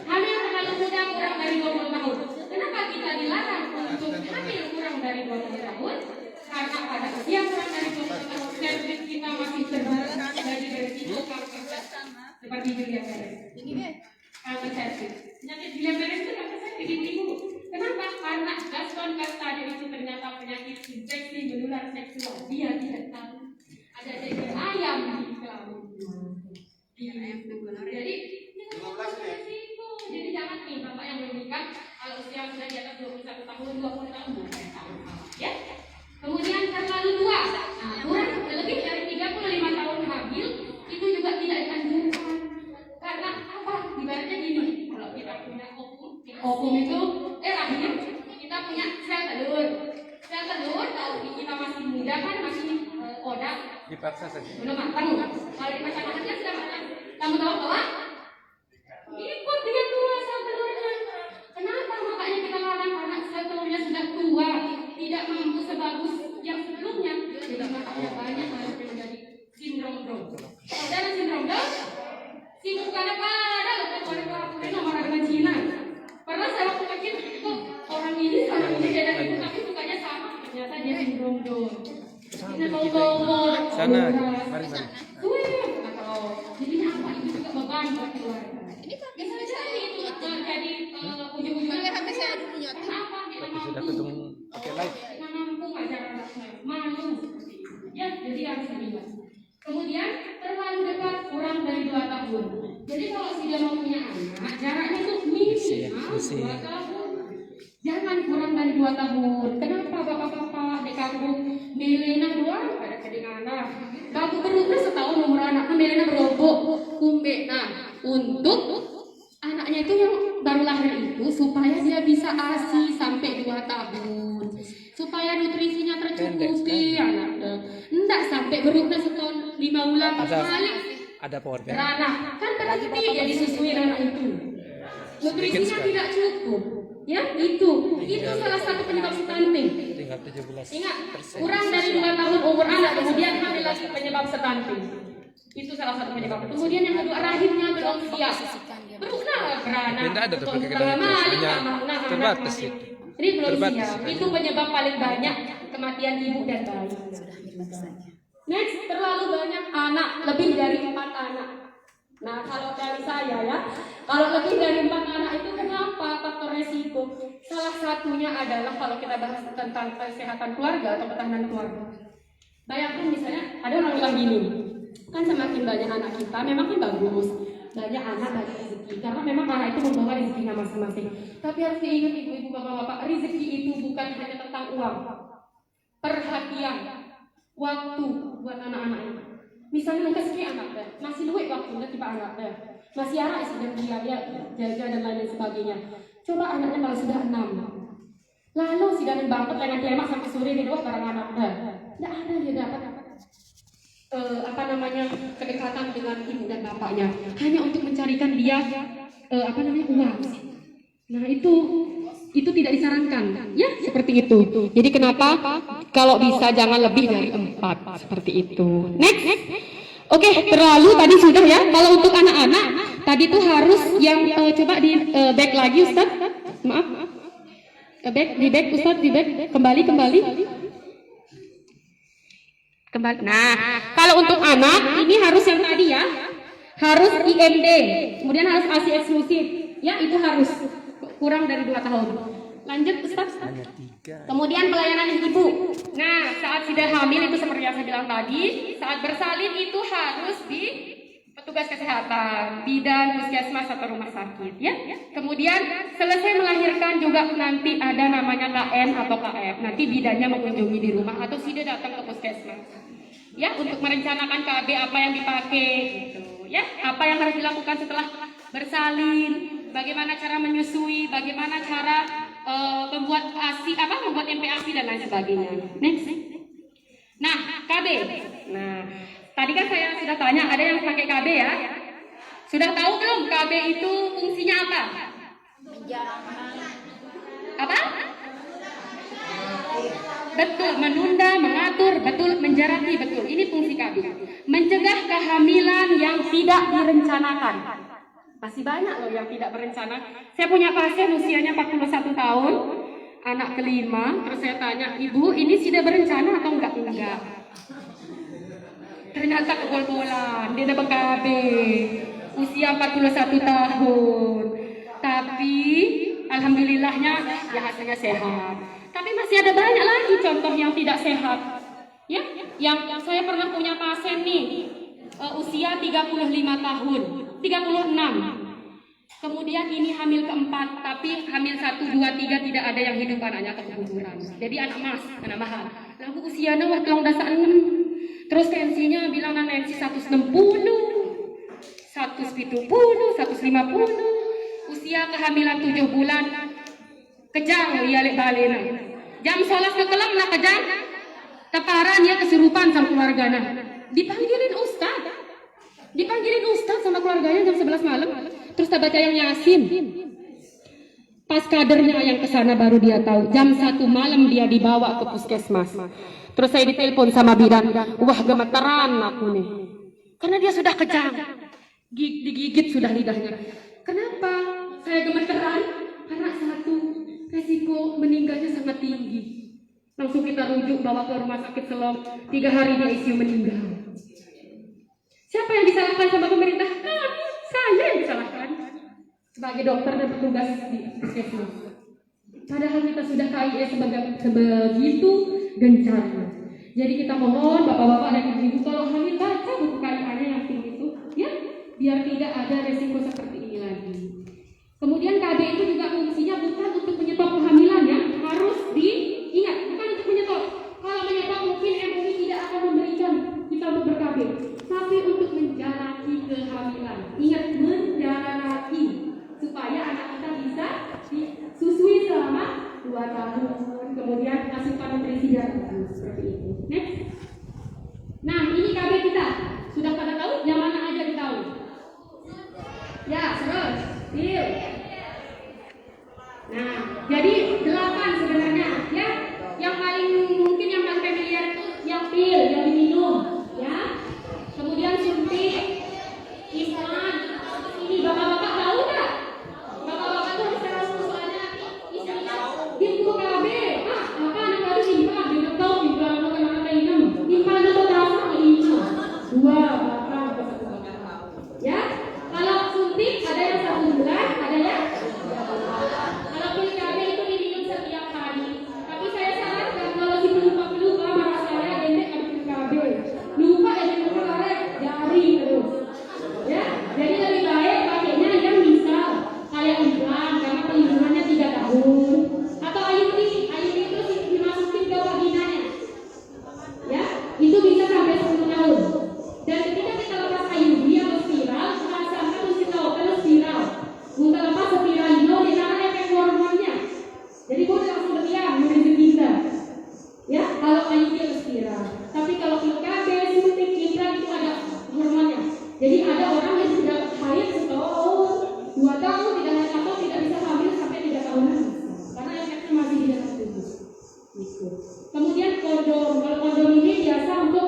Hamil terlalu muda kurang dari 20 tahun. Kenapa kita dilarang untuk hamil kurang dari 20 tahun? Karena pada usia kurang dari 20 tahun serviks kita masih terbatas dari berisiko kanker seperti Julia Perez. Kanker serviks. Penyakit Julia Perez itu kanker serviks ibu-ibu. Kenapa? Karena Gaston Castagna itu ternyata penyakit infeksi menular seksual. Dia tidak tahu ada jajaran ayam di kelaminnya. Jadi resiko. Jadi jangan nih bapak yang menikah kalau usia sudah di atas 21 tahun, 20 tahun, ya. Kemudian terlalu tua, kurang lebih dari 35 tahun hamil itu juga tidak dianjurkan. Karena apa? Ibaratnya gini, Dipaksa saja. Belum matang. Kalau dipacang-pacangnya sudah matang. Kamu tahu bahwa ikut dengan tua sel telurnya. Kenapa makanya kita larang anak sel telurnya sudah tua, tidak mampu sebagus yang sebelumnya? Jadi makanya banyak harus menjadi sindrom Down. Saudara sindrom Down, sibuk pada nomor dengan Cina. Pernah saya waktu kecil kok orang ini beda ibu tapi sukanya sama. Ternyata dia sindrom Down. Sana, mari. Jadi apa itu juga beban buat keluarga. Ini kan bisa jadi itu jadi ujung-ujungnya Sampai saya dulu nyoto. kenapa kita Tapi sudah ketemu pakai live. menampung aja anaknya malu ya jadi harus diingat. Kemudian terlalu dekat kurang dari 2 tahun. Jadi kalau sudah mau punya anak jaraknya itu minimal 2 tahun. Jangan kurang dari 2 tahun. Kenapa bapak-bapak di kampung Melena doang pada kedengaran. Baru berumur setahun umur anak Melena berobok kumbe. Nah, untuk anaknya itu yang baru lahir itu supaya dia bisa ASI sampai 2 tahun. Supaya nutrisinya tercukupi anaknya. Enggak sampai berumur setahun 5 bulan kali. Ada power bank. Beranak kan berhenti dia disusui anak itu. Nutrisinya tidak cukup. Ya, itu salah satu penyebab stunting. Tinggal 17. Ingat, kurang dari 2 tahun umur anak kemudian hamil lagi penyebab stunting. Itu salah satu penyebab. Kemudian yang kedua rahimnya belum siap. Berusaha beranak. Benda ada tuh pakai setengah kedai mali, hanya anak terbatas hamil. itu. Ini belum Terbatas. siap. Itu penyebab paling banyak kematian ibu dan bayi. Next, terlalu banyak anak, lebih dari 4 anak. Nah, kalau dari saya ya, kalau lebih dari 4 anak itu kenapa faktor resiko? Salah satunya adalah kalau kita bahas tentang kesehatan keluarga atau ketahanan keluarga. Bayangkan misalnya ada orang bilang gini, kan semakin banyak anak kita memang kan bagus, banyak anak banyak rezeki, karena memang anak itu membawa rezekinya masing-masing. Tapi harus diingat ibu-ibu bapak-bapak, rezeki itu bukan hanya tentang uang, perhatian, waktu buat anak-anak itu. Misalnya nggak sekian anaknya, masih duit waktunya tiba anaknya, masih anak sedang biaya jaga dan lain sebagainya. Coba anaknya kalau sudah 6, lalu sudah bangkit dengan lemak sampai sore di bawah barang anaknya, tidak ada dia dapat kedekatan dengan ibu dan bapaknya, hanya untuk mencarikan dia uang. Nah itu tidak disarankan, ya seperti itu. Jadi kenapa kalau bisa jangan lebih dari 4 seperti itu. Next, oke, terlalu tadi sudah ya. Kalau untuk anak-anak tadi tuh harus yang coba di back lagi Ustaz, maaf, di back Ustaz, di back kembali. Nah, kalau untuk anak ini harus yang tadi ya, harus IMD, kemudian harus ASI eksklusif, ya itu harus kurang dari 2 tahun. Lanjut Ustaz. Kemudian pelayanan ibu. Nah, saat sudah hamil itu seperti yang saya bilang tadi, saat bersalin itu harus di petugas kesehatan, bidan, puskesmas atau rumah sakit, ya. Kemudian selesai melahirkan juga nanti ada namanya KN atau KF. Nanti bidannya mengunjungi di rumah atau sudah datang ke puskesmas. Ya, untuk merencanakan KB apa yang dipakai gitu, ya. Apa yang harus dilakukan setelah bersalin, bagaimana cara menyusui, bagaimana cara membuat ASI, membuat MPASI dan lain sebagainya. Next. Nah, KB. Nah, tadi kan saya sudah tanya, ada yang pakai KB ya? Sudah tahu belum KB itu fungsinya apa? Apa? Betul, menunda, mengatur, betul, menjarati, betul. Ini fungsi KB. Mencegah kehamilan yang tidak direncanakan. Masih banyak loh yang tidak berencana. Saya punya pasien usianya 41 tahun, anak kelima. Terus saya tanya, ibu ini sudah berencana atau enggak? Enggak. Ternyata kebol-bolan, dia udah KB, usia 41 tahun. Tapi alhamdulillahnya ya hasilnya sehat. Tapi masih ada banyak lagi contoh yang tidak sehat. Ya, yang saya pernah punya pasien nih, usia 35 tahun, 36. Kemudian ini hamil keempat, tapi hamil 1, 2, 3 tidak ada yang hidup anaknya atau keguguran. Jadi anak mahal. Lalu usianya wah telung dasar 6. Terus tensinya bilang tensi 160, 170, 150. Usia kehamilan 7 bulan. Kejang lialik balena. Jam sholat kekelam lah kejang. Teparan ya kesurupan sama keluarganya. dipanggilin ustaz sama keluarganya jam 11 malam, terus tak baca yang Yasin. Pas kadernya yang kesana baru dia tahu, jam 1 malam dia dibawa ke puskesmas. Terus saya ditelepon sama bidan, wah gemetaran aku nih, karena dia sudah kejang, digigit sudah lidahnya. Kenapa saya gemeteran? Karena satu, resiko meninggalnya sangat tinggi. Langsung kita rujuk, bawa ke rumah sakit Selong, 3 hari di ICU meninggal. Siapa yang disalahkan sama pemerintah? Saya yang disalahkan sebagai dokter dan petugas di puskesmas. Padahal kita sudah KIE sebegitu gencarnya. Jadi kita mohon bapak-bapak dan ibu-ibu kalau hamil baca buku KIE-nya yang tinggi itu, ya, biar tidak ada resiko seperti ini lagi. Kemudian KB itu juga fungsinya bukan untuk menyetop kehamilan ya, harus diingat, bukan untuk menyetop. Kalau menyetop mungkin MUI tidak akan memberikan kita untuk ber-KB, tapi untuk menjalani kehamilan. Ingat, menjalani supaya anak kita bisa disusui selama 2 tahun, kemudian asupan nutrisi dan seperti itu. Next. Nah, ini KB kita sudah pada tahu? Yang mana aja ditahu? Ya, terus. Nah, jadi 8 sebenarnya ya. Yang paling mungkin yang paling familiar itu yang pil, yang diminum, ya. Kemudian suntik, implan. Ini bapak-bapak tahu nggak? Bapak-bapak tuh harus tahu soalnya isinya buku KB. Apa anak baru implan? Dia tahu implan lo kan anak ini. Implan itu berapa? 5, 2, 8. Ya. Kalau suntik ada yang 1 bulan, ada yang 2 bulan. Kalau pil KB itu diminum setiap hari. Tapi saya sarankan kalau si pelupa marah saya dendek ada pil KB. Lupa ya jangan kemarin jari terus. Ya, jadi lebih baik pakainya yang misal kayak implan karena perlindungannya 3 tahun. Atau IUD itu dimasukin ke vaginanya. Ya, itu bisa sampai 10 tahun. Dan ketika kita lepas IUD atau spiral, rasakan spiral, kalau spiral. Untuk lepas spiral itu di sana efek hormonnya. Jadi boleh langsung berdiam, menuju kita. Ya, kalau IUD atau spiral. Tapi kalau pil KB, suntik, implan itu ada hormonnya. Jadi ada orang